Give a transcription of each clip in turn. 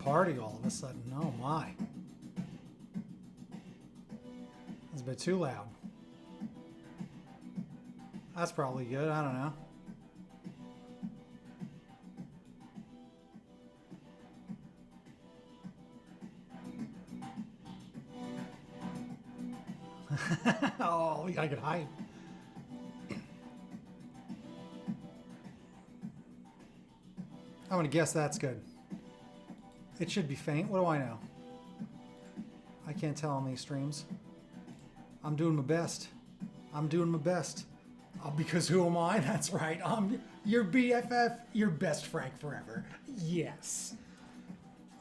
party all of a sudden. Oh my. That's a bit too loud. That's probably good. I don't know. Oh, we gotta get hype. I'm gonna guess that's good. It should be faint. What do I know? I can't tell on these streams. I'm doing my best. I'm doing my best. Because who am I? That's right. I'm your BFF, your best Frank forever. Yes.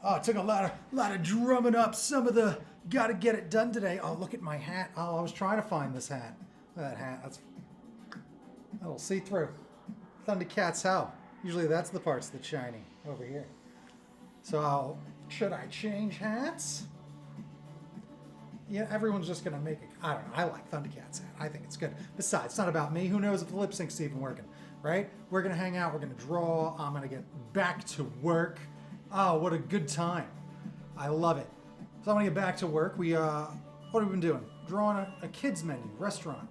Oh, it took a lot of drumming up some of the gotta get it done today. Oh, look at my hat. Oh, I was trying to find this hat. Look at that hat. That's a little see-through. Thundercats how? Usually that's the parts that's shiny over here. So, should I change hats? Yeah, everyone's just gonna make it. I don't know. I like Thundercats hat. I think it's good. Besides, it's not about me. Who knows if the lip sync's even working, right? We're gonna hang out. We're gonna draw. I'm gonna get back to work. Oh, what a good time! I love it. So I'm gonna get back to work. What have we been doing? Drawing a kids menu restaurant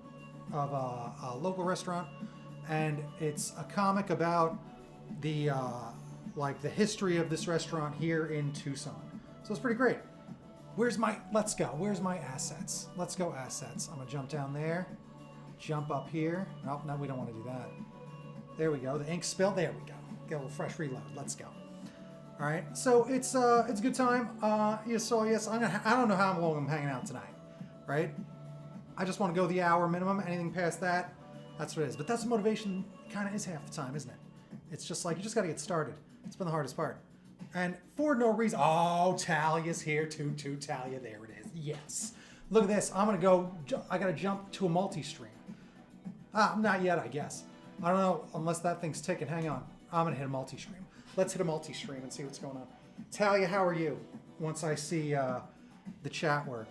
of a local restaurant, and it's a comic about the like the history of this restaurant here in Tucson. So it's pretty great. Let's go. Where's my assets? Let's go assets. I'm gonna jump down there, jump up here. Nope, no, we don't want to do that. There we go. The ink spill. There we go. Get a little fresh reload. Let's go. All right. So it's a good time. Yes. I don't know how long I'm hanging out tonight. Right. I just want to go the hour minimum. Anything past that, that's what it is. But that's the motivation. Kind of is half the time, isn't it? It's just like you just got to get started. It's been the hardest part. And for no reason, oh, Talia's here. Toot toot, Talia, there it is. Yes. Look at this. I got to jump to a multi-stream. Not yet, I guess. I don't know, unless that thing's ticking. Hang on. I'm going to hit a multi-stream. Let's hit a multi-stream and see what's going on. Talia, how are you? Once I see the chat work.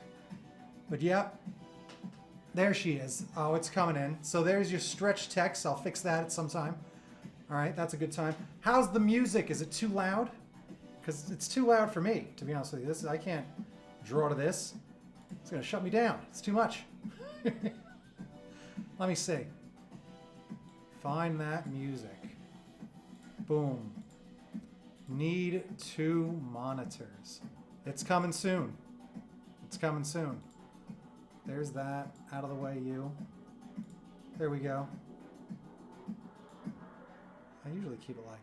But yep. There she is. Oh, it's coming in. So there's your stretch text. I'll fix that at some time. All right, that's a good time. How's the music? Is it too loud? Because it's too loud for me, to be honest with you. I can't draw to this. It's going to shut me down. It's too much. Let me see. Find that music. Boom. Need 2 monitors. It's coming soon. It's coming soon. There's that. Out of the way, you. There we go. I usually keep it like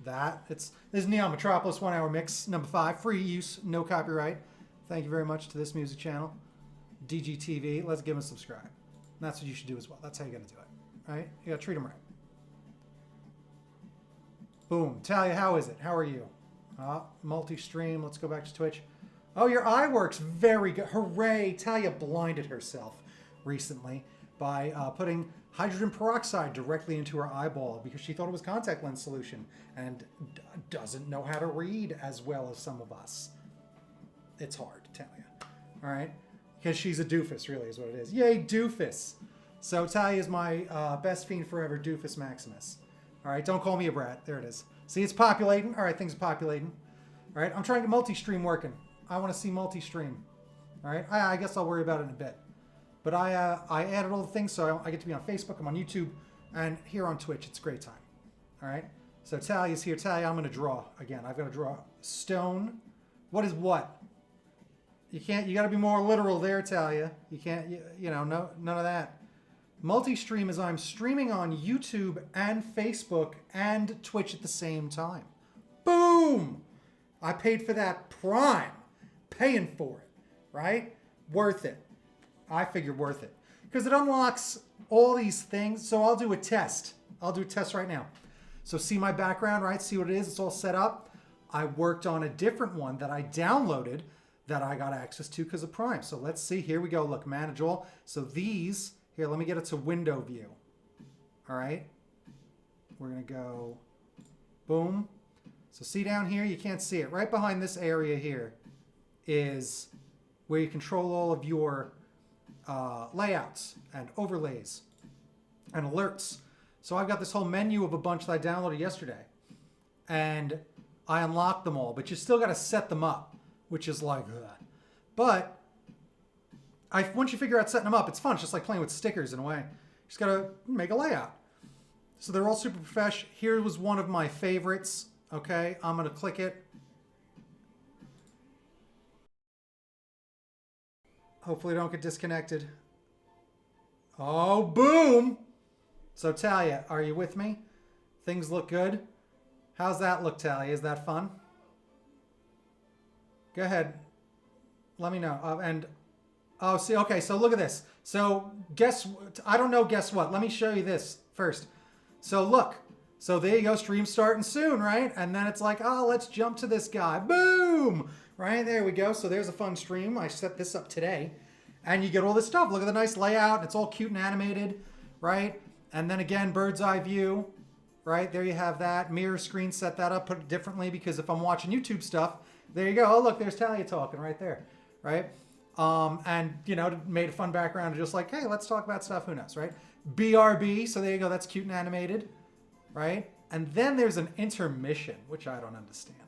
that. This is Neon Metropolis 1 hour mix number 5. Free use, no copyright. Thank you very much to this music channel. DGTV. Let's give them a subscribe. And that's what you should do as well. That's how you got to do it. Right? You got to treat them right. Boom. Talia, how is it? How are you? Multi-stream. Let's go back to Twitch. Oh, your eye works very good. Hooray. Talia blinded herself recently by putting hydrogen peroxide directly into her eyeball because she thought it was contact lens solution and doesn't know how to read as well as some of us. It's hard, Talia. All right? Because she's a doofus, really, is what it is. Yay, doofus. So Talia is my best fiend forever, doofus Maximus. All right? Don't call me a brat. There it is. See, it's populating. All right, things are populating. All right? I'm trying to get multi-stream working. I want to see multi-stream. All right? I guess I'll worry about it in a bit. But I added all the things, so I get to be on Facebook, I'm on YouTube, and here on Twitch. It's a great time. All right? So Talia's here. Talia, I'm going to draw. Again, I've got to draw stone. What is what? You got to be more literal there, Talia. You can't, no, none of that. Multi-stream is I'm streaming on YouTube and Facebook and Twitch at the same time. Boom! I paid for that Prime. Paying for it, right? Worth it. I figure worth it. Because it unlocks all these things. So I'll do a test. I'll do a test right now. So see my background, right? See what it is? It's all set up. I worked on a different one that I downloaded that I got access to because of Prime. So let's see. Here we go. Look, manage all. So these, here, let me get it to window view. All right. We're going to go boom. So see down here, you can't see it. Right behind this area here is where you control all of your layouts and overlays and alerts. So I've got this whole menu of a bunch that I downloaded yesterday. And I unlocked them all, but you still got to set them up, which is like, ugh. But once you figure out setting them up, it's fun. It's just like playing with stickers in a way. You just got to make a layout. So they're all super profesh. Here was one of my favorites. Okay, I'm going to click it. Hopefully I don't get disconnected. Oh, boom! So Talia, are you with me? Things look good. How's that look, Talia? Is that fun? Go ahead. Let me know. Oh, see, okay, so look at this. So I don't know, guess what? Let me show you this first. So look. So there you go, stream starting soon, right? And then it's like, oh, let's jump to this guy. Boom! Right, there we go. So there's a fun stream. I set this up today. And you get all this stuff. Look at the nice layout. It's all cute and animated, right? And then again, bird's eye view, right? There you have that. Mirror screen, set that up, put it differently because if I'm watching YouTube stuff, there you go. Oh, look, there's Talia talking right there, right? And, you know, made a fun background just like, hey, let's talk about stuff. Who knows, right? BRB, so there you go. That's cute and animated, right? And then there's an intermission, which I don't understand,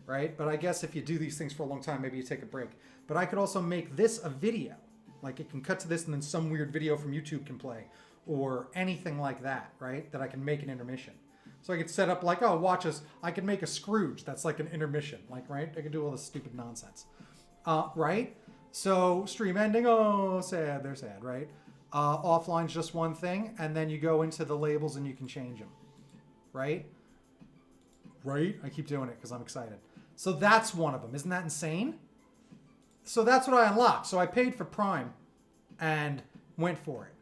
right? But I guess if you do these things for a long time, maybe you take a break. But I could also make this a video. Like it can cut to this and then some weird video from YouTube can play or anything like that, right? That I can make an intermission. So I could set up like, oh, watch us. I could make a Scrooge. That's like an intermission, like, right? I could do all this stupid nonsense, right? So stream ending, oh, sad, they're sad, right? Offline's just one thing. And then you go into the labels and you can change them, right? Right? I keep doing it because I'm excited. So that's one of them. Isn't that insane? So that's what I unlocked. So I paid for Prime and went for it,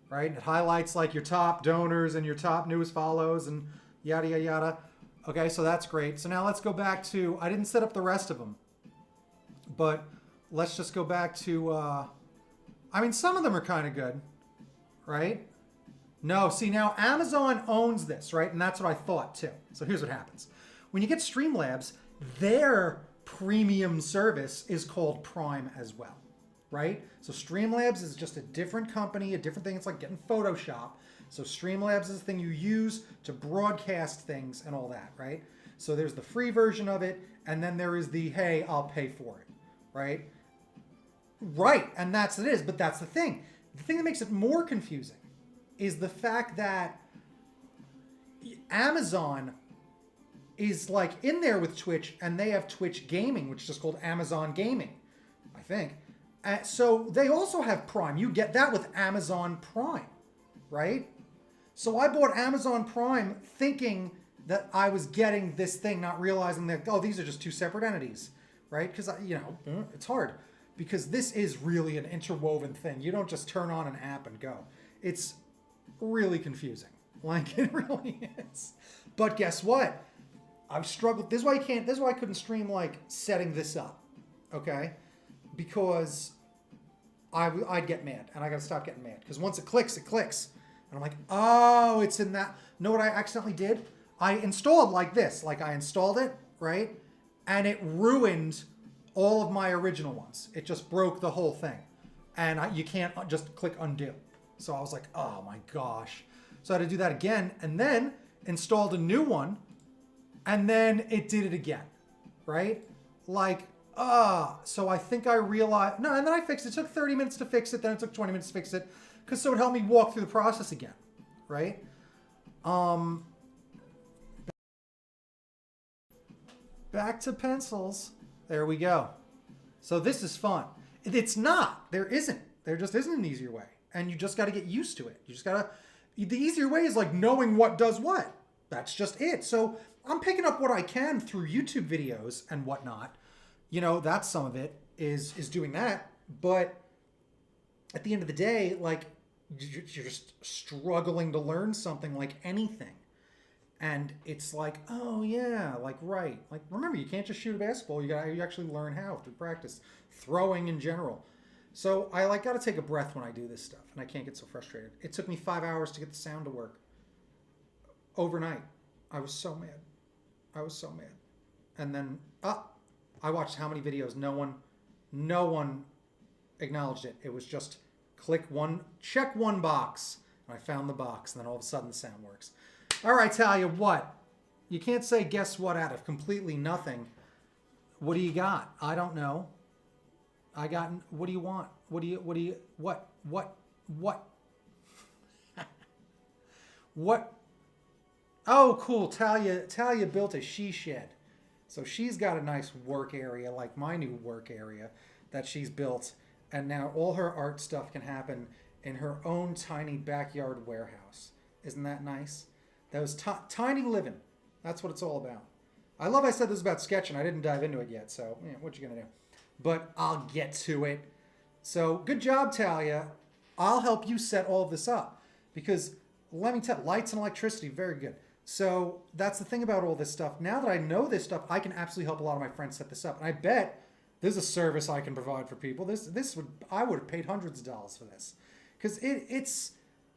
right? It highlights like your top donors and your top newest follows and yada, yada, yada. Okay, so that's great. So now let's go back to, I didn't set up the rest of them, but let's just go back to, I mean, some of them are kind of good, right? No, see now Amazon owns this, right? And that's what I thought too. So here's what happens. When you get Streamlabs, their premium service is called Prime as well, right? So Streamlabs is just a different company, a different thing. It's like getting Photoshop. So Streamlabs is the thing you use to broadcast things and all that, right? So there's the free version of it, and then there is the, hey, I'll pay for it, right? Right, and that's what it is, but that's the thing. The thing that makes it more confusing is the fact that Amazon is like in there with Twitch, and they have Twitch Gaming, which is just called Amazon Gaming, I think. So they also have Prime. You get that with Amazon Prime, right? So I bought Amazon Prime thinking that I was getting this thing, not realizing that, oh, these are just two separate entities, right? Because, you know, it's hard because this is really an interwoven thing. You don't just turn on an app and go. It's really confusing. Like, it really is. But guess what? I've struggled. This is why you can't. This is why I couldn't stream like setting this up, okay? Because I'd get mad, and I gotta stop getting mad. Because once it clicks, and I'm like, oh, it's in that. Know what I accidentally did? I installed like this. Like I installed it, right? And it ruined all of my original ones. It just broke the whole thing, and you can't just click undo. So I was like, oh my gosh. So I had to do that again, and then installed a new one. And then it did it again, right? Like, so I think I realized, no, and then I fixed it. It took 30 minutes to fix it. Then it took 20 minutes to fix it. Because so it helped me walk through the process again, right? Back to pencils. There we go. So this is fun. It's not. There isn't. There just isn't an easier way. And you just got to get used to it. You just got to, the easier way is like knowing what does what. That's just it. So I'm picking up what I can through YouTube videos and whatnot. You know, that's some of it is doing that. But at the end of the day, like you're just struggling to learn something like anything. And it's like, oh yeah, like, right. Like, remember, you can't just shoot a basketball. You actually learn how through practice, throwing in general. So I like got to take a breath when I do this stuff, and I can't get so frustrated. It took me 5 hours to get the sound to work. Overnight. I was so mad. I was so mad. And then, I watched how many videos. No one acknowledged it. It was just check one box. And I found the box, and then all of a sudden the sound works. All right, Talia, what? You can't say guess what out of completely nothing. What do you got? I don't know. What do you want? What? What? Oh, cool. Talia built a she shed. So she's got a nice work area, like my new work area that she's built. And now all her art stuff can happen in her own tiny backyard warehouse. Isn't that nice? That was tiny living. That's what it's all about. I love I said this was about sketching. I didn't dive into it yet, so yeah, what you gonna do? But I'll get to it. So good job, Talia. I'll help you set all of this up because let me tell you, lights and electricity, very good. So that's the thing about all this stuff. Now that I know this stuff, I can absolutely help a lot of my friends set this up. And I bet there's a service I can provide for people. I would have paid hundreds of dollars for this because it's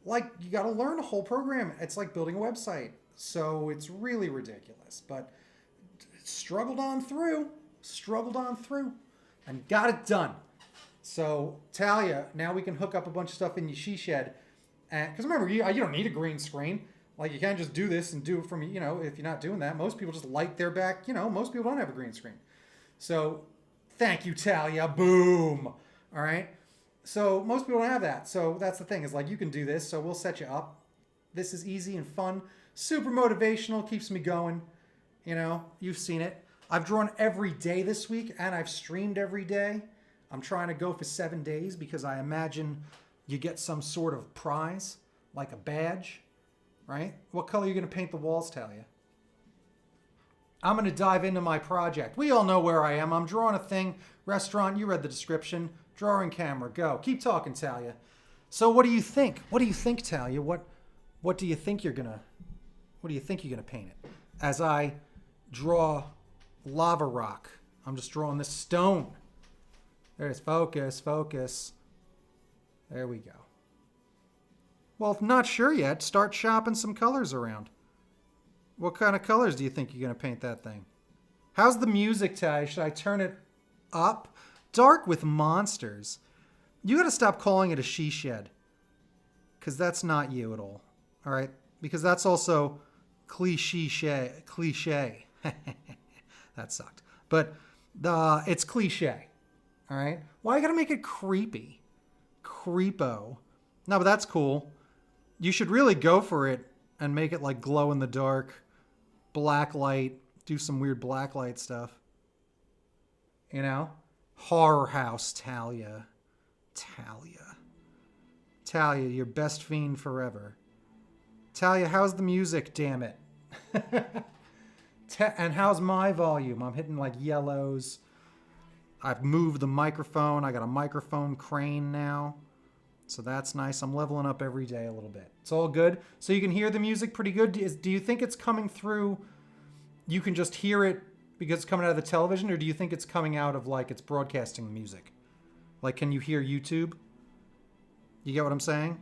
like you got to learn a whole program. It's like building a website. So it's really ridiculous, but struggled on through, and got it done. So Talia, now we can hook up a bunch of stuff in your she shed. Because remember, you don't need a green screen. Like you can't just do this and do it from, if you're not doing that. Most people just light their back, most people don't have a green screen. So thank you, Talia. Boom. All right. So most people don't have that. So that's the thing is like you can do this. So we'll set you up. This is easy and fun. Super motivational. Keeps me going. You've seen it. I've drawn every day this week and I've streamed every day. I'm trying to go for 7 days because I imagine you get some sort of prize, like a badge, right? What color are you going to paint the walls, Talia? I'm going to dive into my project. We all know where I am. I'm drawing a thing. Restaurant, you read the description. Drawing camera, go. Keep talking, Talia. So what do you think? What do you think, Talia? What do you think you're going to paint it? As I draw lava rock. I'm just drawing this stone. There's focus. There we go. Well, if not sure yet, start shopping some colors around. What kind of colors do you think you're going to paint that thing? How's the music, Talia? Should I turn it up? Dark with monsters. You got to stop calling it a she shed. Because that's not you at all. All right? Because that's also cliche. That sucked. But it's cliche. All right? Why you got to make it creepy? Creepo. No, but that's cool. You should really go for it and make it like glow in the dark, black light, do some weird black light stuff. Horror house, Talia. Talia, your best fiend forever. Talia, how's the music, damn it? And how's my volume? I'm hitting like yellows. I've moved the microphone. I got a microphone crane now. So that's nice. I'm leveling up every day a little bit. It's all good. So you can hear the music pretty good. Do you think it's coming through? You can just hear it because it's coming out of the television? Or do you think it's coming out of like it's broadcasting the music? Like, can you hear YouTube? You get what I'm saying?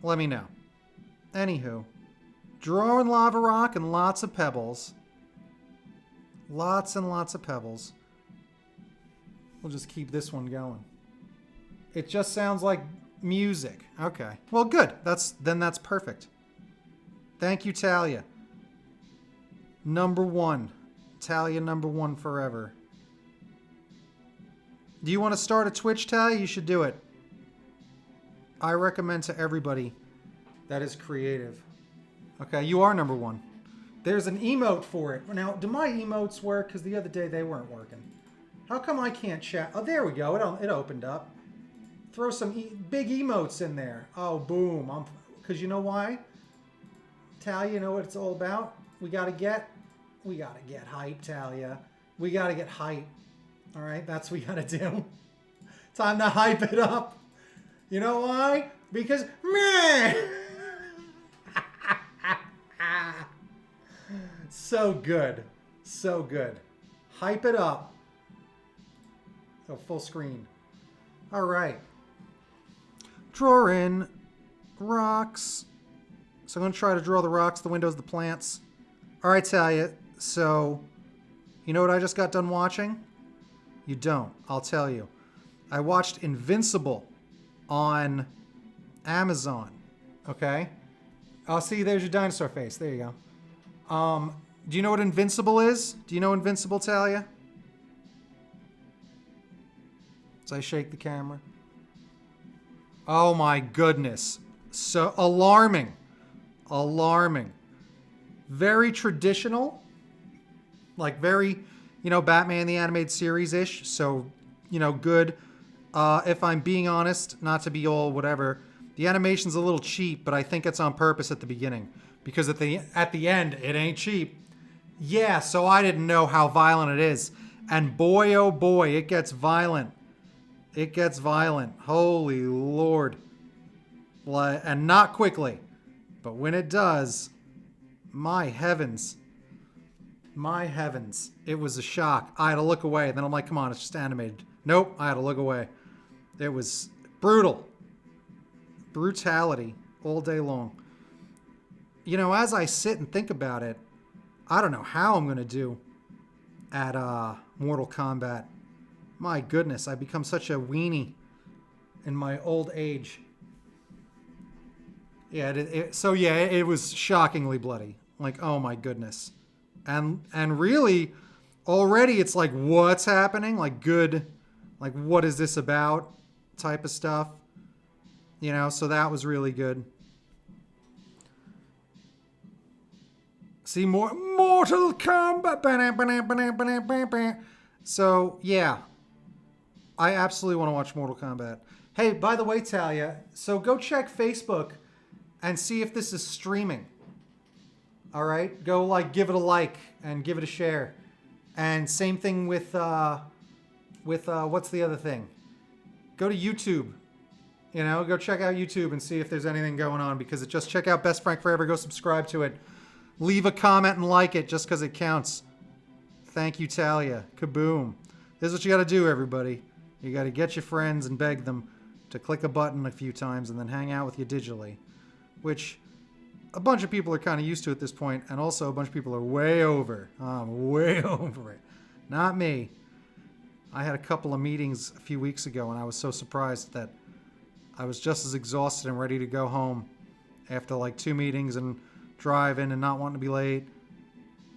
Let me know. Anywho, drawing lava rock and lots of pebbles. Lots and lots of pebbles. We'll just keep this one going. It just sounds like music. Okay. Well, good. That's perfect. Thank you, Talia. Number one. Talia number one forever. Do you want to start a Twitch, Talia? You should do it. I recommend to everybody that is creative. Okay, you are number one. There's an emote for it. Now, do my emotes work? Because the other day they weren't working. How come I can't chat? Oh, there we go. It opened up. Throw some big emotes in there. Oh, boom. Because you know why? Talia, you know what it's all about? We gotta get hype, Talia. We gotta get hype. All right, that's what we gotta do. Time to hype it up. You know why? Because meh. So good. So good. Hype it up. Oh, full screen. All right. Draw in rocks. So I'm going to try to draw the rocks, the windows, the plants. All right, Talia. So, you know what I just got done watching? You don't. I'll tell you. I watched Invincible on Amazon. Okay? Oh, see, there's your dinosaur face. There you go. Do you know what invincible is? Do you know invincible, Talia? As I shake the camera. Oh my goodness. So alarming. Alarming. Very traditional. Like very, you know, Batman the Animated Series-ish. So, you know, good. If I'm being honest, not to be all whatever, the animation's a little cheap, but I think it's on purpose at the beginning. Because at the end, it ain't cheap. Yeah, so I didn't know how violent it is. And boy, oh boy, it gets violent. It gets violent. Holy Lord. And not quickly. But when it does, my heavens. My heavens. It was a shock. I had to look away. Then I'm like, come on, it's just animated. Nope, I had to look away. It was brutal. Brutality all day long. You know, as I sit and think about it, I don't know how I'm going to do at Mortal Kombat. My goodness, I've become such a weenie in my old age. Yeah, it was shockingly bloody. Like, oh my goodness. And really, already it's like, what's happening? Like, good, like, what is this about type of stuff. You know, so that was really good. See more Mortal Kombat. So, yeah. I absolutely want to watch Mortal Kombat. Hey, by the way, Talia, so go check Facebook and see if this is streaming. All right? Go, like, give it a like and give it a share. And same thing with what's the other thing? Go to YouTube. You know, go check out YouTube and see if there's anything going on, because just check out Best Frank Forever. Go subscribe to it. Leave a comment and like it just because it counts. Thank you, Talia. Kaboom. This is what you got to do, everybody. You got to get your friends and beg them to click a button a few times and then hang out with you digitally, which a bunch of people are kind of used to at this point, and also a bunch of people are way over. I'm way over it. Not me. I had a couple of meetings a few weeks ago, and I was so surprised that I was just as exhausted and ready to go home after like 2 meetings and driving and not wanting to be late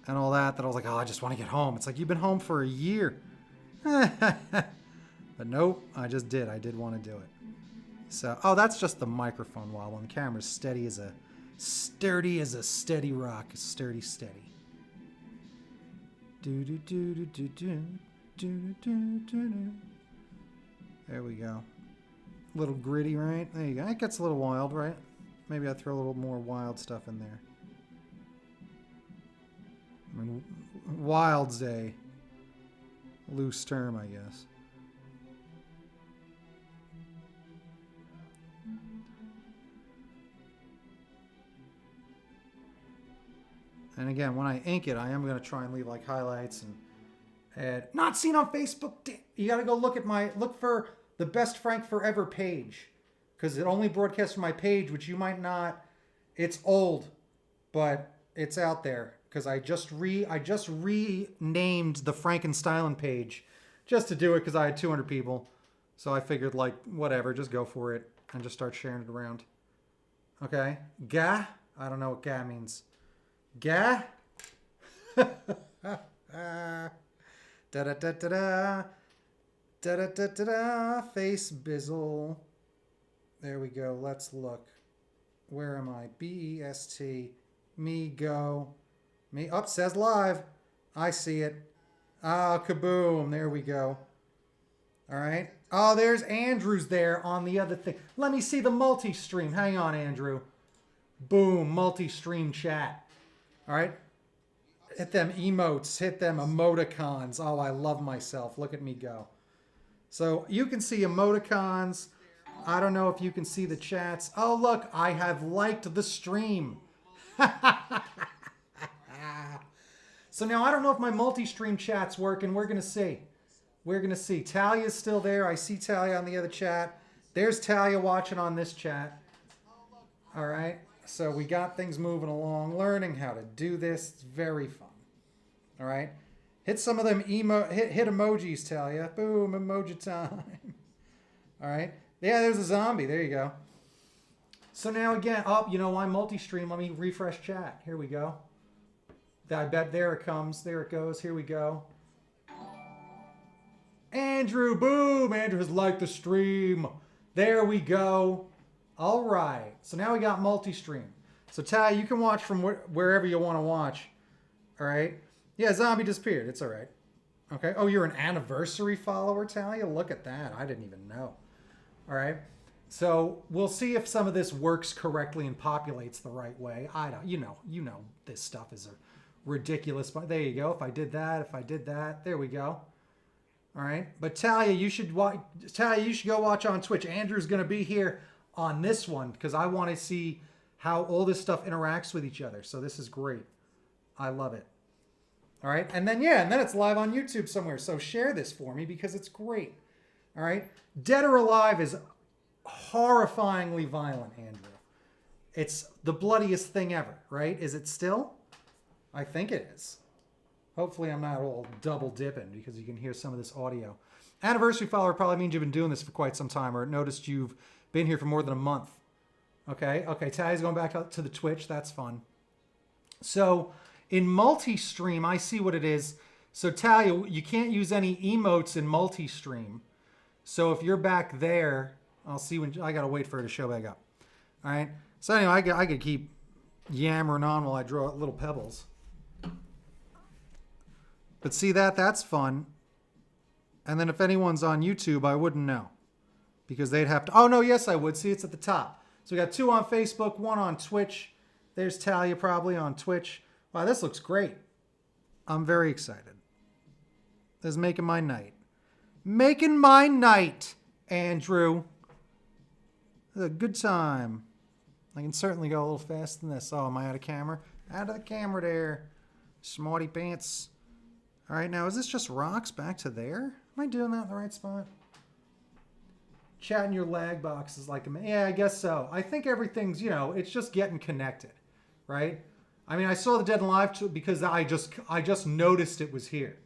and all that I was like, oh, I just want to get home. It's like, you've been home for a year. But nope, I just did. I did want to do it. So, oh, that's just the microphone wobble. And the camera's sturdy as a steady rock. Sturdy. Do do do do do do do do do. There we go. A little gritty, right? There you go. It gets a little wild, right? Maybe I throw a little more wild stuff in there. I mean, wild's a loose term, I guess. And again, when I ink it, I am going to try and leave like highlights and not seen on Facebook. You got to go look for the Best Frank Forever page, because it only broadcasts from my page, which you might not. It's old, but it's out there, because I just renamed the Frankenstein page just to do it, because I had 200 people. So I figured, like, whatever, just go for it and just start sharing it around. Okay, ga? I don't know what ga means. Ga? Da da da da da. Da da da da da. Face bizzle. There we go. Let's look. Where am I? B-E-S-T. Me go. Me. Up, says live. I see it. Ah, kaboom. There we go. All right. Oh, there's Andrew's there on the other thing. Let me see the multi-stream. Hang on, Andrew. Boom. Multi-stream chat. All right. Hit them emotes. Hit them emoticons. Oh, I love myself. Look at me go. So you can see emoticons. I don't know if you can see the chats. Oh, look, I have liked the stream. So now I don't know if my multi-stream chat's working. We're going to see. We're going to see. Talia's still there. I see Talia on the other chat. There's Talia watching on this chat. All right. So we got things moving along. Learning how to do this. It's very fun. All right. Hit some of them hit emojis, Talia. Boom, emoji time. All right. Yeah, there's a zombie. There you go. So now again, you know, I'm multi-stream. Let me refresh chat. Here we go. I bet there it comes. There it goes. Here we go. Andrew, boom! Andrew has liked the stream. There we go. All right. So now we got multi-stream. So Ty, you can watch from wherever you want to watch. All right. Yeah, zombie disappeared. It's all right. Okay. Oh, you're an anniversary follower, Talia? Look at that. I didn't even know. All right. So we'll see if some of this works correctly and populates the right way. I don't, you know, this stuff is a ridiculous. But there you go. If I did that, there we go. All right. But Talia, you should go watch on Twitch. Andrew's going to be here on this one because I want to see how all this stuff interacts with each other. So this is great. I love it. All right. And then it's live on YouTube somewhere. So share this for me because it's great. All right. Dead or Alive is horrifyingly violent, Andrew. It's the bloodiest thing ever, right? Is it still? I think it is. Hopefully I'm not all double dipping because you can hear some of this audio. Anniversary follower probably means you've been doing this for quite some time or noticed you've been here for more than a month. Okay, Talia's going back to the Twitch. That's fun. So in multi-stream, I see what it is. So Talia, you can't use any emotes in multi-stream. So if you're back there, I'll see when I got to wait for her to show back up. All right. So anyway, I could keep yammering on while I draw little pebbles. But see that's fun. And then if anyone's on YouTube, I wouldn't know. Because they'd have to... Oh, no, yes, I would. See, it's at the top. So we got 2 on Facebook, 1 on Twitch. There's Talia probably on Twitch. Wow, this looks great. I'm very excited. This is making my night. Making my night, Andrew. This is a good time. I can certainly go a little faster than this. Oh, am I out of camera? Out of the camera there. Smarty pants. All right, now is this just rocks back to there? Am I doing that in the right spot? Chat in your lag box is like, yeah, I guess so. I think everything's, it's just getting connected, right? I mean, I saw the Dead and Alive because I just noticed it was here.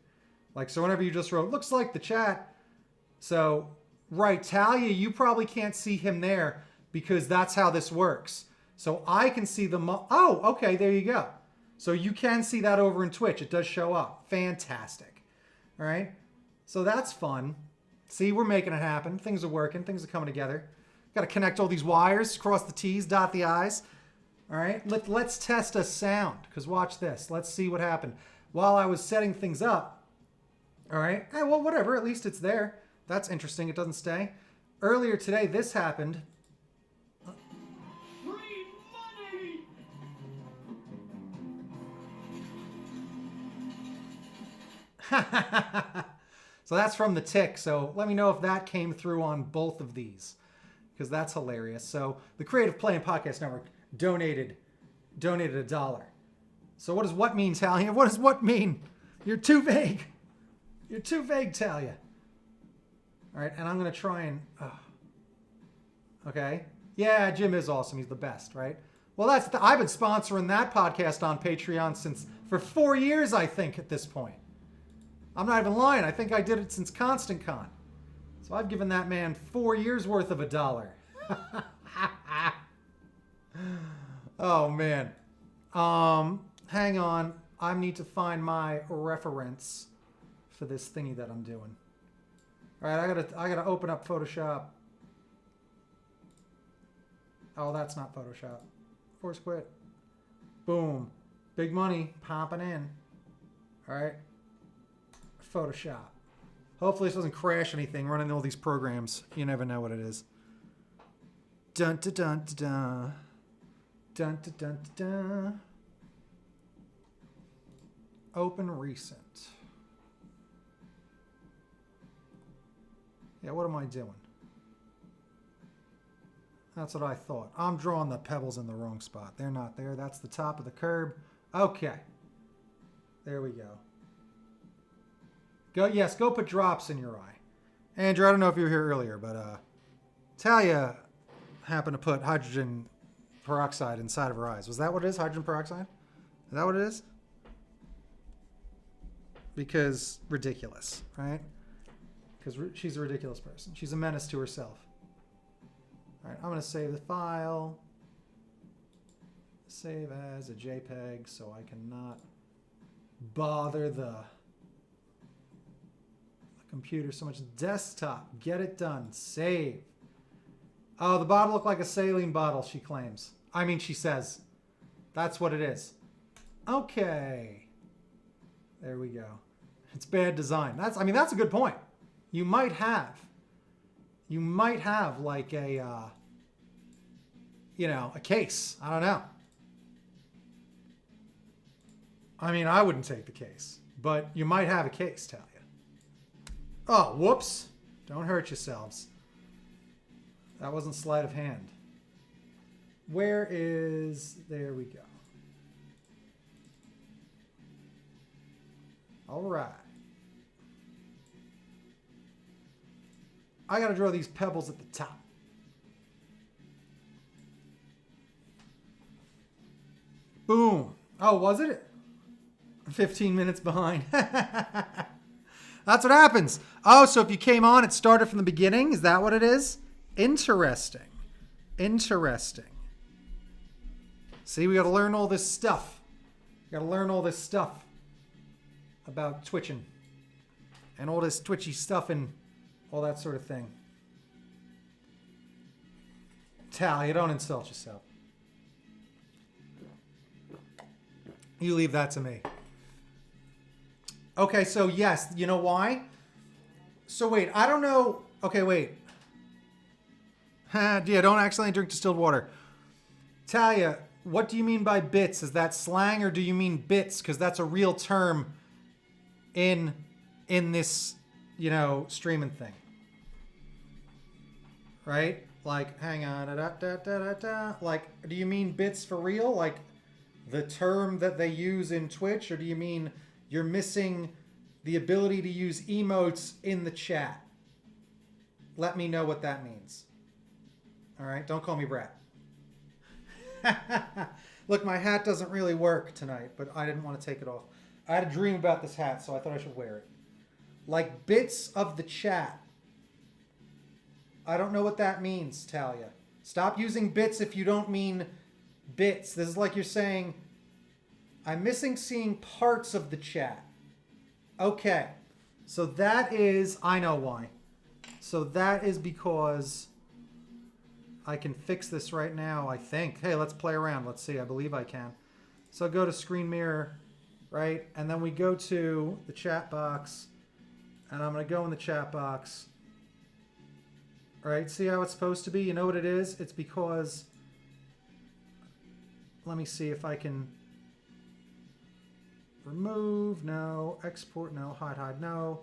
Like, so whenever you just wrote, looks like the chat. So, right, Talia, you probably can't see him there because that's how this works. So I can see the, oh, okay, there you go. So you can see that over in Twitch. It does show up. Fantastic. All right. So that's fun. See, we're making it happen. Things are working. Things are coming together. Got to connect all these wires, cross the T's, dot the I's. All right. Let's test a sound because watch this. Let's see what happened. While I was setting things up. All right. Well, whatever. At least it's there. That's interesting. It doesn't stay. Earlier today, this happened. So that's from the tick. So let me know if that came through on both of these because that's hilarious. So the Creative Play and Podcast Network donated $1. So what does what mean, Talia? What does what mean? You're too vague. You're too vague, Talia. All right, and I'm going to try and... Okay. Yeah, Jim is awesome. He's the best, right? Well, I've been sponsoring that podcast on Patreon for 4 years, I think, at this point. I'm not even lying. I think I did it since Constant Con. So I've given that man 4 years worth of $1. Oh, man. Hang on. I need to find my reference for this thingy that I'm doing. All right, I gotta open up Photoshop. Oh, that's not Photoshop. Force quit. Boom. Big money popping in. All right. Photoshop. Hopefully this doesn't crash anything running all these programs. You never know what it is. Dun dun dun dun dun dun dun dun. Open recent. Yeah, what am I doing? That's what I thought. I'm drawing the pebbles in the wrong spot. They're not there. That's the top of the curb. Okay. There we go. Go put drops in your eye. Andrew, I don't know if you were here earlier, but Talia happened to put hydrogen peroxide inside of her eyes. Was that what it is? Hydrogen peroxide? Is that what it is? Because ridiculous, right? Because she's a ridiculous person. She's a menace to herself. All right, I'm going to save the file. save as a JPEG, so I cannot bother the computer so much. Desktop, get it done, save. Oh, the bottle looked like a saline bottle, she claims. I mean, she says. That's what it is. Okay. There we go. It's bad design. That's a good point. You might have like a, a case. I don't know. I mean, I wouldn't take the case, but you might have a case, Talia. Oh, whoops. Don't hurt yourselves. That wasn't sleight of hand. Where is... There we go. All right. I got to draw these pebbles at the top. Boom. Oh, was it? 15 minutes behind. That's what happens. Oh, so if you came on, it started from the beginning? Is that what it is? Interesting. Interesting. See, we got to learn all this stuff. We got to learn all this stuff about twitching. And all this twitchy stuff and all that sort of thing. Talia, don't insult yourself. You leave that to me. Okay, so yes, you know why? So wait, I don't know. Okay, wait. Yeah, don't accidentally drink distilled water. Talia, what do you mean by bits? Is that slang or do you mean bits? Because that's a real term in this, streaming thing. Right? Like, hang on. Like, do you mean bits for real? Like the term that they use in Twitch? Or do you mean you're missing the ability to use emotes in the chat? Let me know what that means. All right, don't call me Brett. Look, my hat doesn't really work tonight, but I didn't want to take it off. I had a dream about this hat, so I thought I should wear it. Like bits of the chat. I don't know what that means, Talia. Stop using bits if you don't mean bits. This is like you're saying, I'm missing seeing parts of the chat. Okay, so that is, I know why. So that is because I can fix this right now, I think. Hey, let's play around. Let's see. I believe I can. So go to screen mirror, right? And then we go to the chat box. And I'm going to go in the chat box. All right, see how it's supposed to be? You know what it is? It's because... Let me see if I can... Remove, no. Export, no. Hide, no.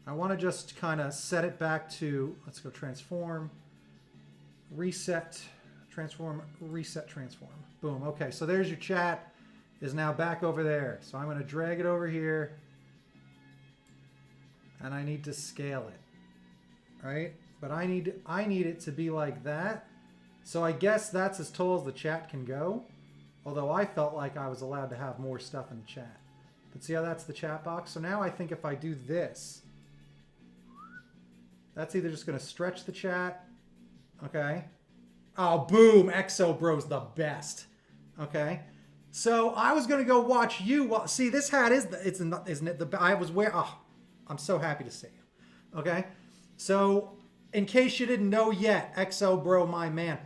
I want to just kind of set it back to... Let's go transform. Reset, transform, reset, transform. Boom. Okay, so there's your chat. Is now back over there. So I'm going to drag it over here. And I need to scale it. Right? But I need it to be like that. So I guess that's as tall as the chat can go. Although I felt like I was allowed to have more stuff in the chat. But see how that's the chat box? So now I think if I do this, that's either just going to stretch the chat. Okay. Oh, boom. Exo Bro's the best. Okay. So I was going to go watch you. See, this hat isn't it? I was wearing, oh, I'm so happy to see you. Okay. So in case you didn't know yet, Exo Bro, my man,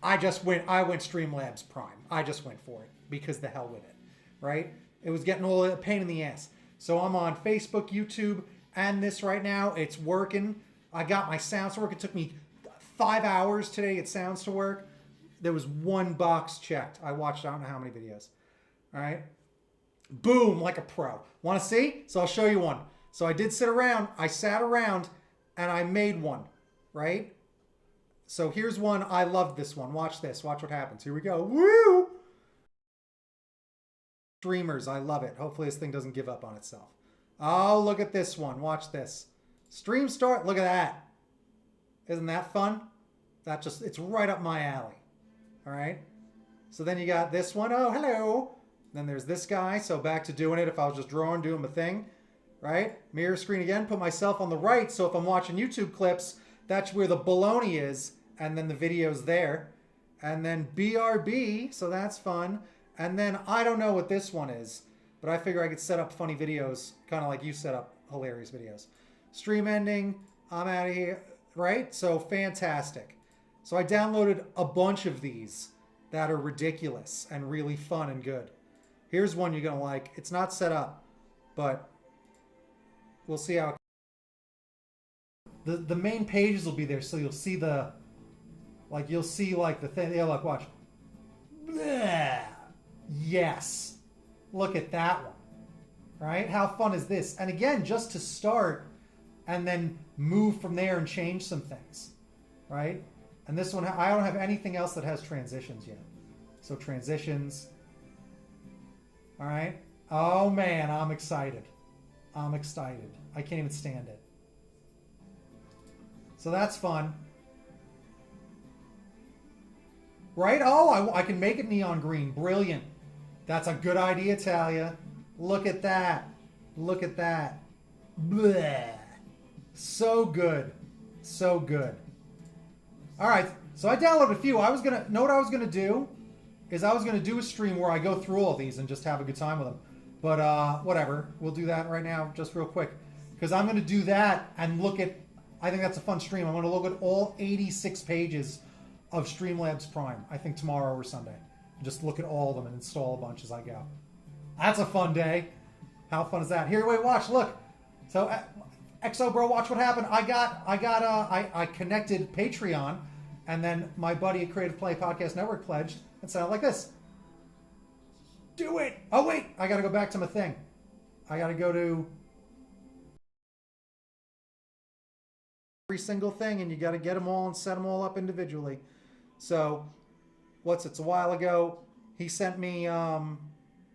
I went Streamlabs Prime. I just went for it because the hell with it. Right. It was getting all a pain in the ass. So I'm on Facebook, YouTube, and this right now. It's working. I got my sounds to work. It took me 5 hours today to get sounds to work. There was one box checked. I watched I don't know how many videos. All right. Boom, like a pro. Want to see? So I'll show you one. So I did sit around. I sat around and I made one. Right? So here's one. I love this one. Watch this. Watch what happens. Here we go. Woo! Streamers. I love it. Hopefully this thing doesn't give up on itself. Oh, look at this one. Watch this. Stream start. Look at that. Isn't that fun? It's right up my alley. All right. So then you got this one. Oh, hello. Then there's this guy. So back to doing it if I was just drawing, doing my thing. Right? Mirror screen again. Put myself on the right. So if I'm watching YouTube clips, that's where the baloney is. And then the video's there. And then BRB, so that's fun. And then I don't know what this one is, but I figure I could set up funny videos, kind of like you set up hilarious videos. Stream ending, I'm out of here, right? So fantastic. So I downloaded a bunch of these that are ridiculous and really fun and good. Here's one you're gonna like. It's not set up, but we'll see how the main pages will be there, so you'll see the you'll see like the thing. Yeah, look, watch. Blah. Yes. Look at that one. Right? How fun is this? And again, just to start and then move from there and change some things. Right? And this one, I don't have anything else that has transitions yet. So transitions. All right. Oh man, I'm excited. I'm excited. I can't even stand it. So that's fun. Right? Oh, I can make it neon green. Brilliant. That's a good idea, Talia. Look at that. Look at that. Bleh. So good. So good. All right. So I downloaded a few. I was going to know what I was going to do is I was going to do a stream where I go through all these and just have a good time with them. But whatever. We'll do that right now just real quick. Because I'm going to do that and look at, I think that's a fun stream. I'm going to look at all 86 pages of Streamlabs Prime, I think tomorrow or Sunday. Just look at all of them and install a bunch as I go. That's a fun day. How fun is that? Here, wait, watch, look. So, XO bro, watch what happened. I connected Patreon, and then my buddy at Creative Play Podcast Network pledged and sounded like this. Do it. Oh wait, I got to go back to my thing. I got to go to every single thing, and you got to get them all and set them all up individually. So, it's a while ago. He sent me, and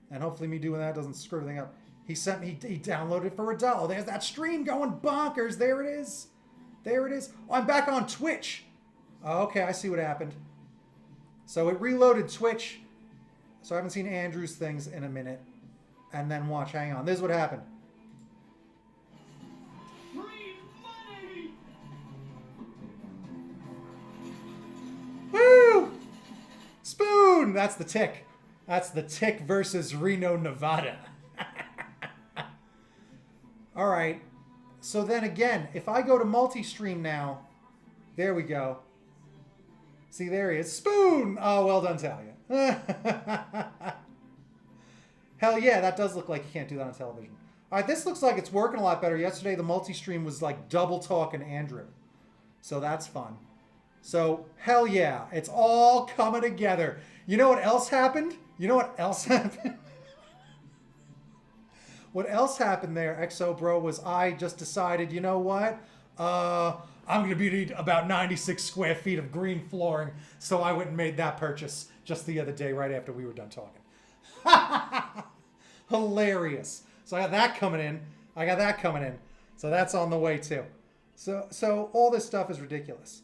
hopefully me doing that doesn't screw everything up. He downloaded it for $1. There's that stream going bonkers. There it is. There it is. Oh, I'm back on Twitch. Oh, okay, I see what happened. So it reloaded Twitch. So I haven't seen Andrew's things in a minute. And then watch, hang on. This is what happened. Woo! Spoon! That's the Tick. That's the Tick versus Reno, Nevada. All right. So then again, if I go to multi-stream now, there we go. See, there he is. Spoon! Oh, well done, Talia. Hell yeah, that does look like you can't do that on television. All right, this looks like it's working a lot better. Yesterday, the multi-stream was like double talking Andrew. So that's fun. So, hell yeah, it's all coming together. You know what else happened? You know what else happened? What else happened there, XO bro, was I just decided, you know what? I'm going to be about 96 square feet of green flooring. So I went and made that purchase just the other day right after we were done talking. Hilarious. So I got that coming in. So that's on the way too. So all this stuff is ridiculous.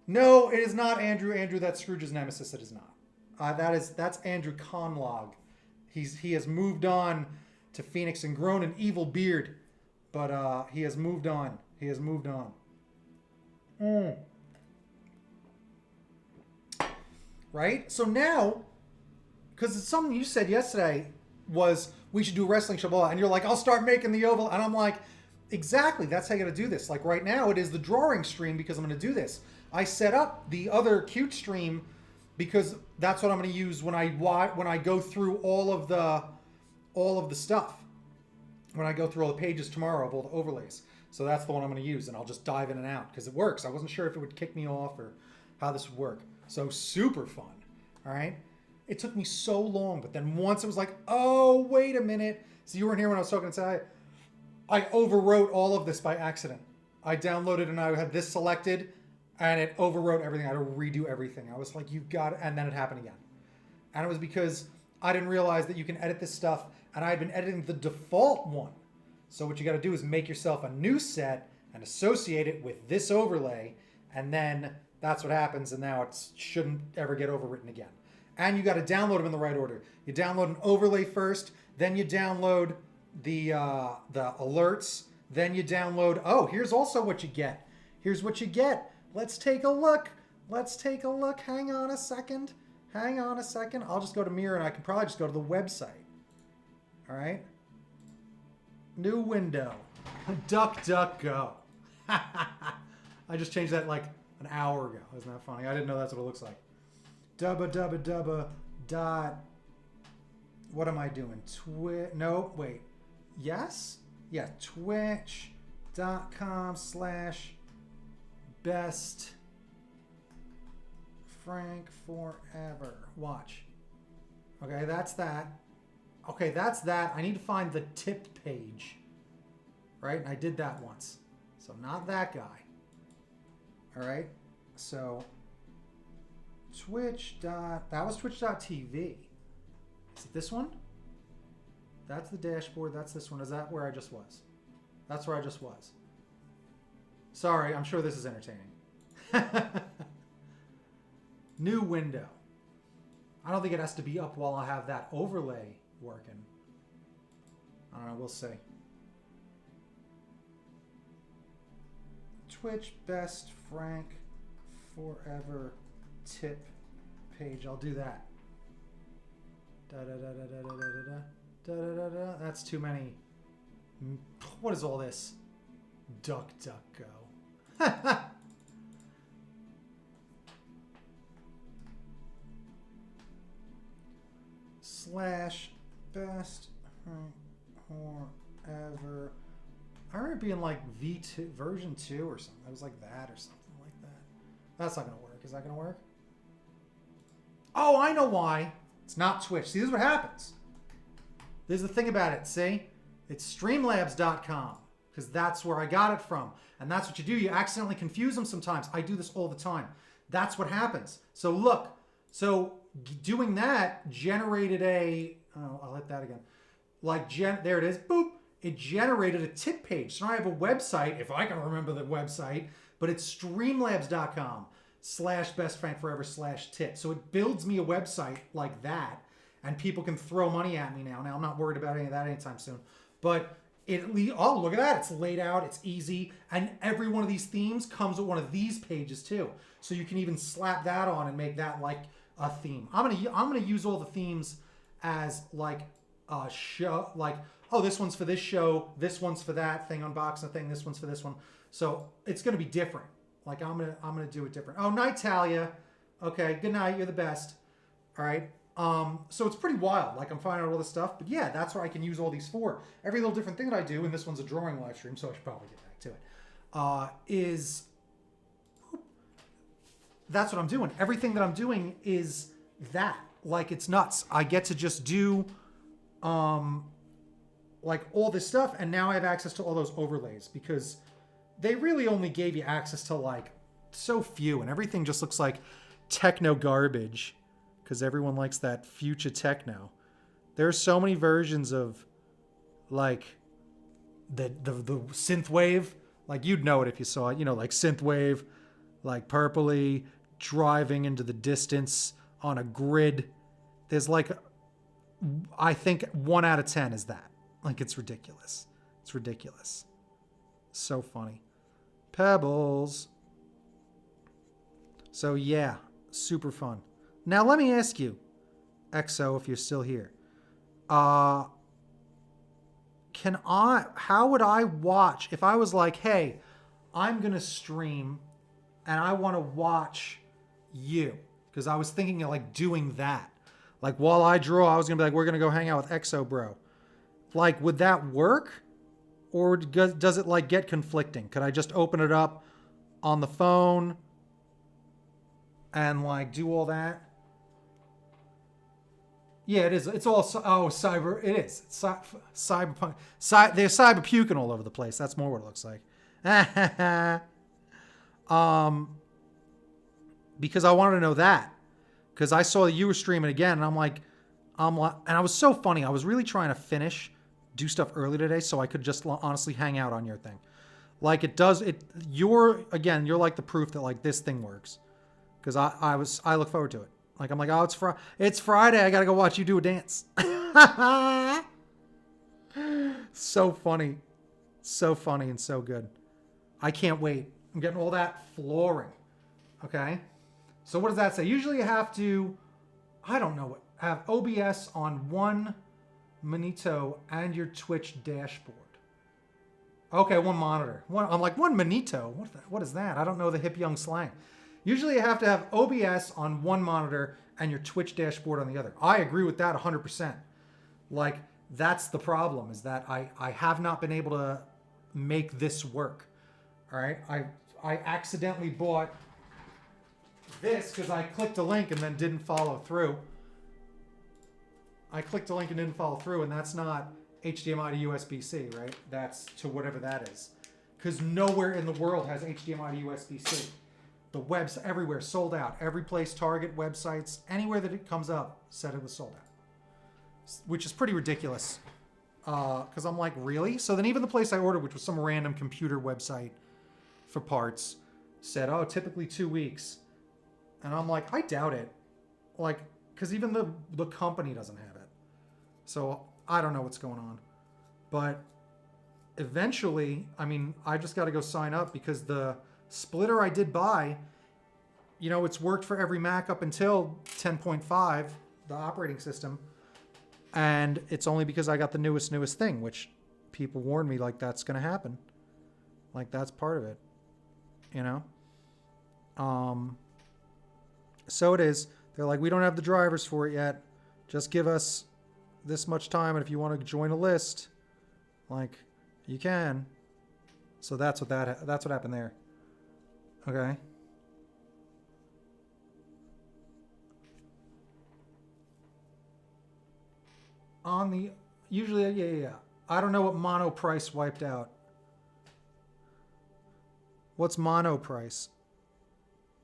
No, it is not Andrew. Andrew, that's Scrooge's nemesis. It is not. That's Andrew Conlog. He has moved on to Phoenix and grown an evil beard, but he has moved on. He has moved on. Right? So now, because it's something you said yesterday was we should do a wrestling show, blah, and you're like, I'll start making the oval, and I'm like, exactly. That's how you got to do this. Like right now, it is the drawing stream because I'm going to do this. I set up the other cute stream because that's what I'm going to use when I go through all of the stuff. When I go through all the pages tomorrow of all the overlays. So that's the one I'm going to use, and I'll just dive in and out because it works. I wasn't sure if it would kick me off or how this would work. So super fun. All right. It took me so long, but then once it was like, oh, wait a minute. So you weren't here when I was talking to Talia. I overwrote all of this by accident. I downloaded and I had this selected, and it overwrote everything. I had to redo everything. I was like, you got it. And then it happened again. And it was because I didn't realize that you can edit this stuff, and I had been editing the default one. So what you got to do is make yourself a new set and associate it with this overlay, and then that's what happens, and now it shouldn't ever get overwritten again. And you got to download them in the right order. You download an overlay first, then you download the alerts, then you download, oh, here's also what you get. Here's what you get. Let's take a look. Let's take a look. Hang on a second. Hang on a second. I'll just go to Mirror, and I can probably just go to the website. All right. New window. DuckDuckGo. I just changed that like an hour ago. Isn't that funny? I didn't know that's what it looks like. Dubba dot. What am I doing? No, wait. Yes? Yeah. Twitch.com/best Frank forever. Watch. Okay, that's that. Okay, that's that. I need to find the tip page. Right? And I did that once. So not that guy. All right. So that was twitch.tv. Is it this one? That's the dashboard. That's this one. Is that where I just was? That's where I just was. Sorry, I'm sure this is entertaining. New window. I don't think it has to be up while I have that overlay working. I don't know. We'll see. Twitch best Frank forever tip page. I'll do that. That's too many. What is all this? DuckDuckGo. / best forever. I remember being like V2 version 2 or something. It was like that or something like that. That's not gonna work. Is that gonna work? Oh, I know why. It's not Twitch. See, this is what happens. There's the thing about it. See, it's Streamlabs.com because that's where I got it from, and that's what you do. You accidentally confuse them sometimes. I do this all the time. That's what happens. So look. So doing that generated a. Oh, I'll hit that again. Like there it is. Boop. It generated a tip page. So now I have a website, if I can remember the website, but it's streamlabs.com/bestfrankforever/tip. So it builds me a website like that, and people can throw money at me now. Now I'm not worried about any of that anytime soon. But oh, look at that. It's laid out. It's easy. And every one of these themes comes with one of these pages too. So you can even slap that on and make that like a theme. I'm gonna use all the themes as like a show, like, oh, this one's for this show, this one's for that thing, unboxing thing, this one's for this one. So it's gonna be different. Like I'm gonna do it different. Oh, night, Talia. Okay, good night. You're the best. All right. So it's pretty wild. Like I'm finding out all this stuff, but yeah, that's what I can use all these for. Every little different thing that I do, and this one's a drawing live stream, so I should probably get back to it. That's what I'm doing. Everything that I'm doing is that. Like it's nuts. I get to just do like all this stuff, and now I have access to all those overlays because they really only gave you access to like so few, and everything just looks like techno garbage because everyone likes that future techno. There are so many versions of like the synthwave. Like you'd know it if you saw it, you know, like synthwave, like purpley, driving into the distance on a grid. There's like, I think 1 out of 10 is that. Like it's ridiculous. It's ridiculous. So funny. Pebbles. So yeah, super fun. Now let me ask you, XO, if you're still here. How would I watch if I was like, hey, I'm going to stream and I want to watch you? Because I was thinking of like doing that. Like while I draw, I was going to be like, we're going to go hang out with XO Bro. Like, would that work? Or does it like get conflicting? Could I just open it up on the phone and like do all that? Yeah, it is. It's all, cyber. It is. It's cyberpunk. They're cyber puking all over the place. That's more what it looks like. Because I wanted to know that. Because I saw that you were streaming again, and I'm like, and I was so funny. I was really trying to do stuff early today, so I could just honestly hang out on your thing. Like you're like the proof that like this thing works. Because I look forward to it. Like I'm like, oh, it's Friday. I gotta go watch you do a dance. So funny and so good. I can't wait. I'm getting all that flooring. Okay. So what does that say? Usually you have to, I don't know what, have OBS on one Manito and your Twitch dashboard. Okay, one monitor. I'm like, one Manito? What is that? I don't know the hip young slang. Usually you have to have OBS on one monitor and your Twitch dashboard on the other. I agree with that 100%. Like, that's the problem, is that I have not been able to make this work. All right? I accidentally bought this because I clicked a link and then didn't follow through. I clicked a link and didn't follow through, and that's not HDMI to USB-C, right? That's to whatever that is. Because nowhere in the world has HDMI to USB-C. The webs everywhere sold out. Every place, Target, websites, anywhere that it comes up said it was sold out. Which is pretty ridiculous. Because I'm like, really? So then even the place I ordered, which was some random computer website for parts, said, oh, typically 2 weeks. And I'm like, I doubt it. Like, because even the company doesn't have it. So I don't know what's going on. But eventually, I mean, I just got to go sign up because the splitter I did buy, you know, it's worked for every Mac up until 10.5, the operating system. And it's only because I got the newest thing, which people warned me, like, that's going to happen. Like, that's part of it, you know? So it is. They're like, we don't have the drivers for it yet. Just give us this much time, and if you want to join a list, like, you can. So that's what happened there. Okay. On the usually, yeah. I don't know what mono price wiped out. What's mono price?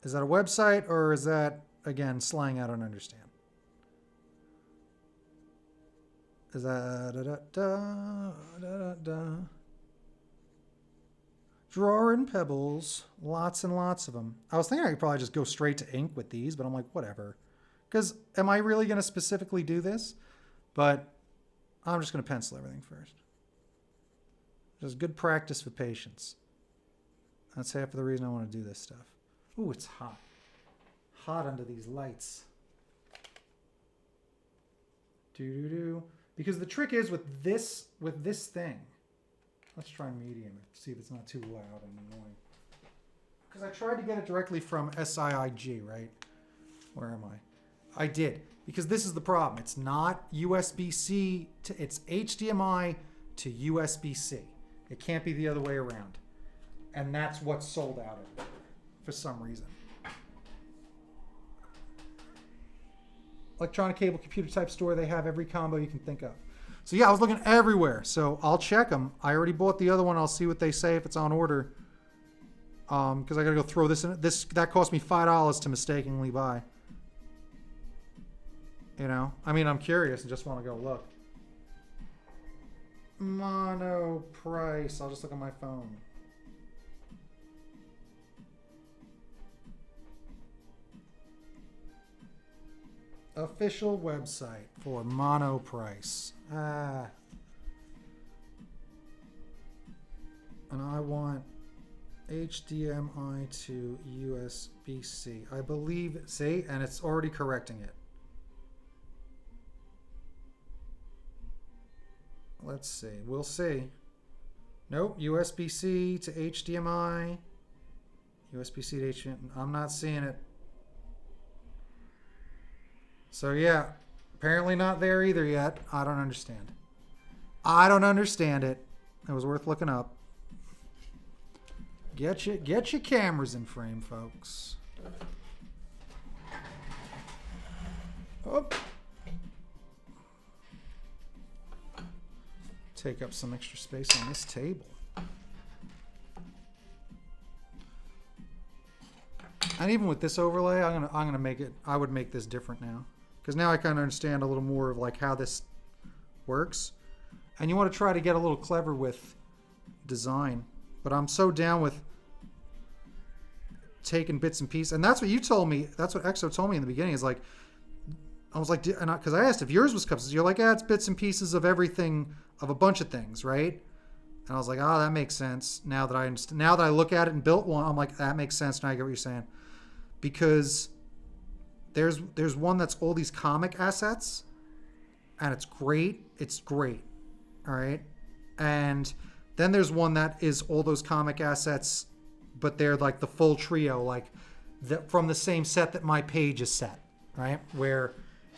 Is that a website, or is that, again, slang I don't understand? Is that Drawer and pebbles, lots and lots of them. I was thinking I could probably just go straight to ink with these, but I'm like, whatever. Because am I really going to specifically do this? But I'm just going to pencil everything first. Just good practice for patience. That's half of the reason I want to do this stuff. Ooh, it's hot. Hot under these lights. Doo-doo-doo. Because the trick is with this thing. Let's try medium and see if it's not too loud and annoying. Because I tried to get it directly from SIIG, right? Where am I? I did. Because this is the problem. It's not USB-C to, it's HDMI to USB-C. It can't be the other way around. And that's what's sold out of it for some reason. Electronic cable computer type store, they have every combo you can think of. So yeah, I was looking everywhere. So I'll check them. I already bought the other one. I'll see what they say if it's on order. Because I gotta go throw this in. That cost me $5 to mistakenly buy. You know, I mean, I'm curious and just want to go look. Mono price. I'll just look on my phone. Official website for mono price. And I want HDMI to USB-C. I believe, see, and it's already correcting it. Let's see. We'll see. Nope. USB-C to HDMI. USB-C to HDMI. I'm not seeing it. So yeah, apparently not there either yet. I don't understand. I don't understand it. It was worth looking up. Get your cameras in frame, folks. Oh. Take up some extra space on this table. And even with this overlay, I'm gonna make it. I would make this different now, because now I kind of understand a little more of like how this works. And you want to try to get a little clever with design, but I'm so down with taking bits and pieces. And that's what you told me. That's what EXO told me in the beginning. Is like, I was like, because I asked if yours was cups. You're like, yeah, it's bits and pieces of everything, of a bunch of things, right? And I was like, oh, that makes sense. Now that I look at it and built one, I'm like, that makes sense. Now I get what you're saying. Because There's one that's all these comic assets, and it's great. It's great. All right. And then there's one that is all those comic assets, but they're like the full trio, like from the same set that my page is set, right? Where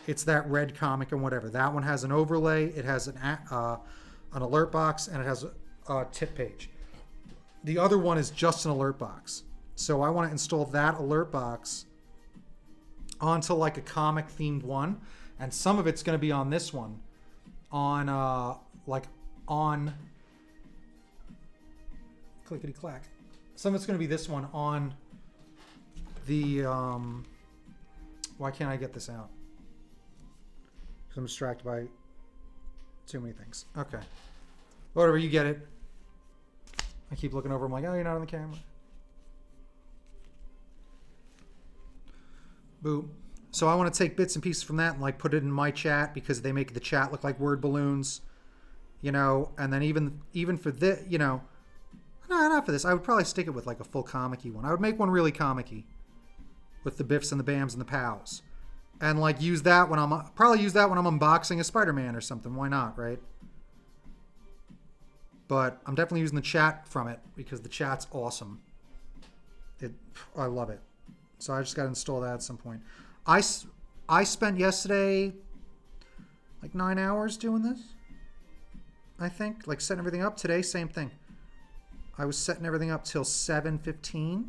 it's that red comic and whatever. That one has an overlay. It has an alert box, and it has a tip page. The other one is just an alert box. So I want to install that alert box onto like a comic themed one, and some of it's going to be on this one, on clickety clack. Some of it's going to be this one on the why can't I get this out? Because I'm distracted by too many things. Okay, whatever, you get it. I keep looking over. I'm like, oh, you're not on the camera. Boop. So I want to take bits and pieces from that and like put it in my chat, because they make the chat look like word balloons, you know. And then even for this, you know, no, not for this. I would probably stick it with like a full comic-y one. I would make one really comic-y with the biffs and the bams and the pows, and like use that when I'm unboxing a Spider-Man or something. Why not, right? But I'm definitely using the chat from it because the chat's awesome. I love it. So I just got to install that at some point. I spent yesterday like 9 hours doing this. I think, like setting everything up. Today, same thing. I was setting everything up till 7:15.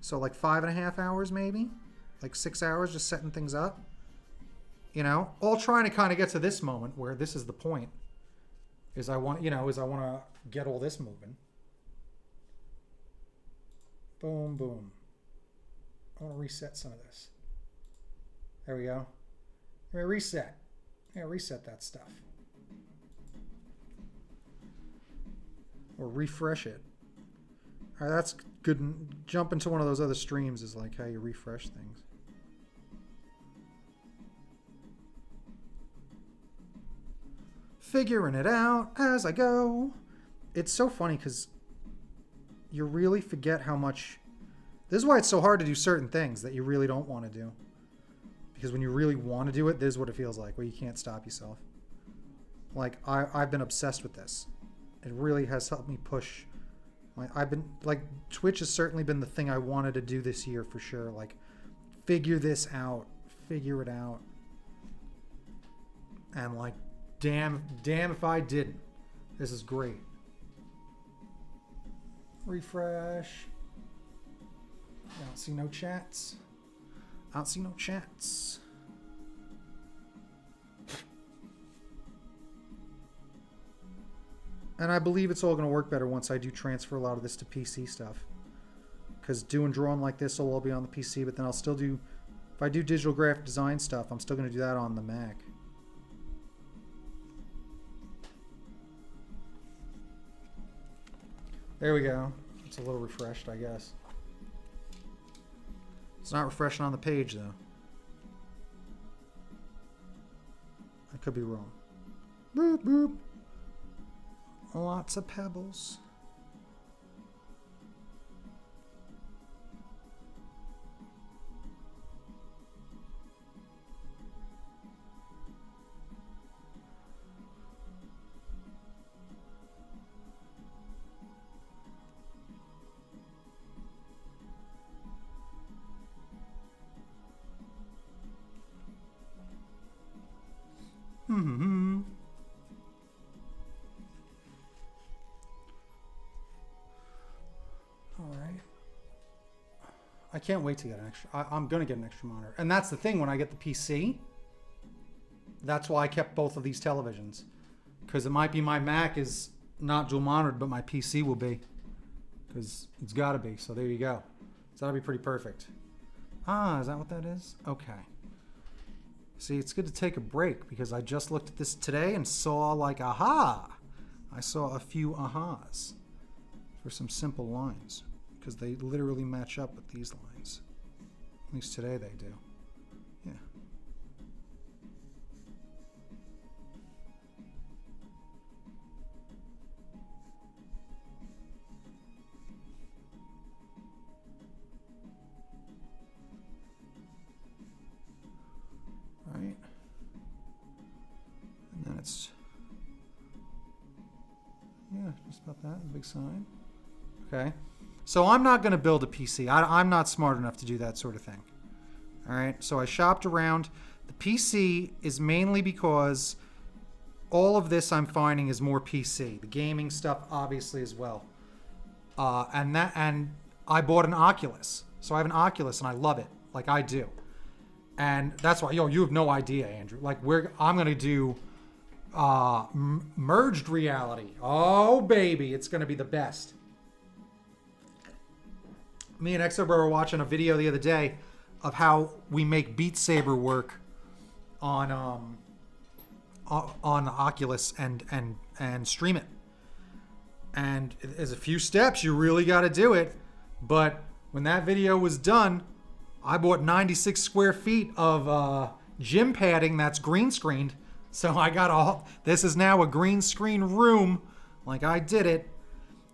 So like 5.5 hours maybe. Like 6 hours just setting things up. You know, all trying to kind of get to this moment where this is the point. I want to get all this moving. Boom, boom. I want to reset some of this. There we go. Reset. Yeah, reset that stuff. Or refresh it. All right, that's good. Jump into one of those other streams is like how you refresh things. Figuring it out as I go. It's so funny because you really forget how much... This is why it's so hard to do certain things that you really don't want to do. Because when you really want to do it, this is what it feels like, where you can't stop yourself. Like, I've been obsessed with this. It really has helped me push. Twitch has certainly been the thing I wanted to do this year for sure. Like, figure this out. Figure it out. And like, damn if I didn't. This is great. Refresh. I don't see no chats. I don't see no chats. And I believe it's all going to work better once I do transfer a lot of this to PC stuff. Because doing drawing like this will all be on the PC, but then I'll still do... If I do digital graphic design stuff, I'm still going to do that on the Mac. There we go. It's a little refreshed, I guess. It's not refreshing on the page, though. I could be wrong. Boop, boop. Lots of pebbles. Mm-hmm. All right. I can't wait to get an extra. I'm going to get an extra monitor. And that's the thing, when I get the PC, that's why I kept both of these televisions. Because it might be my Mac is not dual monitored, but my PC will be. Because it's got to be. So there you go. So that'll be pretty perfect. Ah, is that what that is? Okay. See, it's good to take a break because I just looked at this today and saw like, aha! I saw a few ahas for some simple lines because they literally match up with these lines. At least today they do. Yeah. that's, yeah, just about that, big sign. Okay. So I'm not going to build a PC. I'm not smart enough to do that sort of thing. All right. So I shopped around. The PC is mainly because all of this I'm finding is more PC. The gaming stuff, obviously, as well. And I bought an Oculus. So I have an Oculus and I love it. Like I do. And that's why, you have no idea, Andrew. Like I'm going to do merged reality. Oh, baby. It's going to be the best. Me and Exobro were watching a video the other day of how we make Beat Saber work on the Oculus and stream it. And there's a few steps. You really got to do it. But when that video was done, I bought 96 square feet of gym padding that's green screened. So I got this is now a green screen room. Like I did it.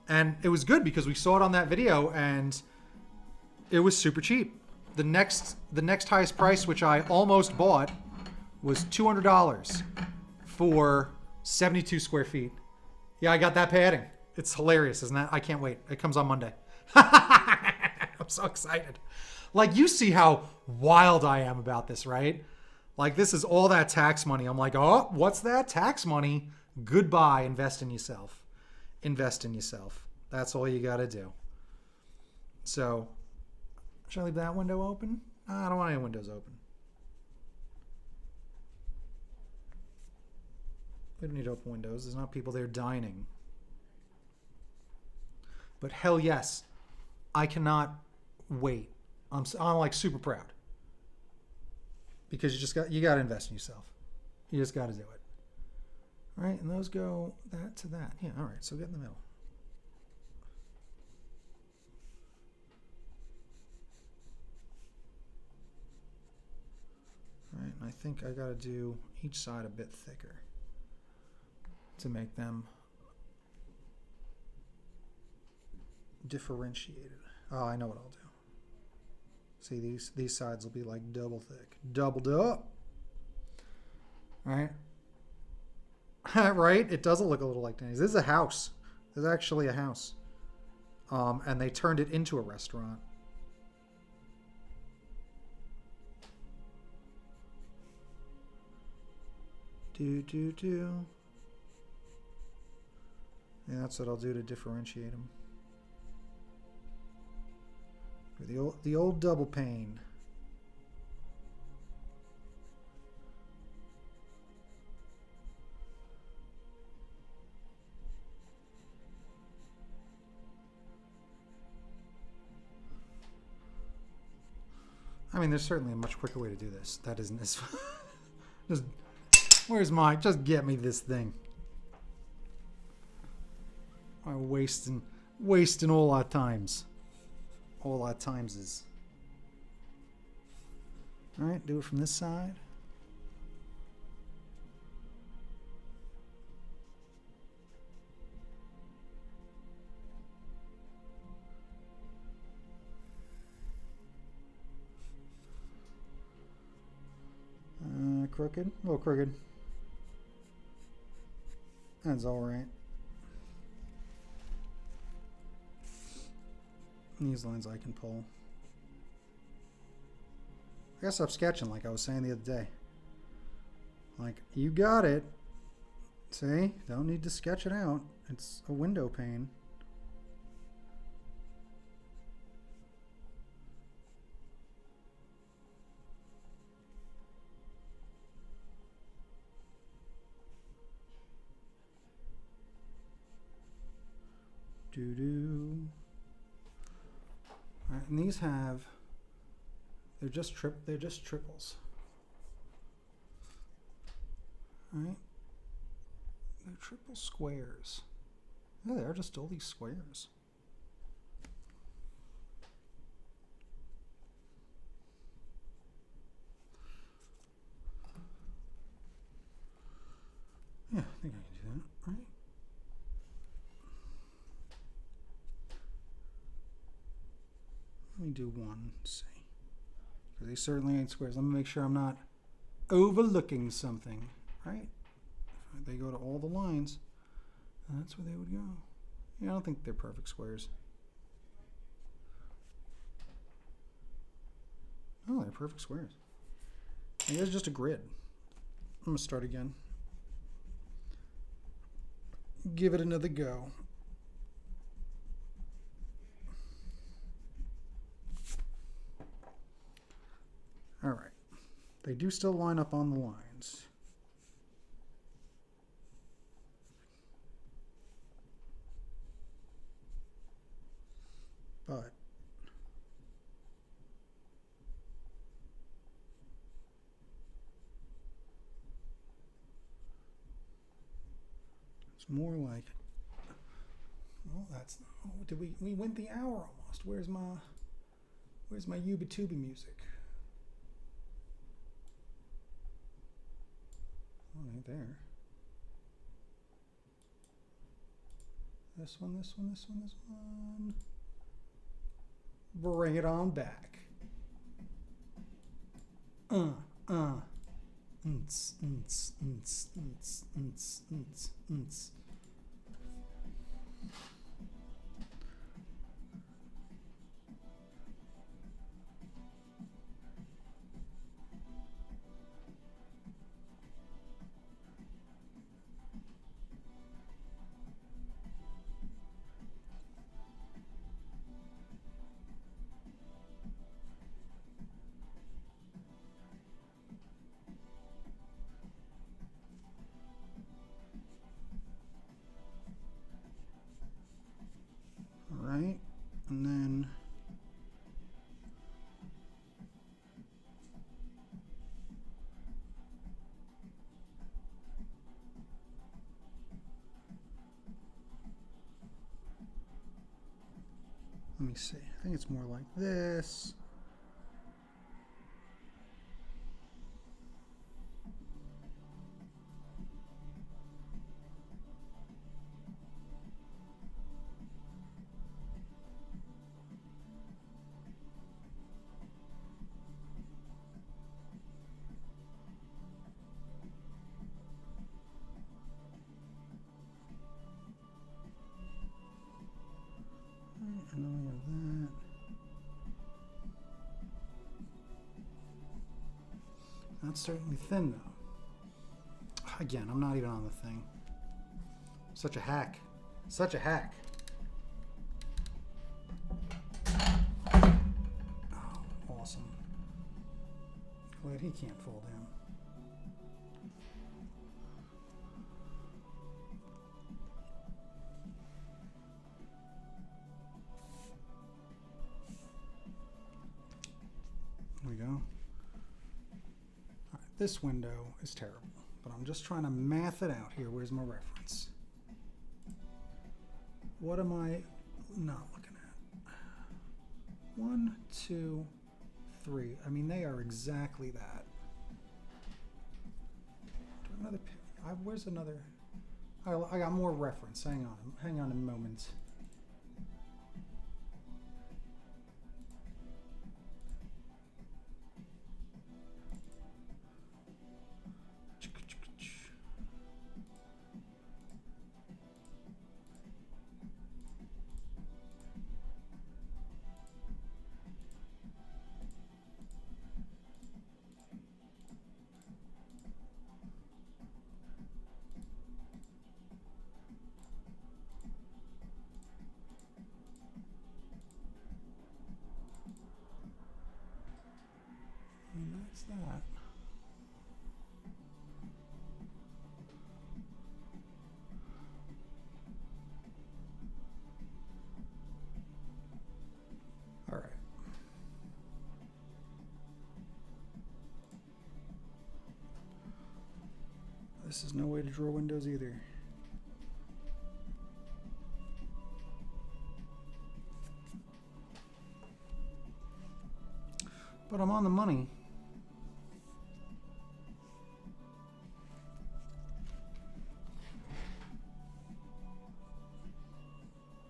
And it was good because we saw it on that video and it was super cheap. The next highest price, which I almost bought, was $200 for 72 square feet. Yeah, I got that padding. It's hilarious, isn't that? I can't wait. It comes on Monday. I'm so excited. Like, you see how wild I am about this, right? Like, this is all that tax money. I'm like, oh, what's that? Tax money? Goodbye. Invest in yourself. Invest in yourself. That's all you got to do. So, should I leave that window open? I don't want any windows open. We don't need to open windows. There's not people there dining. But hell yes, I cannot wait. I'm like super proud. Because you got to invest in yourself. You just got to do it. All right, and those go that to that. Yeah, all right, so get in the middle. All right, and I think I got to do each side a bit thicker to make them differentiated. Oh, I know what I'll do. See, these sides will be like double thick. Doubled up. All right. Right? It doesn't look a little like Denny's. This is a house. This is actually a house. And they turned it into a restaurant. Do. Yeah, that's what I'll do to differentiate them. The old double pane. I mean, there's certainly a much quicker way to do this. That isn't as... Just get me this thing. I'm wasting all our times. All our times is. All right, do it from this side. Crooked, a little crooked. That's all right. These lines I can pull. I gotta stop sketching like I was saying the other day. Like, you got it. See? Don't need to sketch it out. It's a window pane. Doo-doo. All right, and these have, they're just triples. All right, they're triple squares. Yeah, they're just all these squares. Yeah, I think I can do that, right? Let me do one, see. Because they certainly ain't squares. Let me make sure I'm not overlooking something, right? They go to all the lines. And that's where they would go. Yeah, I don't think they're perfect squares. Oh, they're perfect squares. I guess just a grid. I'm going to start again. Give it another go. All right. They do still line up on the lines. But it's more like, oh, that's, oh, did we went the hour almost. Where's my Yuba Tuba music? Oh, it ain't there. This one, this one, this one, this one. Bring it on back. Right, and then let me see. I think it's more like this. And then we have that. That's certainly thin, though. Again, I'm not even on the thing. Such a hack. Such a hack. Oh, awesome. Glad he can't fall down. There we go. All right, this window is terrible, but I'm just trying to math it out here. Where's my reference? What am I not looking at? 1, 2, 3. I mean, they are exactly that. Do I have another? Where's another? I got more reference. Hang on a moment. And that's that. All right. This is no way to draw windows either. But I'm on the money.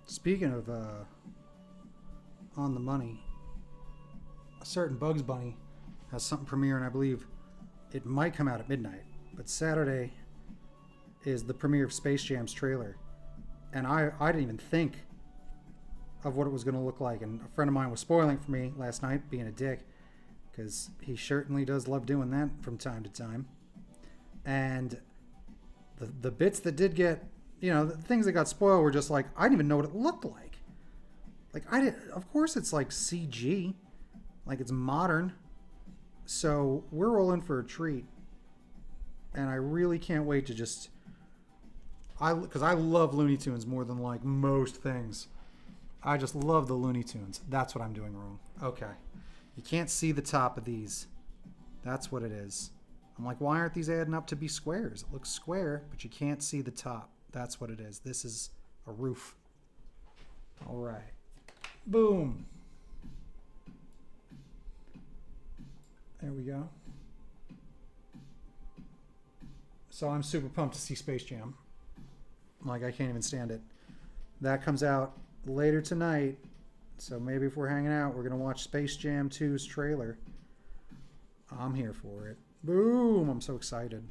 Speaking of on the money, a certain Bugs Bunny has something premiering. I believe it might come out at midnight, but Saturday is the premiere of Space Jam's trailer. And I didn't even think of what it was going to look like. And a friend of mine was spoiling for me last night, being a dick, because he certainly does love doing that from time to time. And the bits that did get, you know, the things that got spoiled were just like, I didn't even know what it looked like. Like, of course it's like CG, like it's modern. So we're all in for a treat. And I really can't wait to just, because I love Looney Tunes more than like most things. I just love the Looney Tunes. That's what I'm doing wrong. Okay. You can't see the top of these. That's what it is. I'm like, why aren't these adding up to be squares? It looks square, but you can't see the top. That's what it is. This is a roof. All right. Boom. There we go. So I'm super pumped to see Space Jam. Like, I can't even stand it. That comes out later tonight. So maybe if we're hanging out, we're going to watch Space Jam 2's trailer. I'm here for it. Boom! I'm so excited.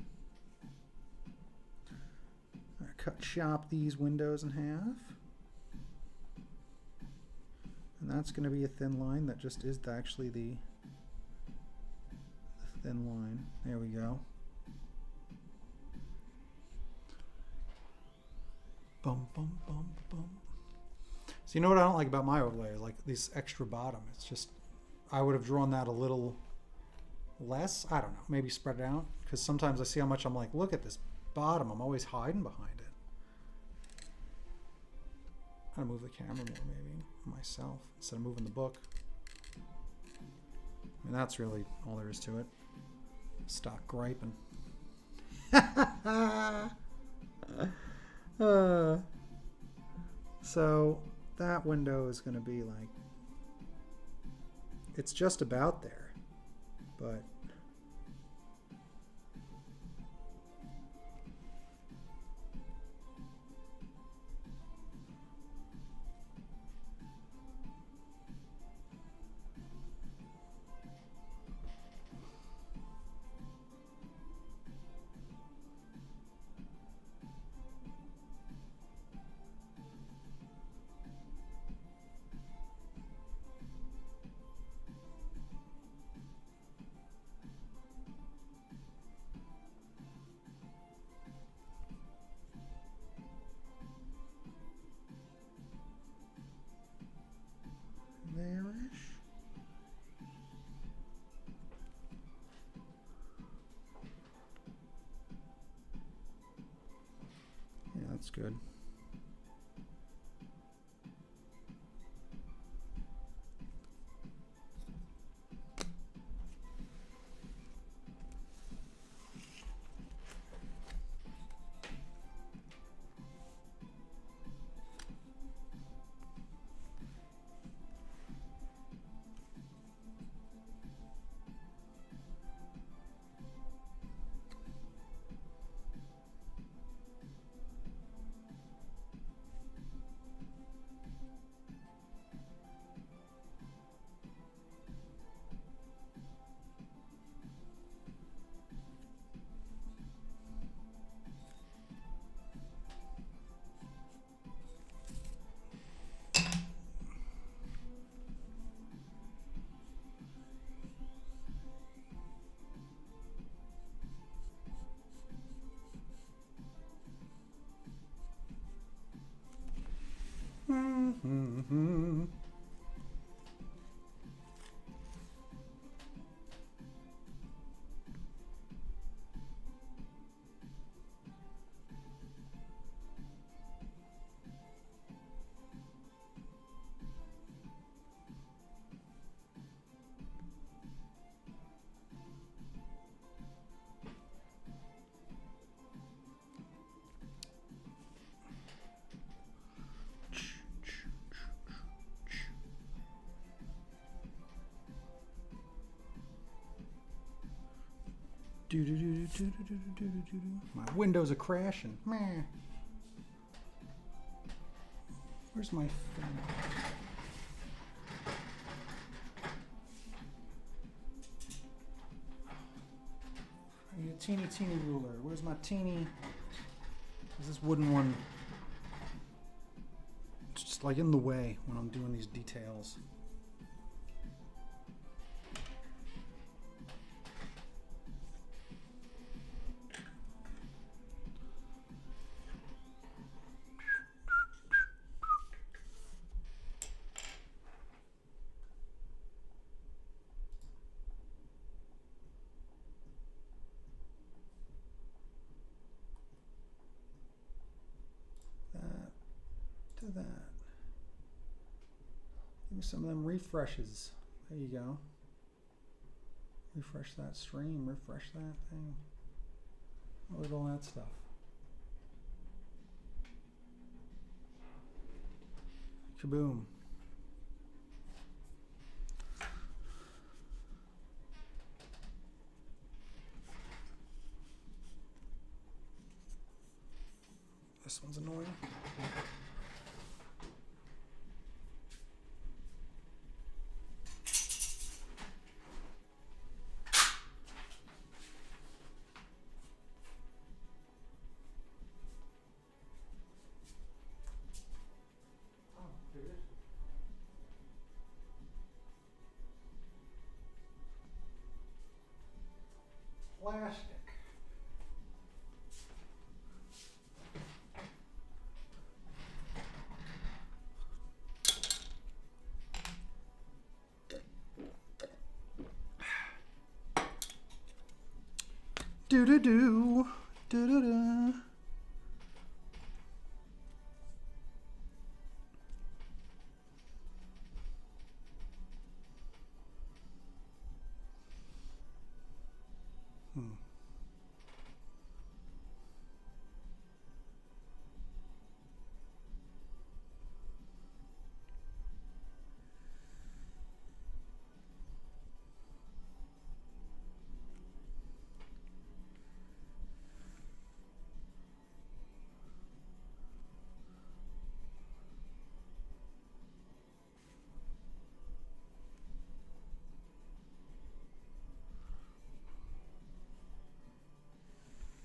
Chop these windows in half. And that's going to be a thin line that just is actually the thin line. There we go. Bum, bum, bum, bum. So you know what I don't like about my overlay? Like this extra bottom. It's just, I would have drawn that a little less. I don't know. Maybe spread it out. Because sometimes I see how much I'm like, look at this bottom. I'm always hiding behind it. I'm gonna move the camera more maybe myself instead of moving the book. I mean, that's really all there is to it. Stop griping. So that window is going to be like, it's just about there, but there-ish. Yeah, that's good. Mm-hmm. My windows are crashing. Meh. Where's my phone? I need a teeny ruler. Where's my teeny Is this wooden one just like in the way when I'm doing these details? To that. Give me some of them refreshes. There you go. Refresh that stream, refresh that thing. Look at all that stuff. Kaboom. This one's annoying. Plastic. Do do do do do do.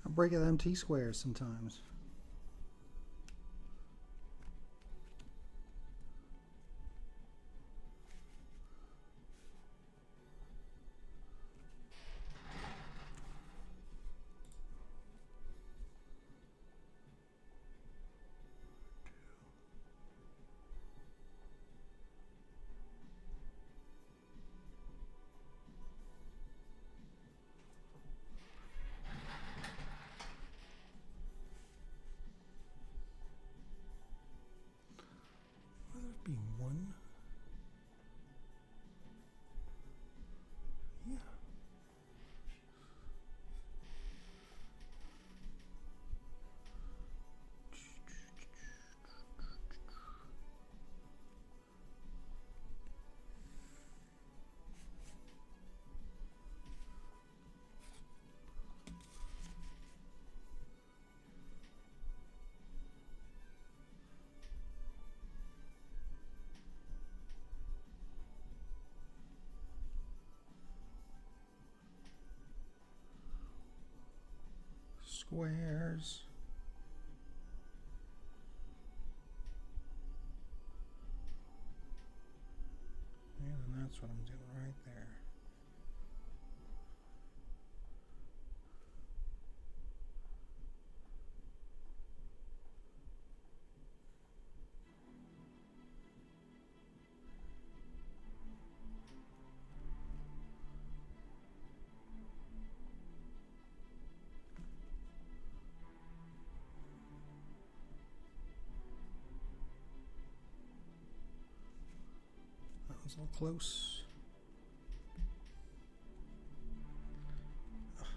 I break at them T-squares sometimes. Be one. Yeah. Squares. And that's what I'm doing right there. That was a little close.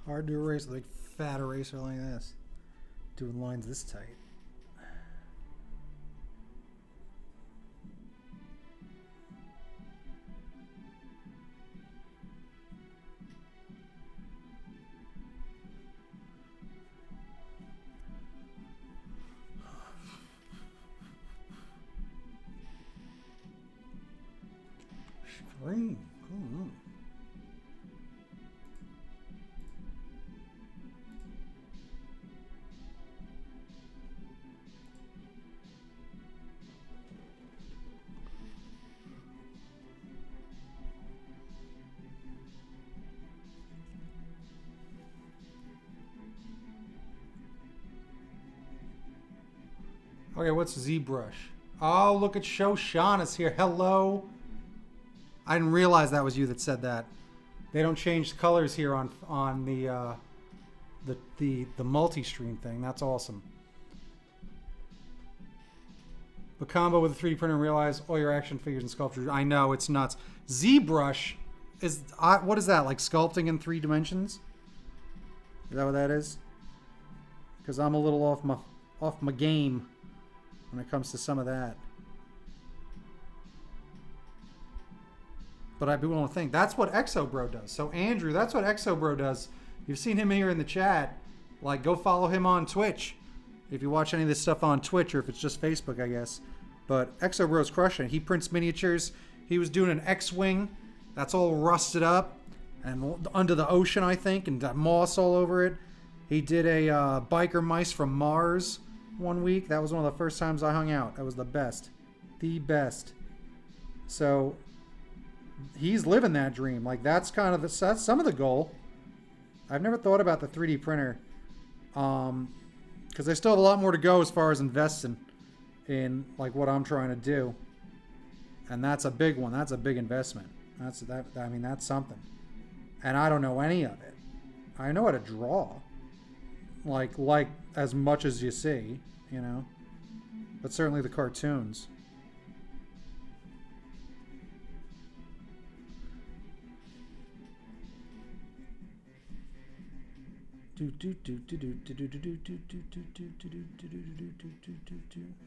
Hard to erase with a fat eraser like this. Doing lines this tight. Scream. Okay, what's ZBrush? Oh, look at Shoshana's here. Hello. I didn't realize that was you that said that. They don't change colors here on the multi-stream thing. That's awesome. The combo with a 3D printer and realize all your action figures and sculptures. I know, it's nuts. ZBrush is what is that? Like sculpting in 3 dimensions? Is that what that is? Because I'm a little off my game when it comes to some of that. But I'd be willing to think that's what Exobro does. So Andrew, that's what Exobro does. You've seen him here in the chat. Like, go follow him on Twitch. If you watch any of this stuff on Twitch, or if it's just Facebook, I guess. But Exobro's crushing it. He prints miniatures. He was doing an X-Wing. That's all rusted up. And under the ocean, I think. And got moss all over it. He did a biker mice from Mars one week. That was one of the first times I hung out. That was the best. The best. So he's living that dream. Like, that's kind of that's some of the goal. I've never thought about the 3D printer. Because I still have a lot more to go as far as investing in like what I'm trying to do. And that's a big one. That's a big investment. I mean, that's something. And I don't know any of it. I know how to draw. Like as much as you see, you know. But certainly the cartoons.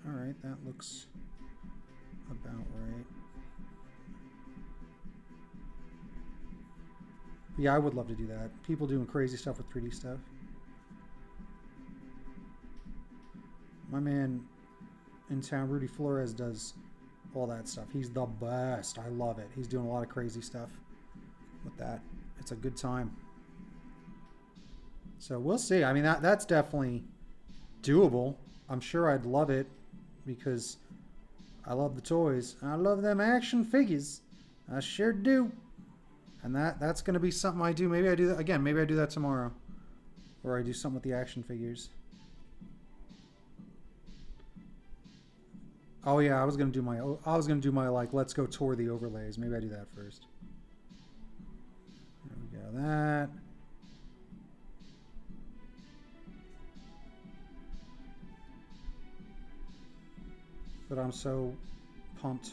Alright, that looks about right. Yeah, I would love to do that. People doing crazy stuff with 3D stuff. My man in town, Rudy Flores, does all that stuff. He's the best. I love it. He's doing a lot of crazy stuff with that. It's a good time. So we'll see. I mean, that's definitely doable. I'm sure I'd love it because I love the toys. I love them action figures. I sure do. And that's going to be something I do. Maybe I do that again. Maybe I do that tomorrow, or I do something with the action figures. Oh yeah, I was going to do my like let's go tour the overlays. Maybe I do that first. There we go. That. But I'm so pumped.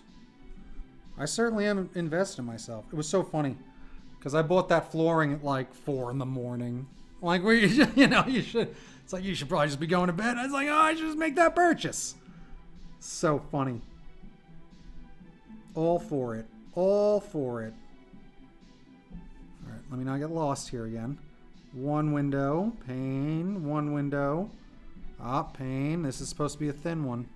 I certainly am investing in myself. It was so funny because I bought that flooring at like 4 in the morning. Like, you know, you should. It's like you should probably just be going to bed. I was like, oh, I should just make that purchase. So funny. All for it. All for it. All right, let me not get lost here again. One window, pane. One window. Pane. This is supposed to be a thin one.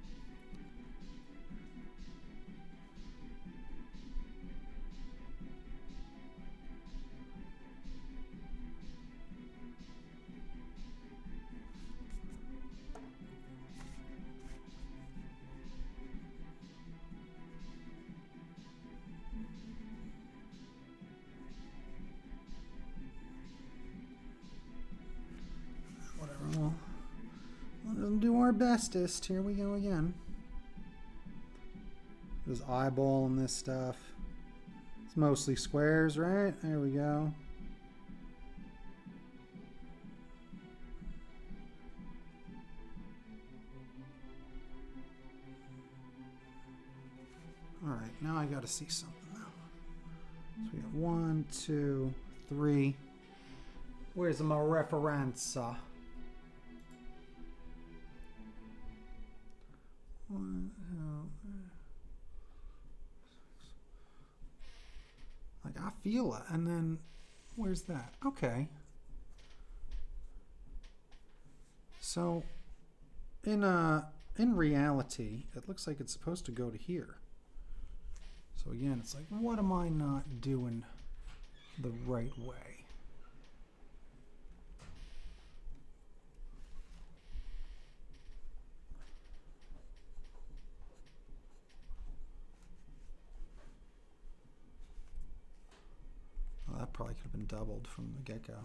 We'll do our bestest. Here we go again. There's eyeballing this stuff. It's mostly squares, right? There we go. All right, now I got to see something now. So we got 1, 2, 3. Where's my referenza? Like, I feel it, and then where's that? Okay. So in reality, it looks like it's supposed to go to here. So again, it's like, what am I not doing the right way? Well, that probably could have been doubled from the get-go.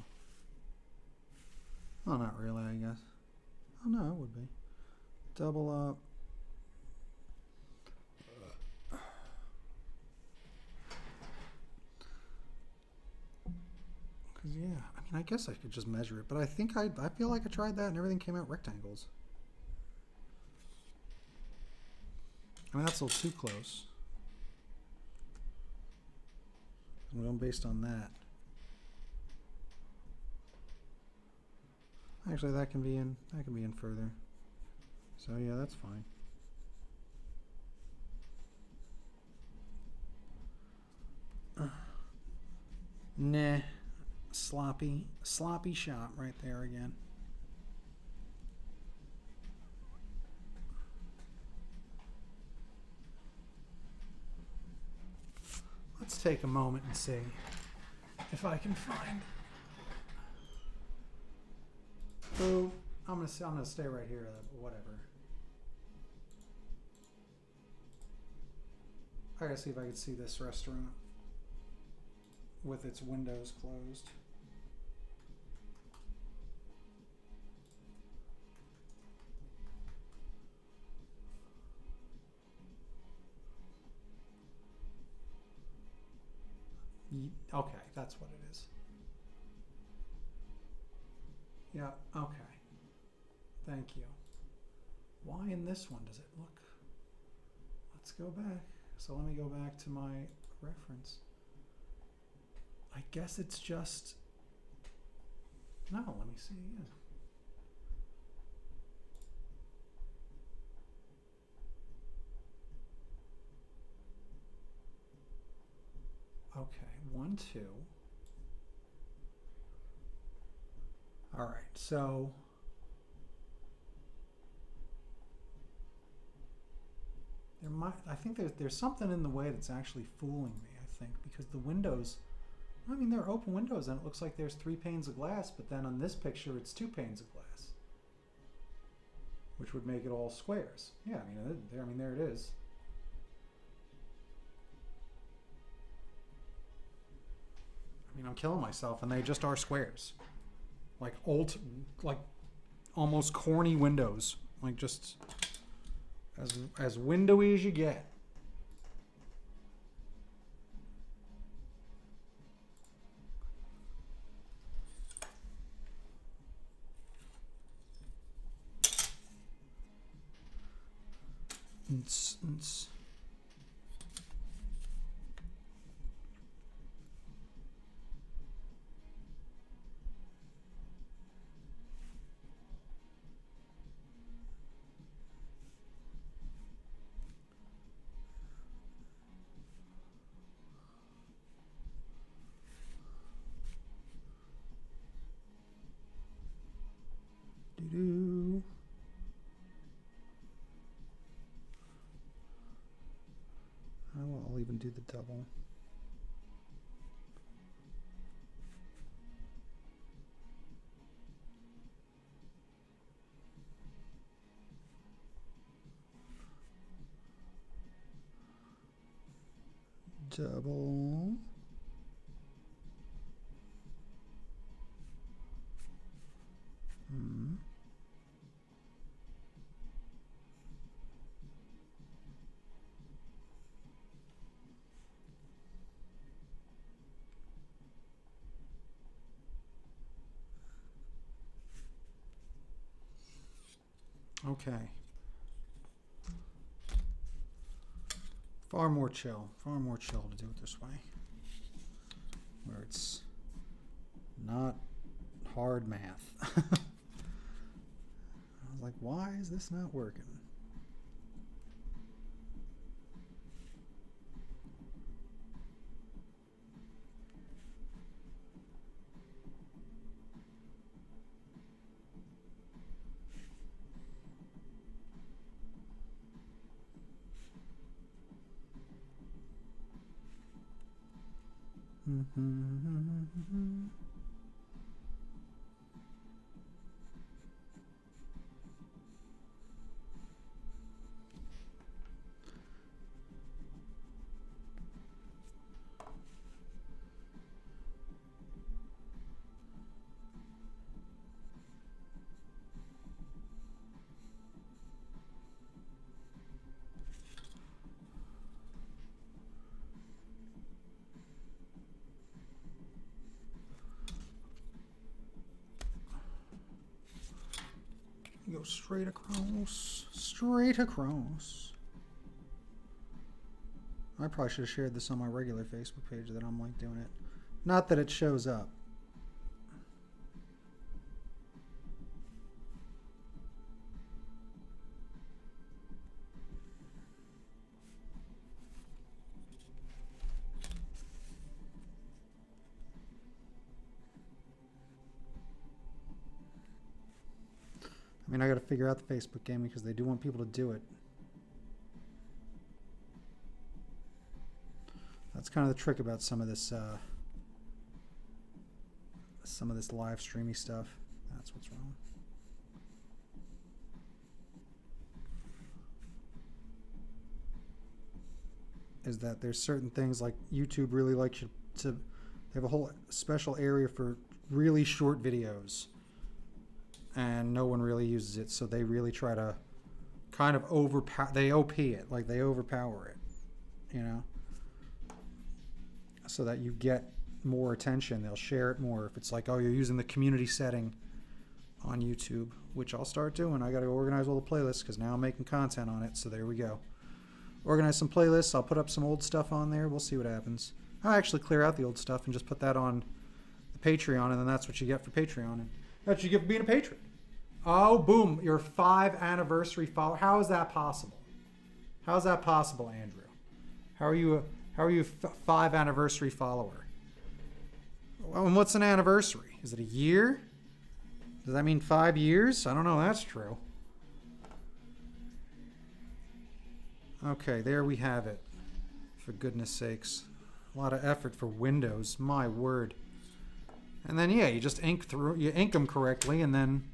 Oh, not really, I guess. Oh, no, it would be. Double up, Because, yeah, I mean, I guess I could just measure it, but I think I feel like I tried that and everything came out rectangles. I mean, that's a little too close. I'm going based on that. Actually, that can be in further. So yeah, that's fine. Nah, sloppy shot right there again. Let's take a moment and see if I can find. Oh, I'm gonna stay right here. Whatever. I gotta see if I can see this restaurant with its windows closed. Okay, that's what it is. Yeah, okay. Thank you. Why in this one does it look? Let's go back. So let me go back to my reference. I guess it's just, no, let me see again. Okay, 1, 2. All right, so I think there's something in the way that's actually fooling me, I think, because the windows, I mean, they're open windows and it looks like there's 3 panes of glass, but then on this picture it's 2 panes of glass, which would make it all squares. Yeah, I mean, there it is. I mean, I'm killing myself, and they just are squares, like almost corny windows, like just as windowy as you get. Doo-doo. Oh, I'll even do the double. Double. Okay. Far more chill to do it this way, where it's not hard math. I was like, why is this not working? Go straight across. Straight across. I probably should have shared this on my regular Facebook page that I'm like doing it. Not that it shows up. I mean, I got to figure out the Facebook game because they do want people to do it. That's kind of the trick about some of this live streamy stuff. That's what's wrong. Is that there's certain things like YouTube really likes you to, they have a whole special area for really short videos. And no one really uses it, so they really try to kind of they OP it, like they overpower it, you know, so that you get more attention. They'll share it more if it's like, oh, you're using the community setting on YouTube, which I'll start doing. I got to organize all the playlists because now I'm making content on it, so there we go. Organize some playlists. I'll put up some old stuff on there. We'll see what happens. I'll actually clear out the old stuff and just put that on the Patreon, and then that's what you get for Patreon. And that's what you get for being a patron. Oh, boom. Your 5 anniversary follower. How is that possible? How is that possible, Andrew? How are you a 5 anniversary follower? Well, and what's an anniversary? Is it a year? Does that mean 5 years? I don't know. That's true. Okay, there we have it. For goodness sakes. A lot of effort for Windows. My word. And then, yeah, you just ink them correctly and then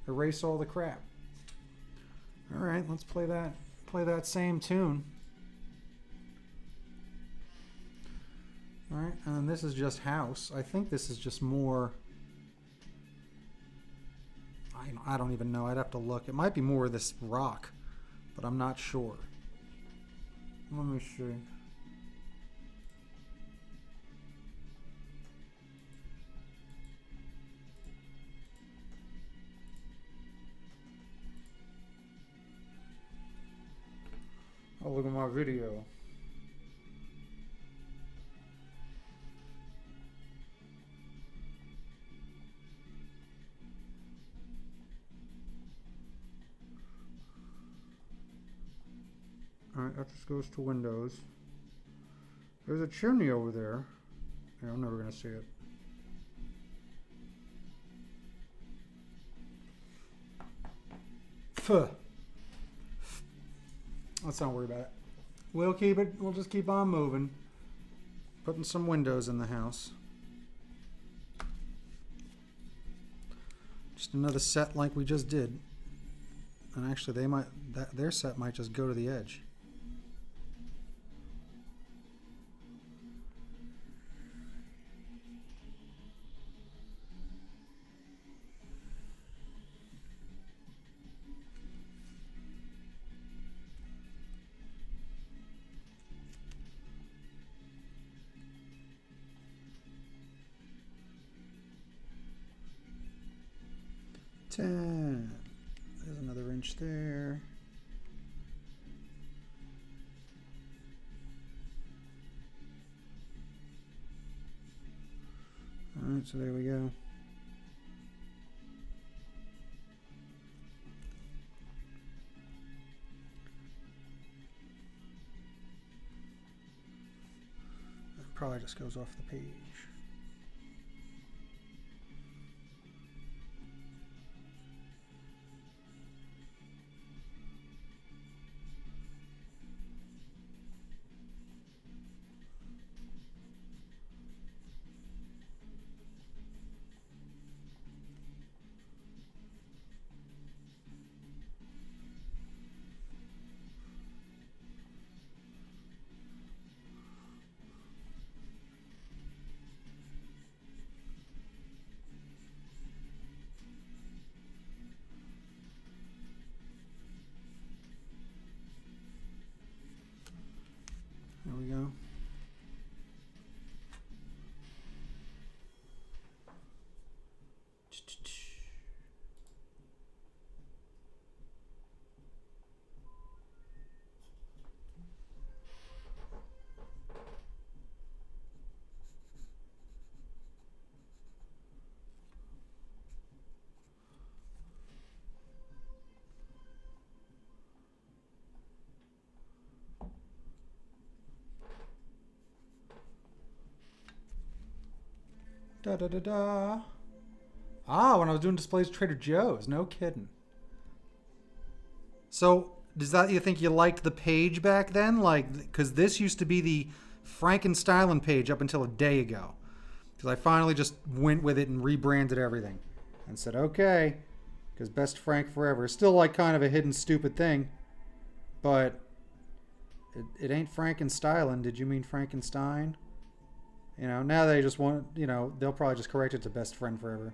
erase all the crap. All right, let's play that same tune. All right, and this is just house. I think this is just more, I don't even know. I'd have to look. It might be more of this rock, but I'm not sure. Let me see. Oh, look at my video. Alright, that just goes to Windows. There's a chimney over there. Yeah, I'm never going to see it. Phew. Let's not worry about it. We'll just keep on moving. Putting some windows in the house. Just another set like we just did. And actually their set might just go to the edge. There's another inch there. All right, so there we go. It probably just goes off the page. Da da da da. Ah, when I was doing displays at Trader Joe's. No kidding. So, does that you think you liked the page back then? Like, because this used to be the Frankenstein page up until a day ago. Because I finally just went with it and rebranded everything. And said, okay, because Best Frank Forever is still like kind of a hidden stupid thing. But it ain't Frankenstein. Did you mean Frankenstein? You know, now they just want, you know, they'll probably just correct it to Best Friend Forever.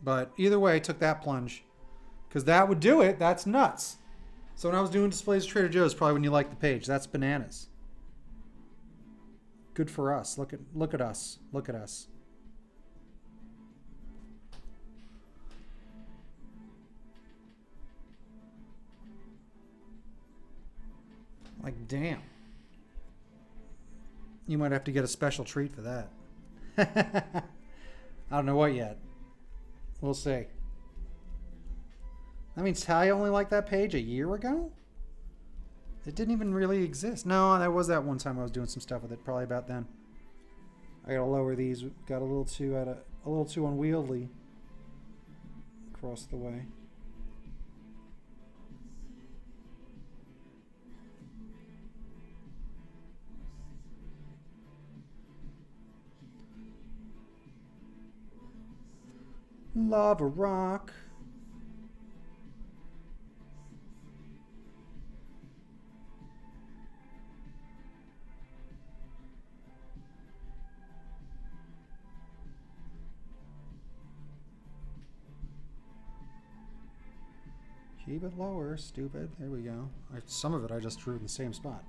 But either way, I took that plunge. Because that would do it. That's nuts. So when I was doing displays at Trader Joe's, probably when you like the page. That's bananas. Good for us. Look at us. Look at us. Like, damn. You might have to get a special treat for that. I don't know what yet. We'll see. That means Talia only liked that page a year ago? It didn't even really exist. No, there was that one time I was doing some stuff with it, probably about then. I gotta lower these. Got a little too unwieldy across the way. Lava rock. Keep it lower, stupid. There we go. Some of it I just drew in the same spot.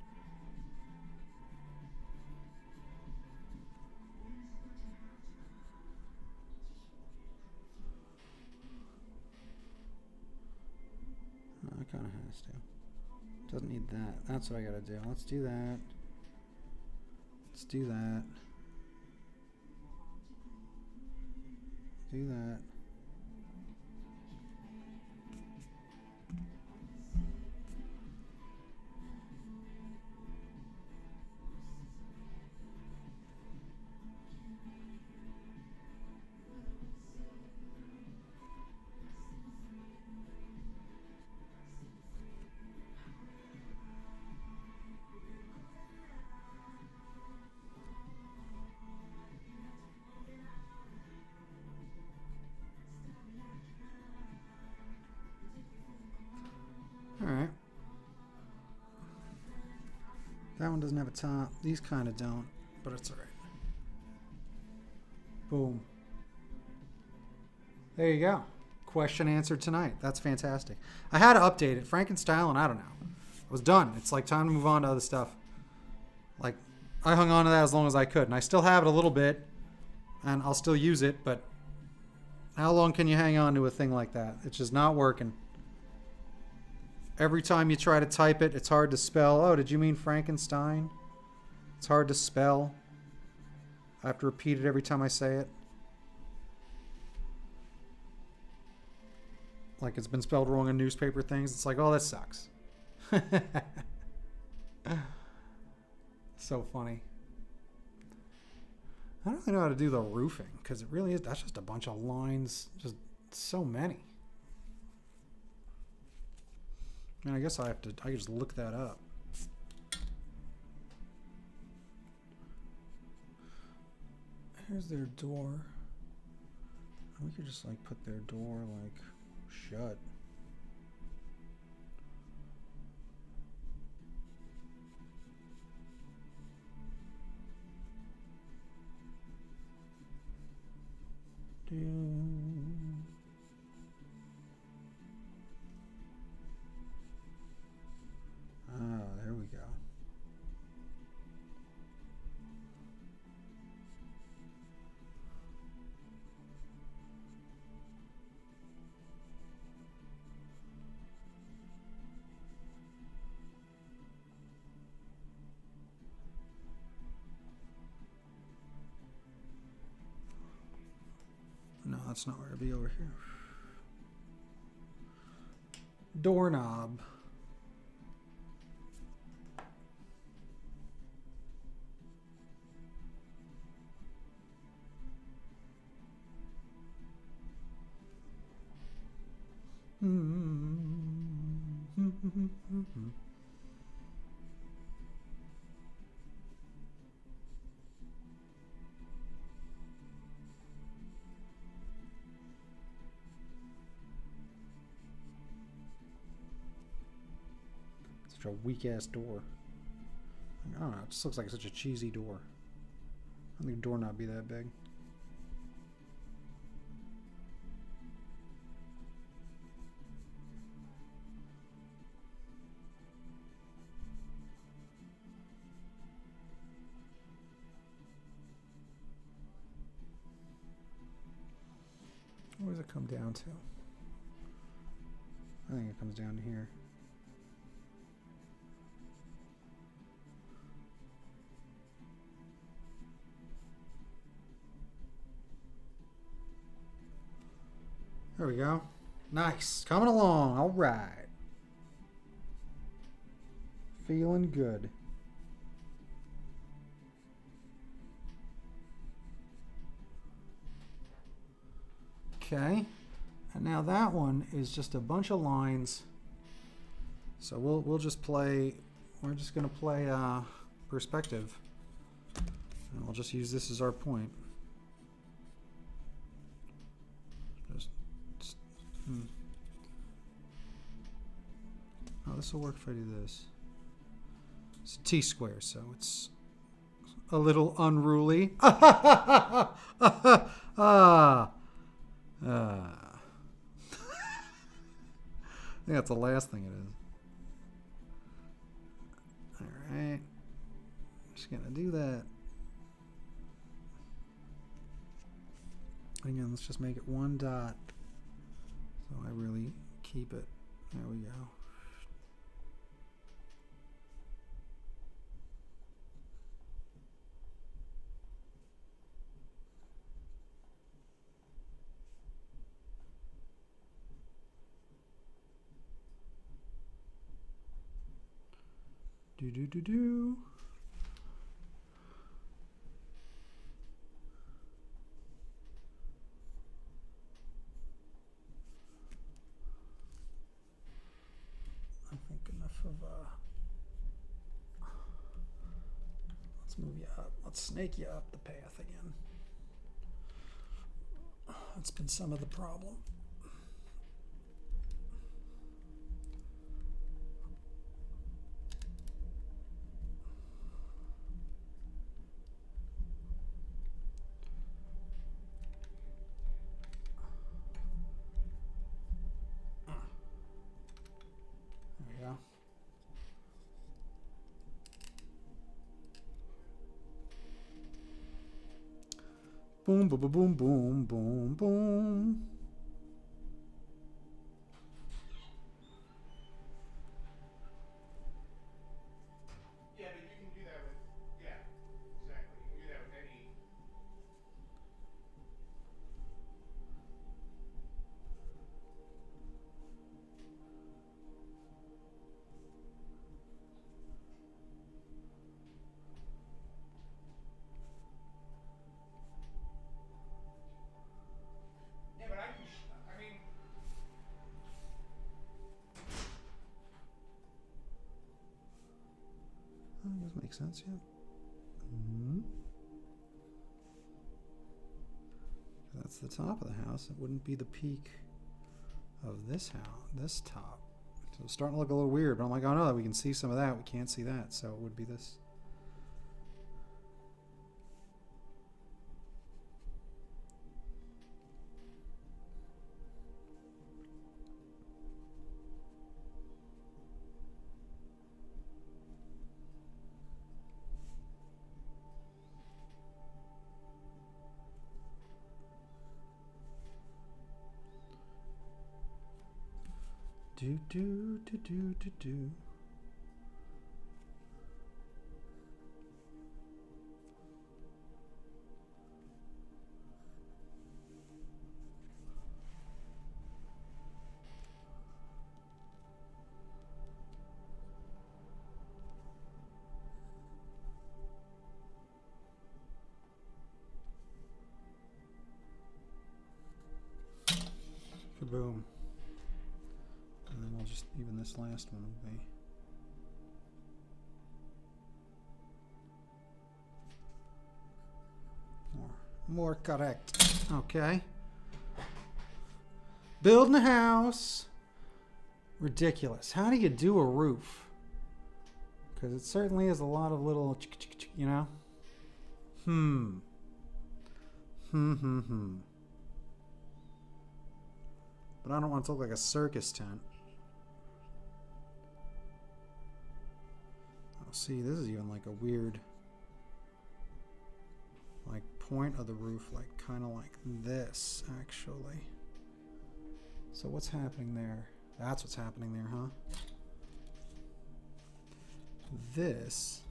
It kind of has to. Doesn't need that. That's what I gotta do. Let's do that. Let's do that. Do that. Alright. That one doesn't have a top. These kind of don't, but it's alright. Boom. There you go. Question answered tonight. That's fantastic. I had to update it. Frankenstein, I don't know. I was done. It's like time to move on to other stuff. Like, I hung on to that as long as I could, and I still have it a little bit, and I'll still use it, but how long can you hang on to a thing like that? It's just not working. Every time you try to type it, it's hard to spell. Oh, did you mean Frankenstein? It's hard to spell. I have to repeat it every time I say it. Like it's been spelled wrong in newspaper things. It's like, oh, that sucks. So funny. I don't really know how to do the roofing because it really is. That's just a bunch of lines. Just so many. I mean, I guess I can just look that up. Here's their door. We could just like put their door like shut. Oh, there we go. No, that's not where it'd be over here. Doorknob. Such a weak ass door. I don't know, it just looks like such a cheesy door. I think the door not be that big. Where does it come down to? I think it comes down to here. There we go. Nice. Coming along. All right. Feeling good. Okay. And now that one is just a bunch of lines. So we'll just play, we're just going to play perspective. And we'll just use this as our point. Oh, this will work if I do this. It's a t-square, so it's a little unruly. I think that's the last thing it is. Alright. Just gonna do that. Again, let's just make it one dot. So I really keep it. There we go. Do do do do. I think enough of let's move you up. Let's snake you up the path again. That's been some of the problem. Boom, boom, boom, boom, boom, boom. Yeah, but you can do that with, yeah, exactly. You can do that with any. Yeah, but I can, I mean. That doesn't make sense yet. Mm-hmm. That's the top of the house. It wouldn't be the peak of this house, this top. So it's starting to look a little weird, but I'm like, oh no, we can see some of that. We can't see that, so it would be this. Do do do do do do. Kaboom. just even this last one will be. More correct. Okay. Building a house. Ridiculous. How do you do a roof? Because it certainly is a lot of little, you know? But I don't want it to look like a circus tent. Oh, see, this is even like a weird, like, point of the roof, like, kind of like this, actually. So what's happening there? That's what's happening there, huh? This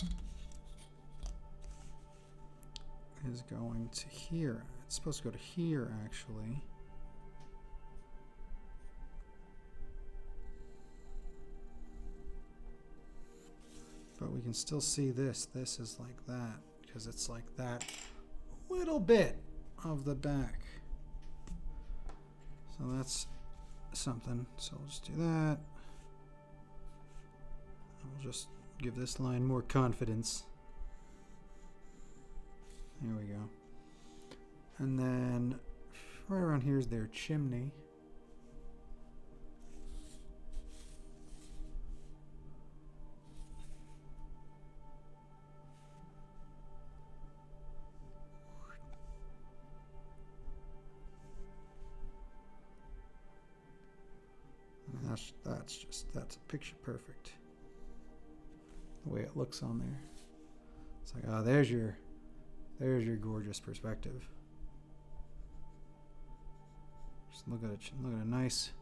is going to here. It's supposed to go to here, actually. But we can still see this. This is like that, because it's like that little bit of the back. So that's something. So we'll just do that. We'll just give this line more confidence. There we go. And then right around here is their chimney. That's picture perfect. The way it looks on there. It's like, oh, there's your gorgeous perspective. Just look at it. Look at a nice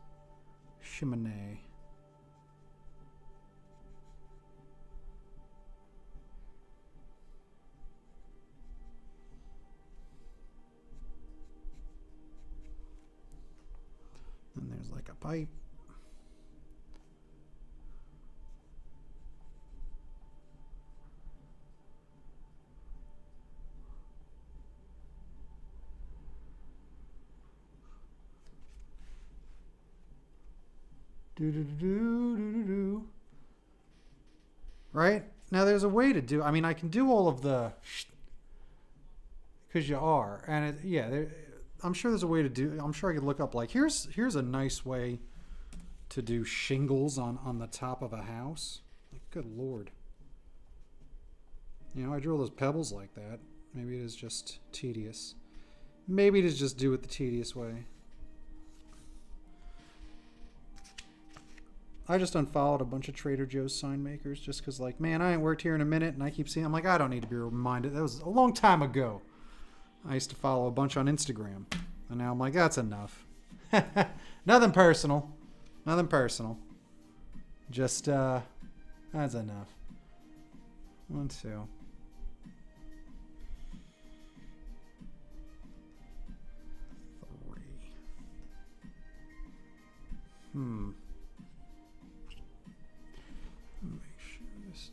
chimney. And there's like a pipe. Right? Now there's a way to do, I mean, I can do all of the, because you are, and I'm sure there's a way to do, I'm sure I could look up, like, here's a nice way to do shingles on the top of a house. Like, good Lord. You know, I drew all those pebbles like that. Maybe it is just tedious. Maybe it is just do it the tedious way. I just unfollowed a bunch of Trader Joe's sign makers just because, like, man, I ain't worked here in a minute, and I keep seeing, I'm like, I don't need to be reminded. That was a long time ago. I used to follow a bunch on Instagram, and now I'm like, that's enough. Nothing personal. Nothing personal. Just, that's enough. 1, 2. Make sure this.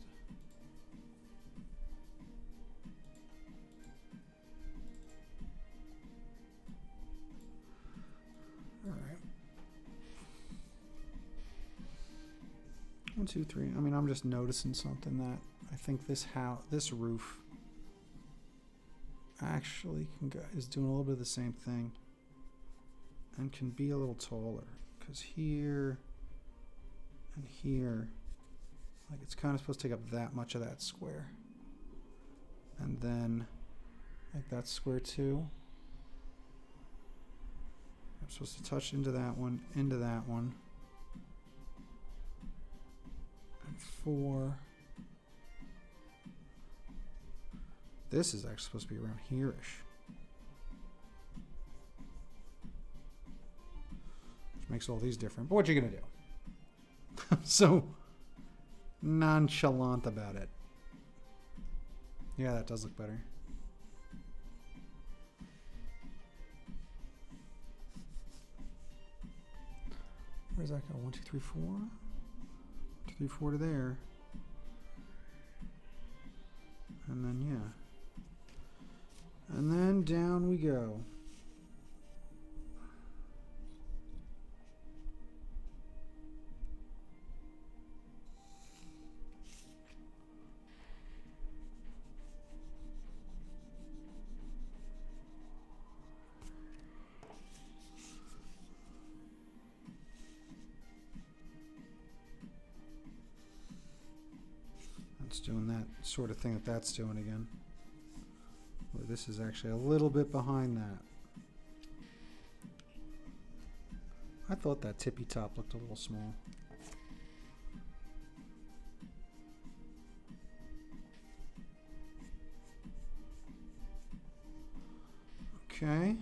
All right. 1, 2, 3. I mean, I'm just noticing something that I think this roof actually is doing a little bit of the same thing, and can be a little taller, because here and here, like, it's kind of supposed to take up that much of that square, and then like that square too. I'm supposed to touch into that one, and 4. This is actually supposed to be around here-ish. Which makes all these different. But what you gonna do? So nonchalant about it. Yeah, that does look better. Where's that go? 1, 2, 3, 4. 1, 2, 3, 4 to there. And then, yeah. And then down we go. doing that sort of thing that that's doing again. Well, this is actually a little bit behind that. I thought that tippy top looked a little small. Okay.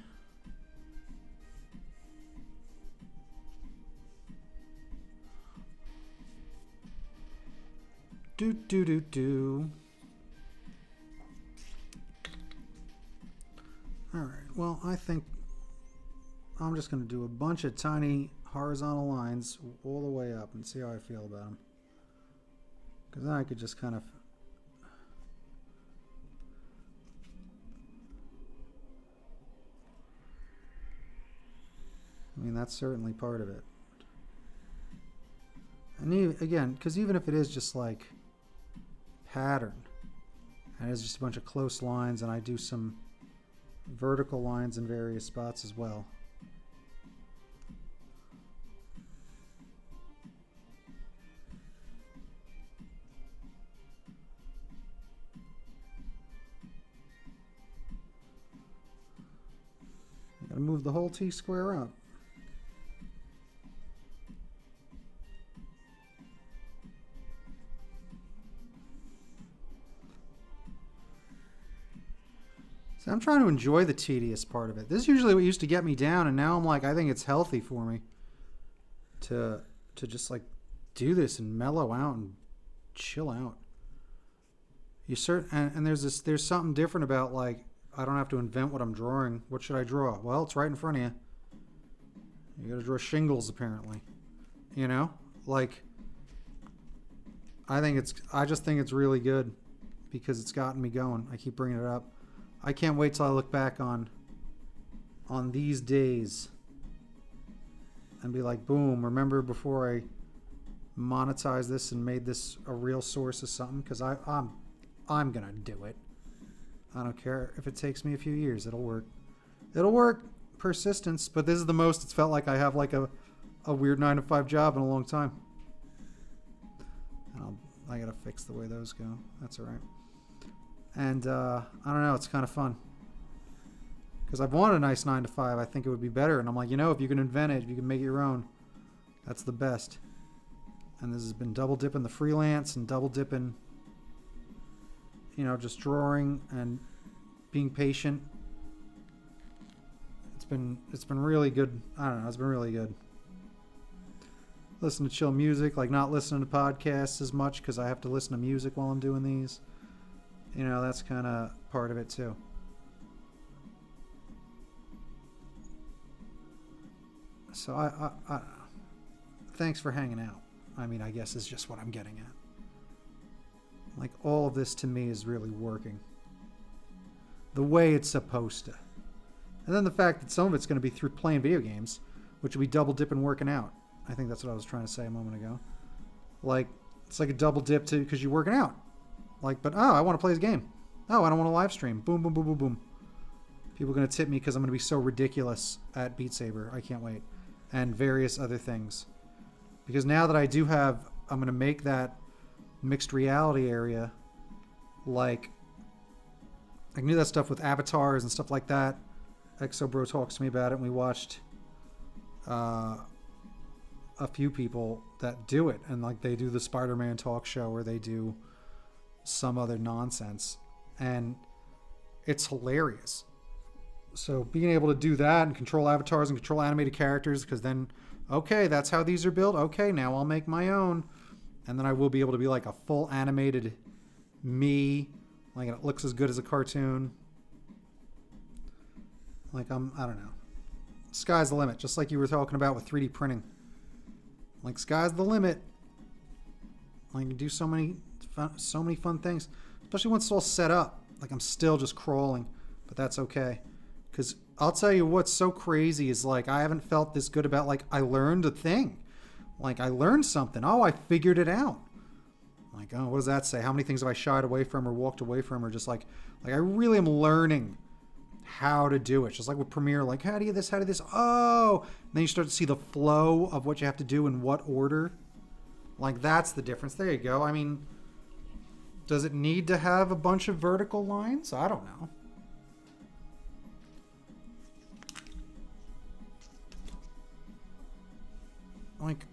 Do. All right, well, I think I'm just going to do a bunch of tiny horizontal lines all the way up and see how I feel about them. Because then I could just kind of... I mean, that's certainly part of it. And again, because even if it is just like pattern, and it's just a bunch of close lines, and I do some vertical lines in various spots as well. I gotta move the whole T-square up. So I'm trying to enjoy the tedious part of it. This is usually what used to get me down, and now I'm like, I think it's healthy for me to just like do this and mellow out and chill out. And there's something different about, like, I don't have to invent what I'm drawing. What should I draw? Well, it's right in front of you. You got to draw shingles, apparently. You know, like, I just think it's really good because it's gotten me going. I keep bringing it up. I can't wait till I look back on these days and be like, boom, remember before I monetized this and made this a real source of something? Because I'm going to do it. I don't care if it takes me a few years. It'll work. It'll work. Persistence. But this is the most it's felt like I have like a weird 9-to-5 job in a long time. And I got to fix the way those go. That's all right. And I don't know, it's kind of fun. Because I've wanted a nice 9-to-5. I think it would be better. And I'm like, you know, if you can invent it, if you can make it your own, that's the best. And this has been double dipping the freelance and double dipping, you know, just drawing and being patient. It's been really good. I don't know, it's been really good. Listen to chill music, like not listening to podcasts as much because I have to listen to music while I'm doing these. You know, that's kind of part of it too. So I thanks for hanging out. I mean, I guess is just what I'm getting at. Like, all of this to me is really working the way it's supposed to. And then the fact that some of it's going to be through playing video games, which will be double dipping working out. I think that's what I was trying to say a moment ago. Like, it's like a double dip too because you're working out. Like, but, oh, I want to play this game. Oh, I don't want to live stream. Boom, boom, boom, boom, boom. People are going to tip me because I'm going to be so ridiculous at Beat Saber. I can't wait. And various other things. Because now that I do have, I'm going to make that mixed reality area, like, I can do that stuff with avatars and stuff like that. Exobro talks to me about it, and we watched a few people that do it. And, like, they do the Spider-Man talk show, or they do some other nonsense, and it's hilarious. So being able to do that and control avatars and control animated characters, because then, okay, that's how these are built. Okay, now I'll make my own, and then I will be able to be like a full animated me, like it looks as good as a cartoon. Like, I don't know. Sky's the limit, just like you were talking about with 3D printing. Like, sky's the limit. Like, you can do so many fun things, especially once it's all set up. Like, I'm still just crawling, but that's okay. Because I'll tell you what's so crazy is, like, I haven't felt this good about, like, I learned a thing. Like, I learned something. Oh, I figured it out. Like, oh, what does that say? How many things have I shied away from or walked away from, or just like I really am learning how to do it. Just like with Premiere, like, how do you this, how do this? Oh, and then you start to see the flow of what you have to do in what order. Like, that's the difference. There you go. I mean, Does it need to have a bunch of vertical lines? I don't know. Like,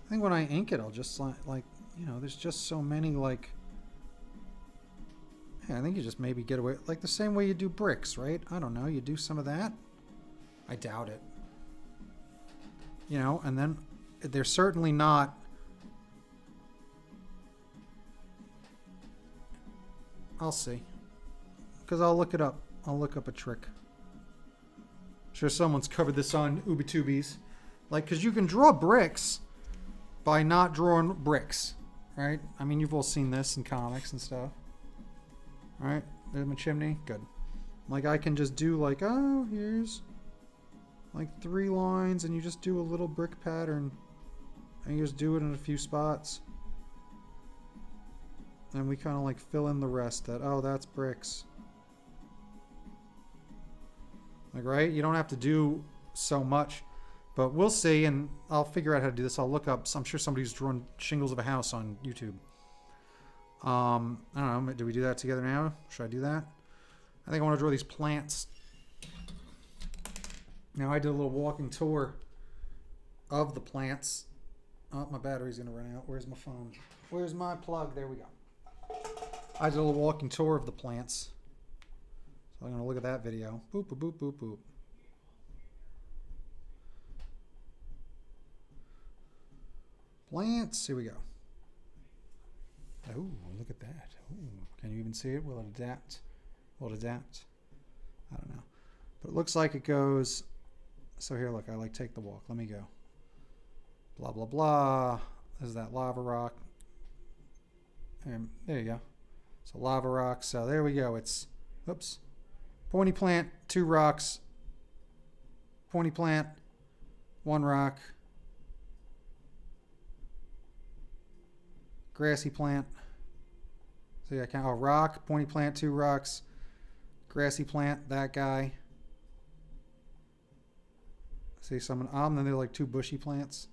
I think when I ink it, I'll just like, you know, there's just so many, like, yeah, I think you just maybe get away, like the same way you do bricks, right? I don't know, you do some of that. I doubt it. You know, and then they're certainly not, I'll see. Because I'll look it up. I'll look up a trick. I'm sure someone's covered this on Ubitubies. Like, because you can draw bricks by not drawing bricks, right? I mean, you've all seen this in comics and stuff. Right? There's my chimney. Good. Like, I can just do like, oh, here's like 3 lines, and you just do a little brick pattern. And you just do it in a few spots. And we kind of like fill in the rest that, oh, that's bricks. Like, right? You don't have to do so much. But we'll see, and I'll figure out how to do this. I'll look up, I'm sure somebody's drawn shingles of a house on YouTube. I don't know, do we do that together now? Should I do that? I think I want to draw these plants. Now, I did a little walking tour of the plants. Oh, my battery's going to run out. Where's my phone? Where's my plug? There we go. I did a little walking tour of the plants. So I'm going to look at that video. Boop, boop, boop, boop, boop. Plants. Here we go. Oh, look at that. Ooh, can you even see it? Will it adapt? Will it adapt? I don't know. But it looks like it goes. So here, look, I like take the walk. Let me go. Blah, blah, blah. This is that lava rock. And there you go. So lava rock. So there we go. It's, oops. Pointy plant, 2 rocks. Pointy plant, 1 rock. Grassy plant. See, I count. Oh, rock, pointy plant, 2 rocks. Grassy plant, that guy. See, someone. Then they're like 2 bushy plants.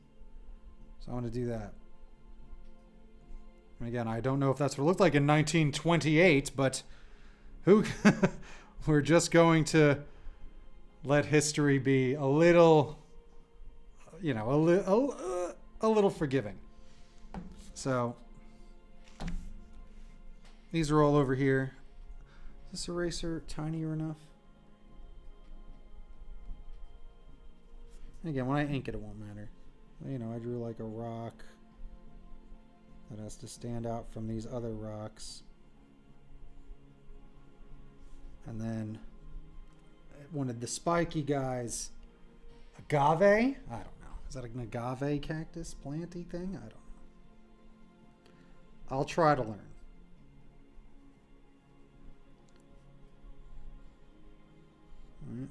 So I want to do that. And again, I don't know if that's what it looked like in 1928, but who? We're just going to let history be a little, you know, a little forgiving. So these are all over here. Is this eraser tinier enough? And again, when I ink it, it won't matter. You know, I drew like a rock that has to stand out from these other rocks. And then I wanted the spiky guys. Agave? I don't know. Is that an agave cactus planty thing? I don't know. I'll try to learn. Alright.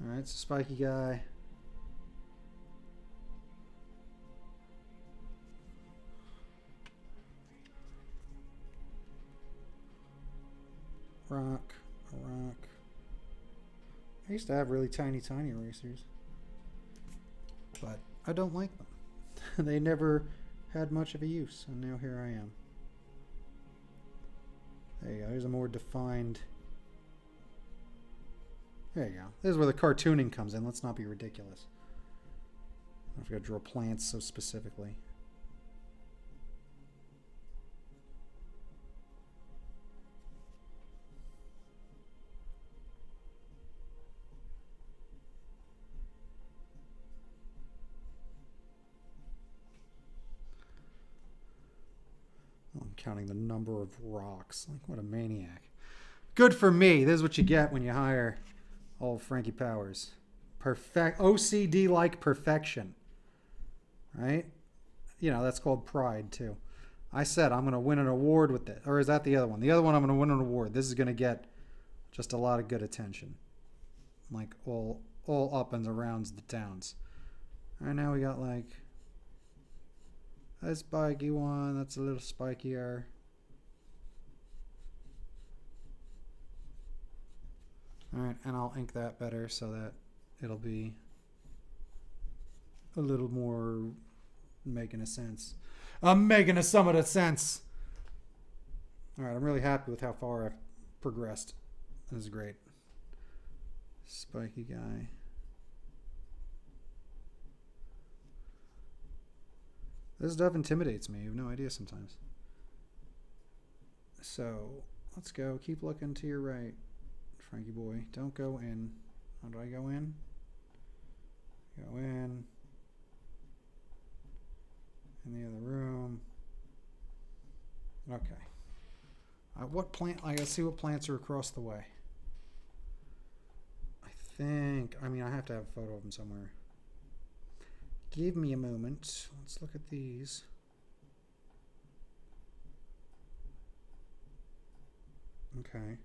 Alright, so spiky guy. Rock, a rock. I used to have really tiny erasers, but I don't like them. They never had much of a use, and now here I am. There you go. There's a more defined. There you go. This is where the cartooning comes in. Let's not be ridiculous. I forgot to draw plants so specifically. I'm counting the number of rocks. Like, what a maniac. Good for me. This is what you get when you hire old Frankie Powers. OCD-like perfection. Right? You know, that's called pride, too. I said I'm going to win an award with it. Or is that the other one? The other one, I'm going to win an award. This is going to get just a lot of good attention. Like, all up and around the towns. All right, now we got, like, a spiky one. That's a little spikier. Alright, and I'll ink that better so that it'll be a little more making a sense. I'm making some of the sense. All right, I'm really happy with how far I've progressed. This is great. Spiky guy. This stuff intimidates me. You have no idea sometimes. So, let's go. Keep looking to your right, Frankie boy. Don't go in. How do I go in? Go in. In the other room. Okay. What plant? I gotta see what plants are across the way. I mean, I have to have a photo of them somewhere. Give me a moment. Let's look at these. Okay.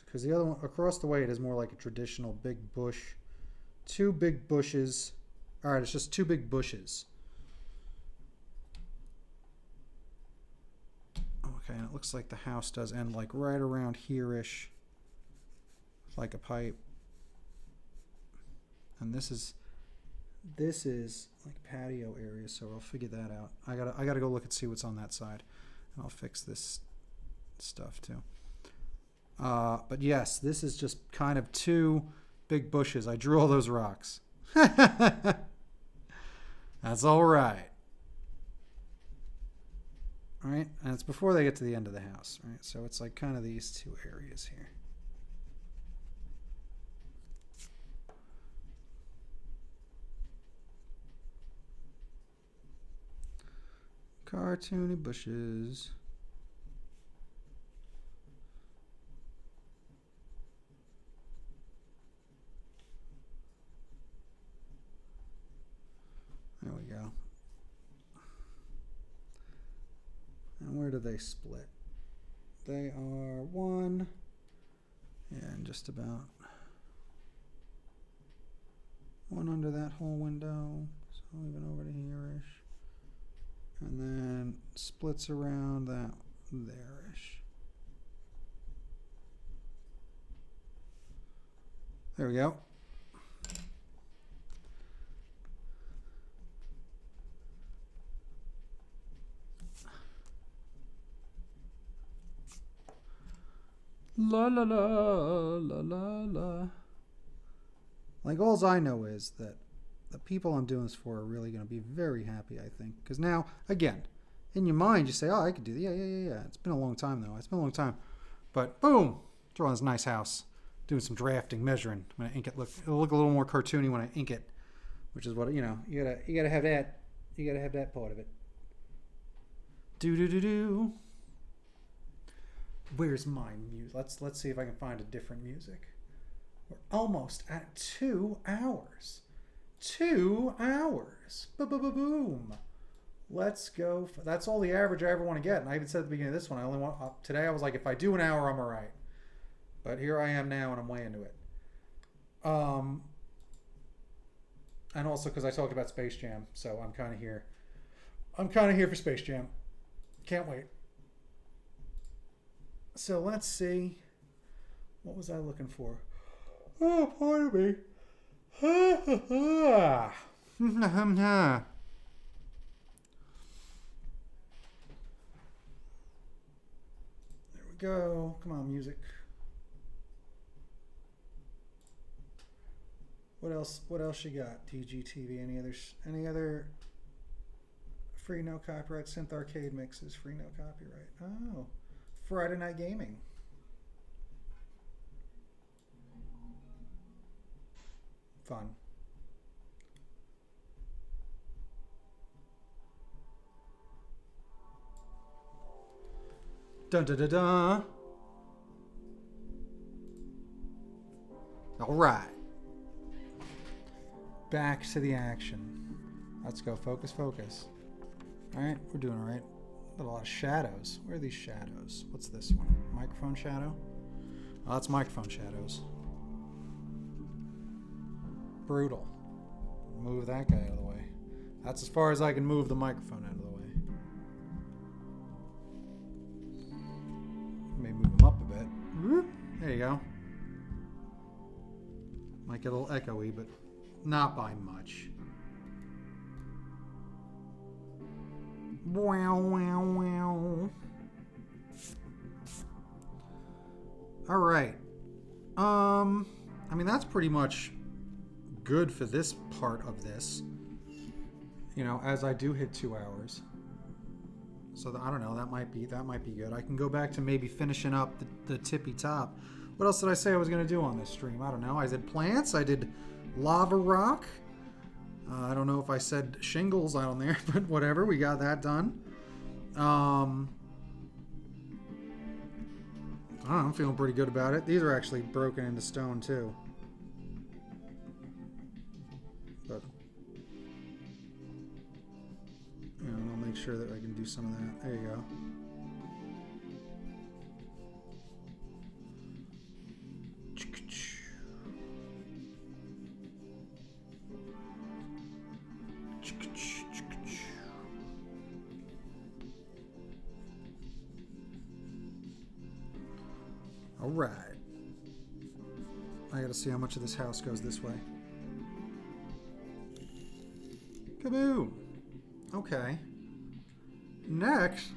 Because the other one across the way, it is more like a traditional big bush. 2 big bushes. All right, it's just 2 big bushes. Okay, and it looks like the house does end like right around here-ish. Like a pipe. And this is like patio area, so I'll figure that out. I gotta go look and see what's on that side. And I'll fix this stuff too. But yes, this is just kind of 2 big bushes. I drew all those rocks. That's all right. All right, and it's before they get to the end of the house, right? So it's like kind of these 2 areas here. Cartoony bushes. There we go. And where do they split? They are 1 and just about 1 under that whole window. So even over to here-ish. And then splits around that there-ish. There we go. La la la la la la. Like, all I know is that the people I'm doing this for are really going to be very happy, I think. Because now, again, in your mind, you say, oh, I could do that. Yeah. It's been a long time, though. It's been a long time. But, boom, drawing this nice house. Doing some drafting, measuring. When I ink it, it'll look a little more cartoony when I ink it. Which is what, you gotta have that. You gotta have that part of it. Do. Where's my music? Let's see if I can find a different music. We're almost at 2 hours. 2 hours. Boom. Let's go. That's all the average I ever want to get. And I even said at the beginning of this one, I only want today. I was like, if I do an hour, I'm all right. But here I am now, and I'm way into it. And also because I talked about Space Jam, so I'm kind of here. I'm kind of here for Space Jam. Can't wait. So let's see. What was I looking for? Oh, pardon me. There we go. Come on, music. What else you got? TGTV. Any other free no copyright synth arcade mixes? Free no copyright. Oh, Friday Night Gaming. Fun. Dun dun dun dun. All right. Back to the action. Let's go. Focus. All right, we're doing all right. A lot of shadows. Where are these shadows? What's this one? Microphone shadow? Oh, that's microphone shadows. Brutal. Move that guy out of the way. That's as far as I can move the microphone out of the way. Maybe move him up a bit. There you go. Might get a little echoey, but not by much. Wow, wow, wow. All right. I mean, that's pretty much good for this part of this. You know, as I do hit 2 hours. So I don't know, that might be good. I can go back to maybe finishing up the tippy top. What else did I say I was going to do on this stream? I don't know. I did plants. I did lava rock. I don't know if I said shingles on there, but whatever. We got that done. I don't know, I'm feeling pretty good about it. These are actually broken into stone too. But you know, I'll make sure that I can do some of that. There you go. All right. I gotta see how much of this house goes this way. Kaboom! Okay. Next,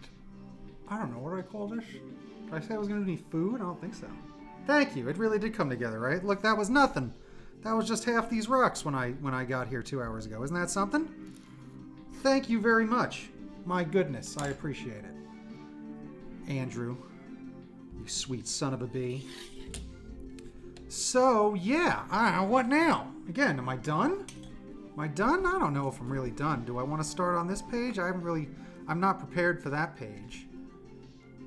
I don't know, what do I call this? Did I say I was gonna do any food? I don't think so. Thank you. It really did come together, right? Look, that was nothing. That was just half these rocks when I got here 2 hours ago. Isn't that something? Thank you very much. My goodness, I appreciate it. Andrew, you sweet son of a bee. So, yeah, I don't know, what now? Again, am I done? Am I done? I don't know if I'm really done. Do I want to start on this page? I'm not prepared for that page.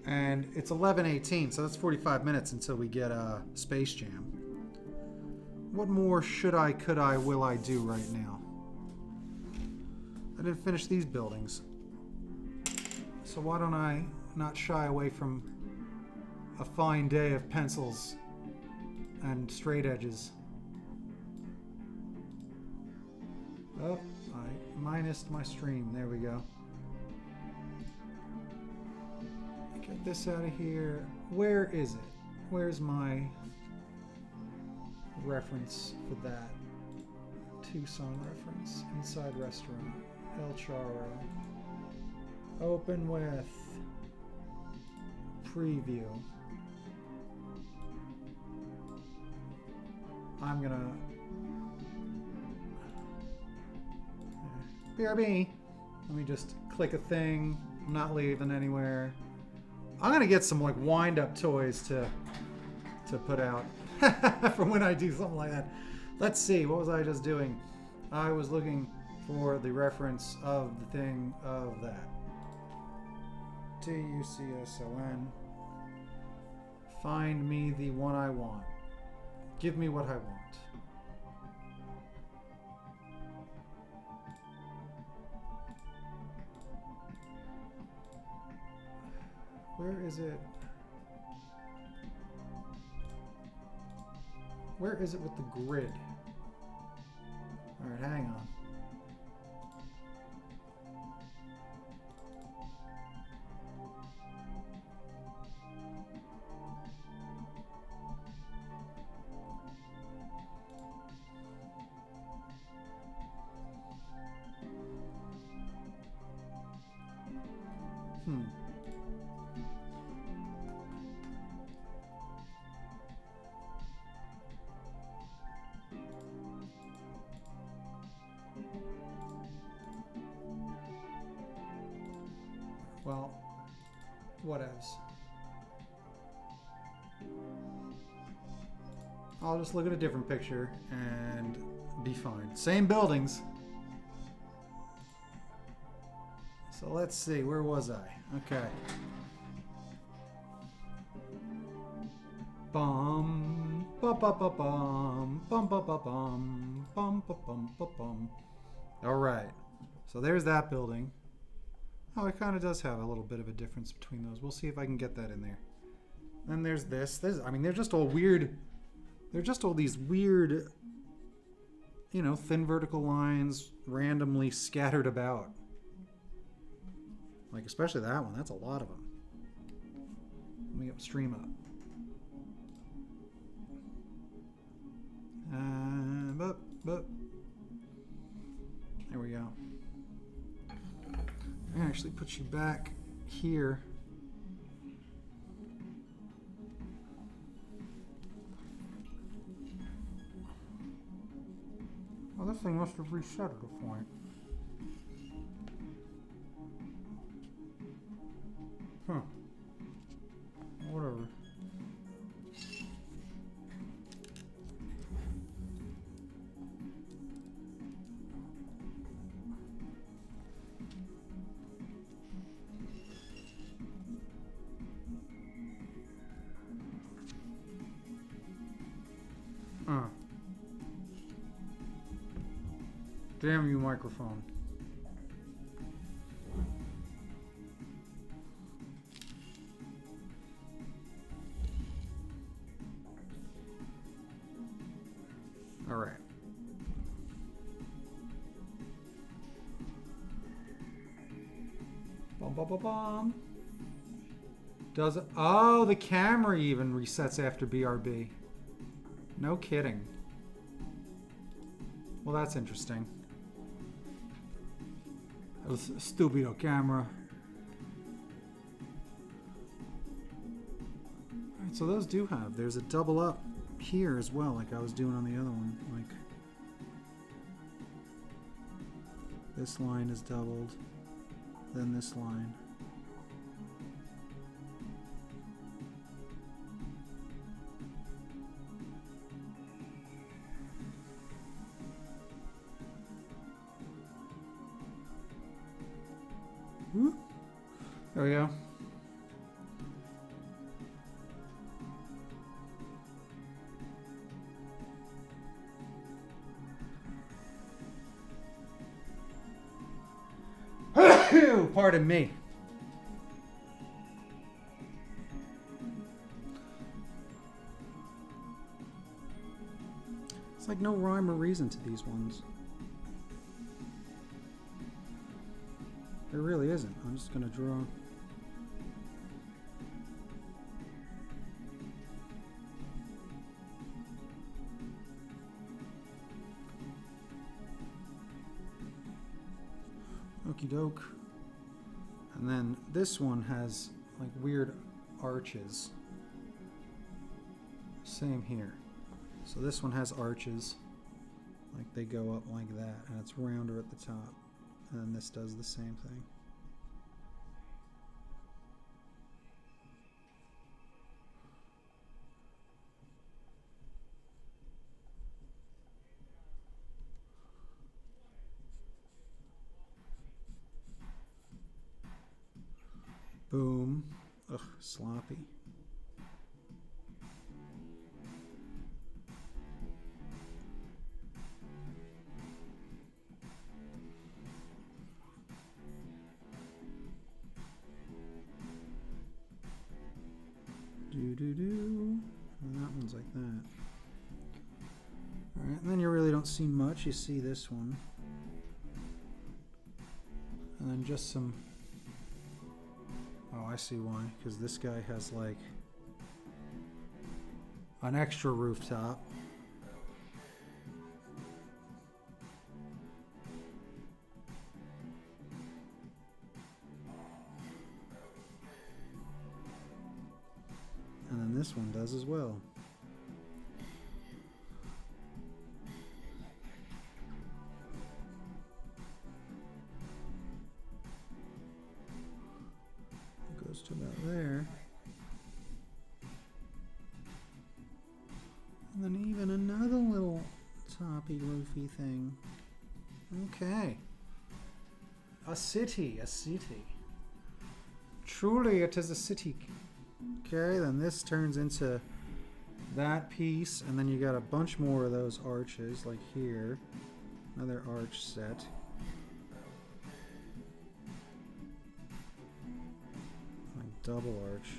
And it's 11:18, so that's 45 minutes until we get Space Jam. What more should I, could I, will I do right now? I didn't finish these buildings. So why don't I not shy away from a fine day of pencils and straight edges? Oh, I minused my stream. There we go. Get this out of here. Where is it? Where's my reference for that? Tucson reference. Inside restaurant. El Charro. Open with preview. I'm gonna BRB. Let me just click a thing. I'm not leaving anywhere. I'm gonna get some like wind-up toys to put out for when I do something like that. Let's see. What was I just doing? I was looking for the reference of the thing of that. TUCSON. Find me the one I want. Give me what I want. Where is it? Where is it with the grid? Alright, hang on. Well, whatevs. I'll just look at a different picture and be fine. Same buildings. So let's see, where was I? Okay. Bum, ba ba ba bum, bum ba ba bum, bum ba bum ba bum. All right. So there's that building. Oh, it kind of does have a little bit of a difference between those. We'll see if I can get that in there. Then there's this. I mean, they're just all weird. They're just all these weird, you know, thin vertical lines randomly scattered about. Like, especially that one. That's a lot of them. Let me get stream up. There we go. I actually put you back here. Oh, this thing must have reset at a point. Huh. Whatever. Damn you, microphone. All right. Bum, bum, bum, bum. Does it? Oh, the camera even resets after BRB. No kidding. Well, that's interesting. That was a stupido camera. Alright, so those do have. There's a double up here as well, like I was doing on the other one. Like this line is doubled, then this line. Whoop. There we go. Pardon me. It's like no rhyme or reason to these ones. There really isn't. I'm just gonna draw. Okie doke. And then this one has like weird arches. Same here. So this one has arches. Like they go up like that, and it's rounder at the top. And then this does the same thing. Boom. Ugh, sloppy. Do-do-do. And that one's like that. Alright, and then you really don't see much. You see this one. And then just some... Oh, I see why. Because this guy has like an extra rooftop. And then this one does as well. Goes to about there. And then even another little toppy roofy thing. Okay. A city, a city. Truly it is a city. Okay, then this turns into that piece, and then you got a bunch more of those arches, like here. Another arch set. Like double arch.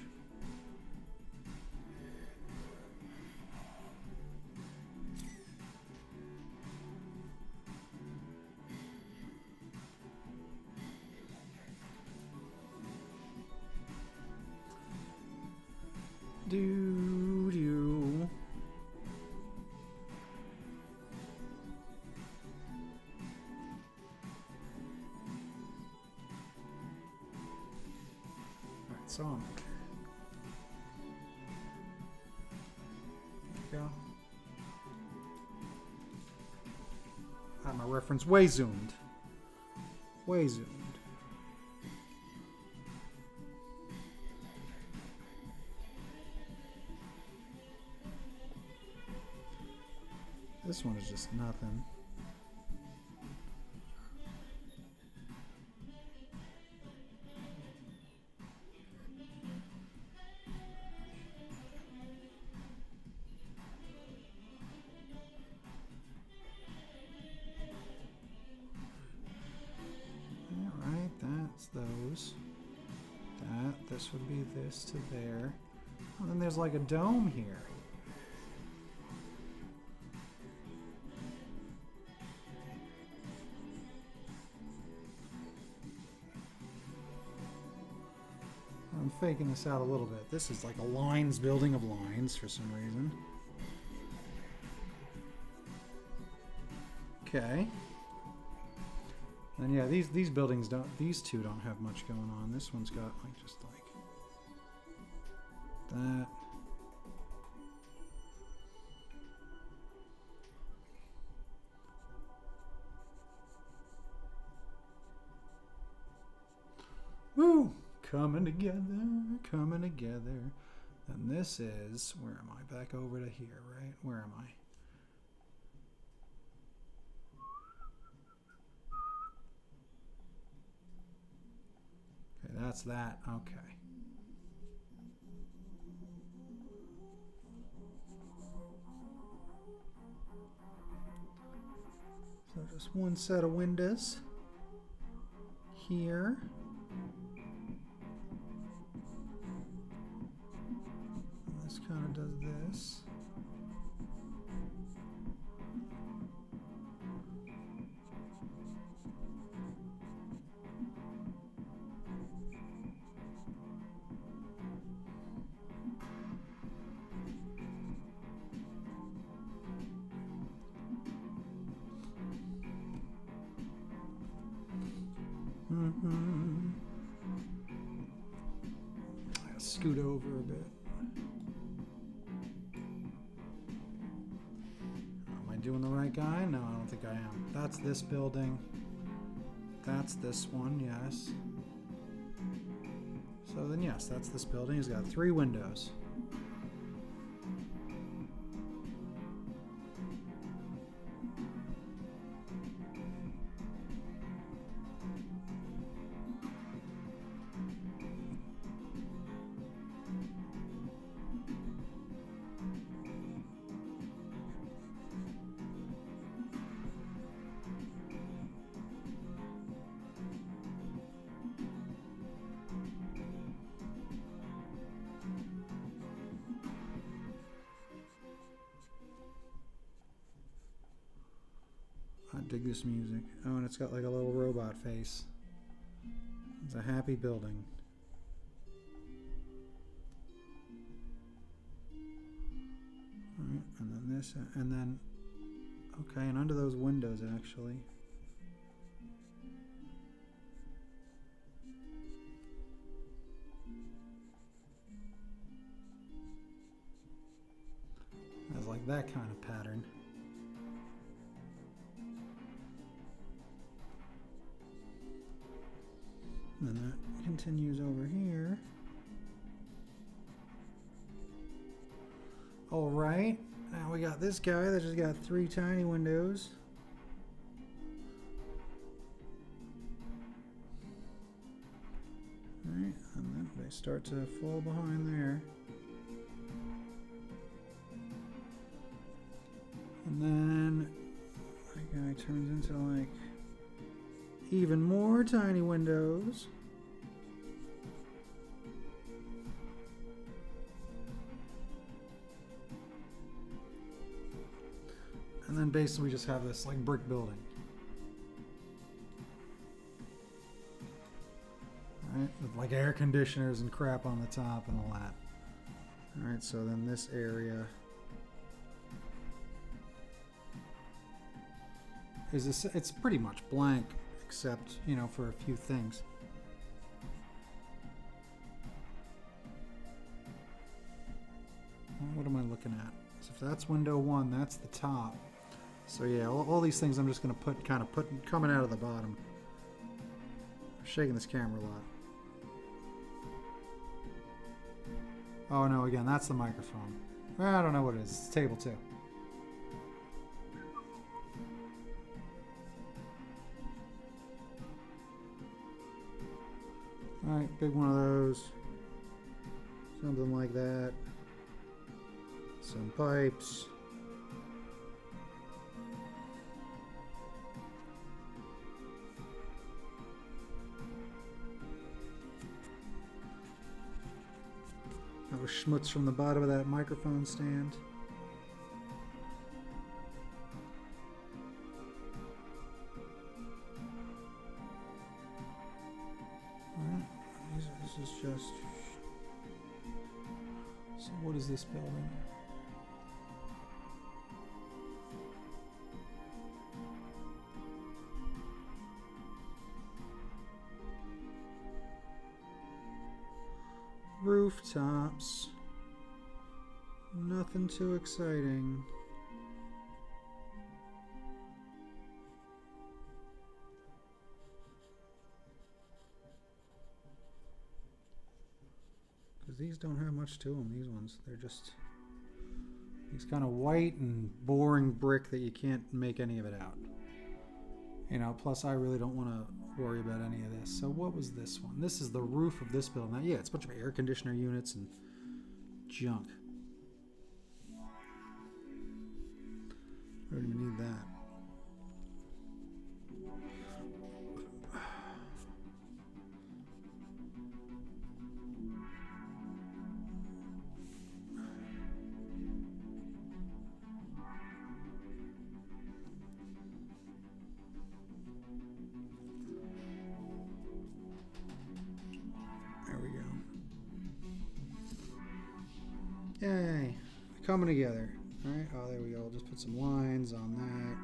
Do. So I'm there. Go. I have my reference way zoomed. Way zoomed. This one is just nothing. Alright, that's those. This would be this to there. And then there's like a dome here. I'm faking this out a little bit. This is like a lines building of lines for some reason. Okay. And yeah, these buildings don't, these two don't have much going on. This one's got like just like that. Woo! Coming together, coming together. And this is, where am I? Back over to here, right? Where am I? Okay, that's that. Okay. So just one set of windows here. This kind of does this. I'll scoot over a bit. Am I doing the right guy? No, I don't think I am. That's this building. That's this one, yes. So then yes, that's this building. It's got 3 windows. I dig this music. Oh, and it's got like a little robot face. It's a happy building. Alright, and then this, and then, okay, and under those windows actually. Has like that kind of pattern. And then that continues over here. All right, now we got this guy that just got 3 tiny windows. All right, and then they start to fall behind there. And then that guy turns into like even more tiny windows. And then basically we just have this like brick building. Alright, with like air conditioners and crap on the top and all that. Alright, so then this area is this, it's pretty much blank except, you know, for a few things. What am I looking at? So if that's window 1, that's the top. So yeah, all these things I'm just going to put coming out of the bottom. I'm shaking this camera a lot. Oh no, again, that's the microphone. I don't know what it is. It's table 2. Alright, big one of those. Something like that. Some pipes. That was schmutz from the bottom of that microphone stand. Alright, this is just... So what is this building? Rooftops. Nothing too exciting. Because these don't have much to them, these ones. They're just these kind of white and boring brick that you can't make any of it out. You know, plus I really don't want to worry about any of this. So what was this one? This is the roof of this building. Now, yeah, it's a bunch of air conditioner units and junk. I don't even need that. Yay, coming together. All right, oh, there we go. We'll just put some lines on that.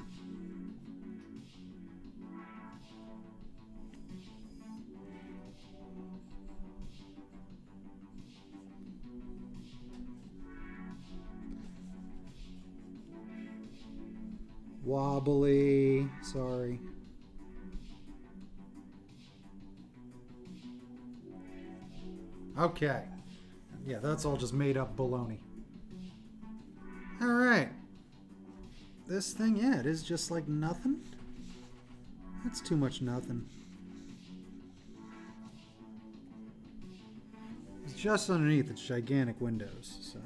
Wobbly, sorry. Okay. Yeah, that's all just made up baloney. Alright. This thing, yeah, it is just like nothing. That's too much nothing. It's just underneath its gigantic windows, so I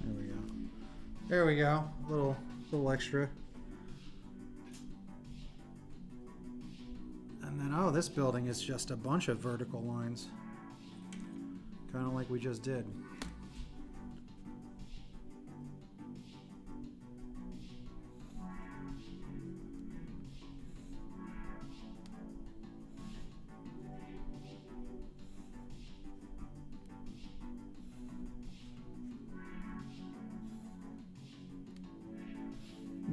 don't know. There we go. There we go. Little extra. And then, oh, this building is just a bunch of vertical lines. Kind of like we just did.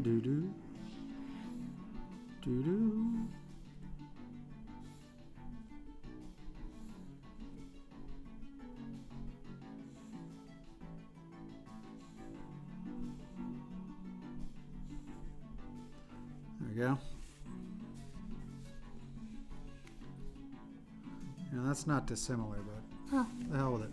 Doo-doo. Doo-doo. There we go. Yeah, that's not dissimilar, but the hell with it.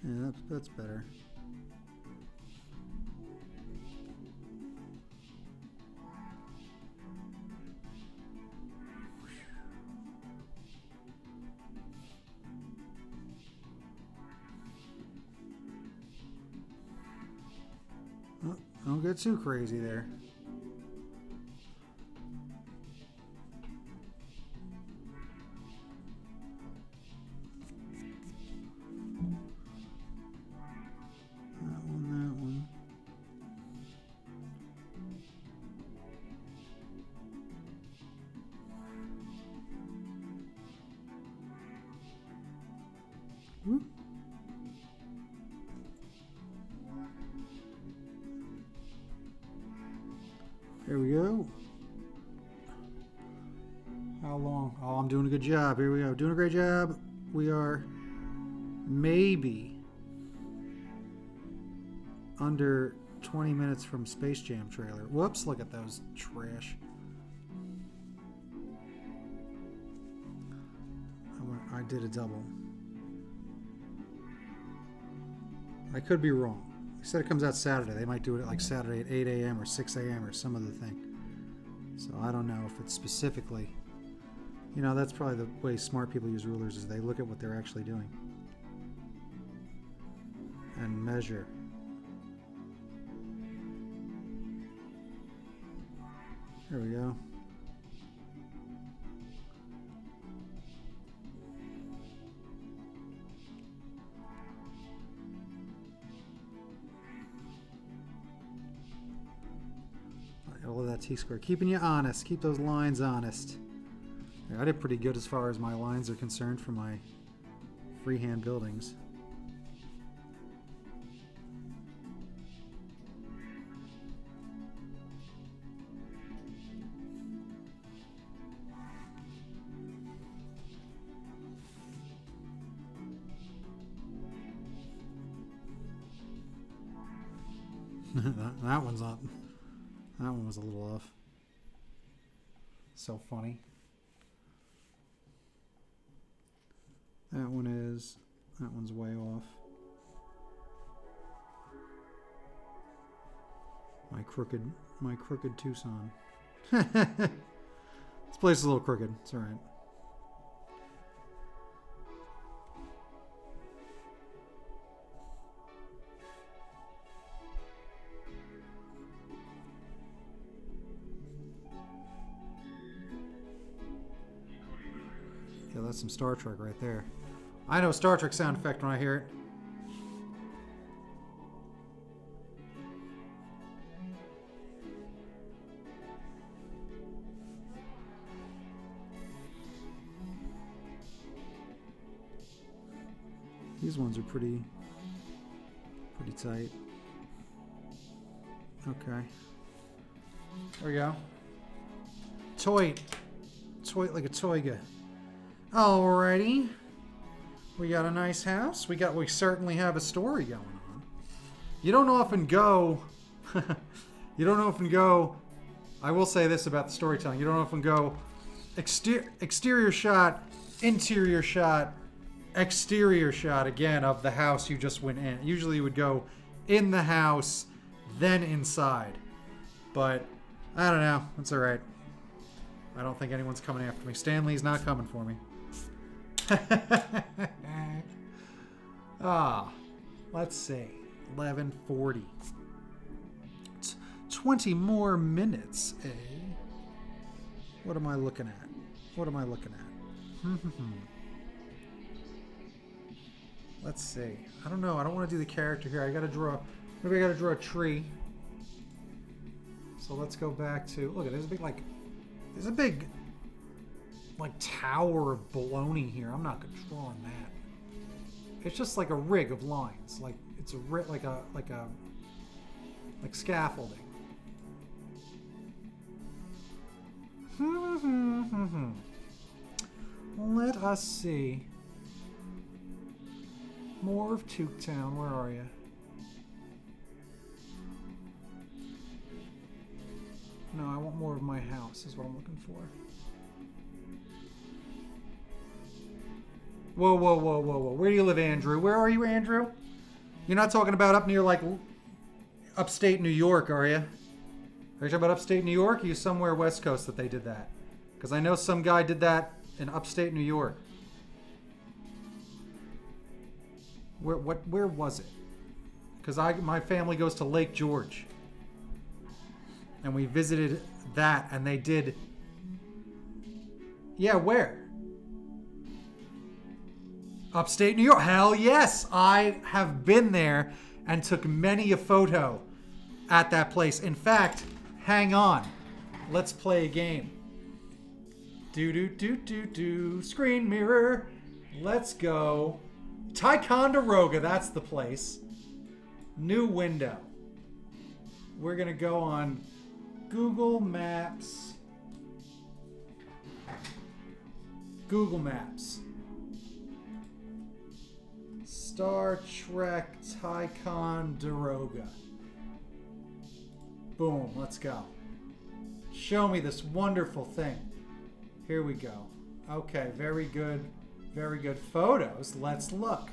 Yeah, that's better. Oh, don't get too crazy there. That one. Whoop. Here we go. How long? Oh, I'm doing a good job. Here we go. Doing a great job. We are maybe under 20 minutes from Space Jam trailer. Whoops, look at those trash. I did a double. I could be wrong. They said it comes out Saturday. They might do it like Saturday at 8 a.m. or 6 a.m. or some other thing. So I don't know if it's specifically. You know, that's probably the way smart people use rulers is they look at what they're actually doing. And measure. There we go. All of that T-square. Keeping you honest. Keep those lines honest. Yeah, I did pretty good as far as my lines are concerned for my freehand buildings. That one's not. That one was a little off. So funny. That one's way off. My crooked Tucson. This place is a little crooked. It's all right. Yeah, that's some Star Trek right there. I know Star Trek sound effect when I hear it. These ones are pretty tight. Okay. There we go. Toit like a toiga. Alrighty. We got a nice house. We certainly have a story going on. You don't often go I will say this about the storytelling. You don't often go exterior shot, interior shot, exterior shot again of the house you just went in. Usually you would go in the house, then inside. But I don't know. It's alright. I don't think anyone's coming after me. Stanley's not coming for me. Let's see. 11:40. 20 more minutes, eh? What am I looking at? Let's see. I don't know. I don't want to do the character here. Maybe I gotta draw a tree. So let's go back to, look, there's a big tower of baloney here. I'm not controlling that. It's just like a rig of lines. Like it's a rig, like scaffolding. Let us see. More of Toot Town. Where are you? No, I want more of my house is what I'm looking for. Whoa. Where do you live, Andrew? Where are you, Andrew? You're not talking about up near, upstate New York, are you? Are you talking about upstate New York? Or are you somewhere West Coast that they did that? Because I know some guy did that in upstate New York. Where was it? Because my family goes to Lake George. And we visited that, and they did... Yeah, where? Upstate New York. Hell yes! I have been there and took many a photo at that place. In fact, hang on. Let's play a game. Do. Screen mirror. Let's go. Ticonderoga, that's the place. New window. We're going to go on Google Maps. Google Maps. Star Trek Ticonderoga. Boom, let's go. Show me this wonderful thing. Here we go. Okay, very good. Very good photos. Let's look.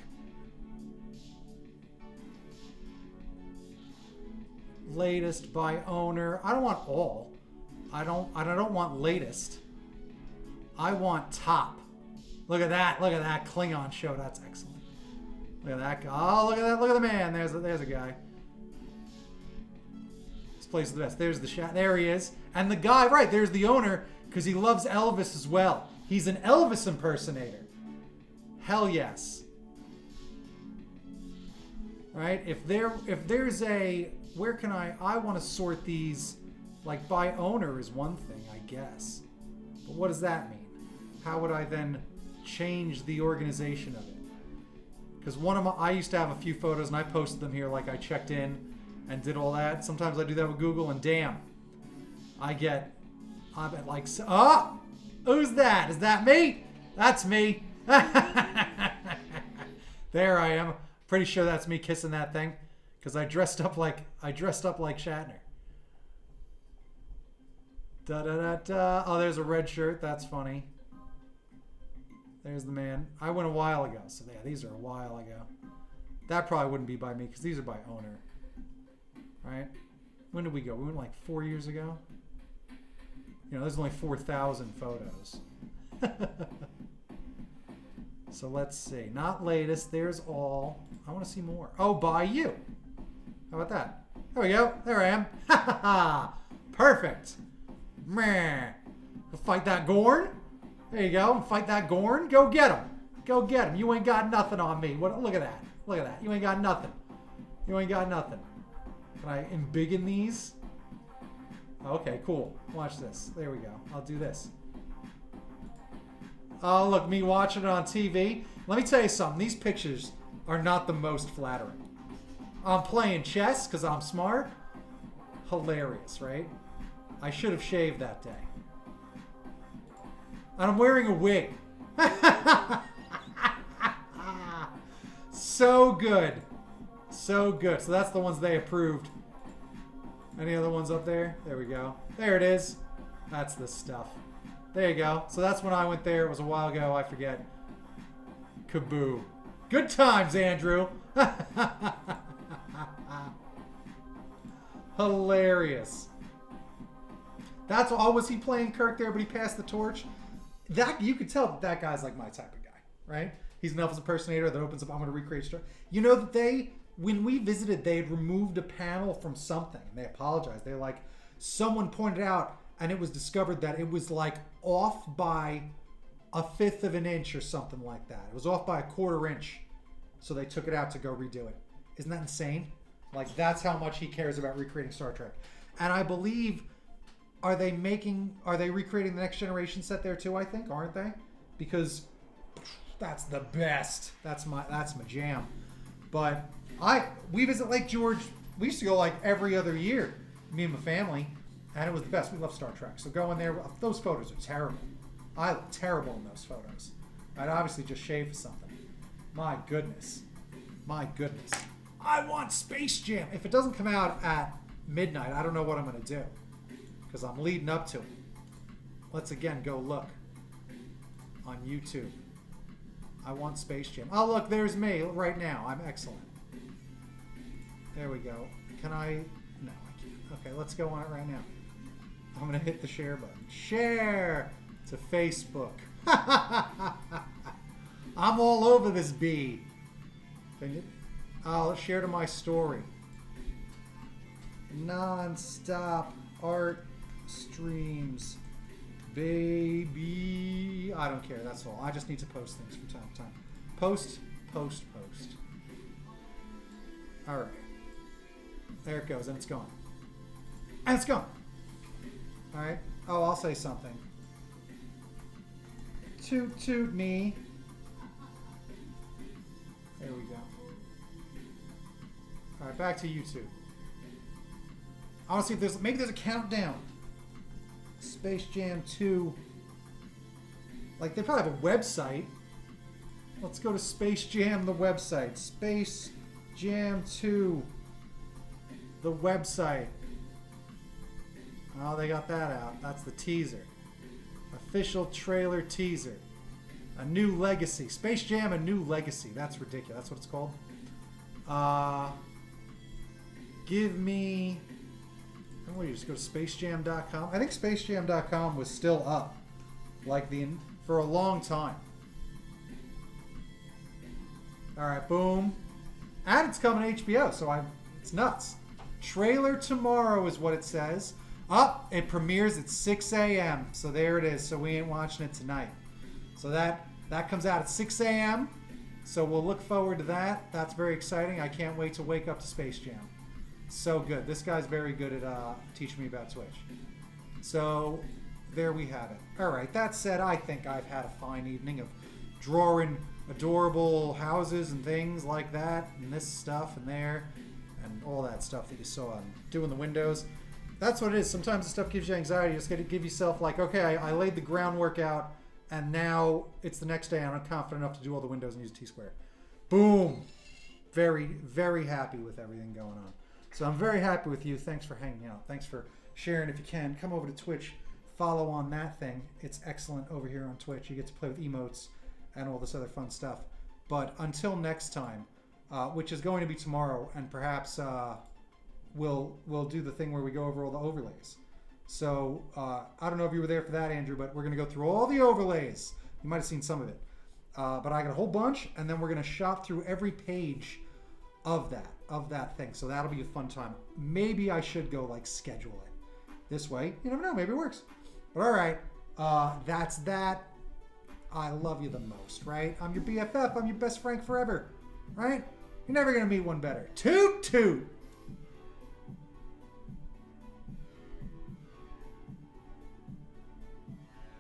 Latest by owner. I don't want all. I don't want latest. I want top. Look at that. Look at that Klingon show. That's excellent. Look at that guy. Oh, look at that. Look at the man. There's a guy. This place is the best. There's the shot. There he is. And the guy, right, there's the owner, because he loves Elvis as well. He's an Elvis impersonator. Hell yes. Right? If there's a, where can I want to sort these, like by owner is one thing, I guess. But what does that mean? How would I then change the organization of it? Because I used to have a few photos and I posted them here, like I checked in and did all that. Sometimes I do that with Google and damn, I'm at like, oh, who's that? Is that me? That's me. There I am. Pretty sure that's me kissing that thing, because I dressed up like Shatner. Da da da da. Oh, there's a red shirt. That's funny. There's the man. I went a while ago, so yeah, these are a while ago. That probably wouldn't be by me, because these are by owner. Right? When did we go? We went like 4 years ago. You know, there's only 4,000 photos. So let's see. Not latest. There's all. I want to see more. Oh, by you. How about that? There we go. There I am. Ha ha ha. Perfect. Meh. Go fight that Gorn. There you go. Fight that Gorn. Go get him. Go get him. You ain't got nothing on me. What? Look at that. Look at that. You ain't got nothing. You ain't got nothing. Can I embiggen these? Okay, cool. Watch this. There we go. I'll do this. Oh, look, me watching it on TV. Let me tell you something. These pictures are not the most flattering. I'm playing chess because I'm smart. Hilarious, right? I should have shaved that day. And I'm wearing a wig. So good. So good. So that's the ones they approved. Any other ones up there? There we go. There it is. That's the stuff. There you go. So that's when I went there. It was a while ago. I forget. Kaboo. Good times, Andrew. Hilarious. That's all. Was he playing Kirk there, but he passed the torch? That you could tell that guy's like my type of guy, right? He's an Elvis impersonator that opens up. I'm going to recreate story. You know that when we visited, they had removed a panel from something, and they apologized. They're like, someone pointed out, and it was discovered that it was like off by 1/5 of an inch or something like that. It was off by 1/4 inch, so they took it out to go redo it. Isn't that insane? Like, that's how much he cares about recreating Star Trek. And I believe, are they recreating the Next Generation set there too? I think, aren't they? Because that's the best. That's my jam. But we visit Lake George. We used to go like every other year, me and my family, and it was the best. We love Star Trek. So going there, those photos are terrible. I look terrible in those photos. I'd obviously just shave for something. My goodness. My goodness. I want Space Jam. If it doesn't come out at midnight, I don't know what I'm going to do, because I'm leading up to it. Let's again go look on YouTube. I want Space Jam. Oh, look, there's me right now. I'm excellent. There we go. Can I? No, I can't. Okay, let's go on it right now. I'm going to hit the share button. Share to Facebook. I'm all over this bee. I'll share to my story. Non-stop art streams. Baby. I don't care. That's all. I just need to post things from time to time. Post. All right. There it goes, and it's gone. And it's gone. All right. Oh, I'll say something. Toot toot me. There we go. All right, back to YouTube. I want to see if there's a countdown. Space Jam 2. Like, they probably have a website. Let's go to Space Jam, the website. Space Jam 2, the website. Oh, they got that out. That's the teaser. Official trailer teaser. A new legacy. Space Jam, a new legacy. That's ridiculous. That's what it's called. Give me... What do you just go to spacejam.com? I think spacejam.com was still up. Like for a long time. Alright, boom. And it's coming to HBO, so it's nuts. Trailer tomorrow is what it says. It premieres at 6 a.m. So there it is. So we ain't watching it tonight. So that comes out at 6 a.m. So we'll look forward to that. That's very exciting. I can't wait to wake up to Space Jam. So good. This guy's very good at teaching me about Twitch. So there we have it. All right. That said, I think I've had a fine evening of drawing adorable houses and things like that, and this stuff and there, and all that stuff that you saw. And doing the windows. That's what it is. Sometimes the stuff gives you anxiety. You just got to give yourself like, okay, I laid the groundwork out, and now it's the next day, and I'm confident enough to do all the windows and use T-square. Boom. Very, very happy with everything going on. So I'm very happy with you. Thanks for hanging out. Thanks for sharing. If you can, come over to Twitch. Follow on that thing. It's excellent over here on Twitch. You get to play with emotes and all this other fun stuff. But until next time, which is going to be tomorrow, and perhaps we'll do the thing where we go over all the overlays. So I don't know if you were there for that, Andrew, but we're going to go through all the overlays. You might have seen some of it. But I got a whole bunch, and then we're going to shop through every page of that thing. So that'll be a fun time. Maybe I should go like schedule it this way. You never know. Maybe it works. But all right, that's that. I love you the most, right? I'm your BFF. I'm your best friend forever, right? You're never going to meet one better. Toot toot.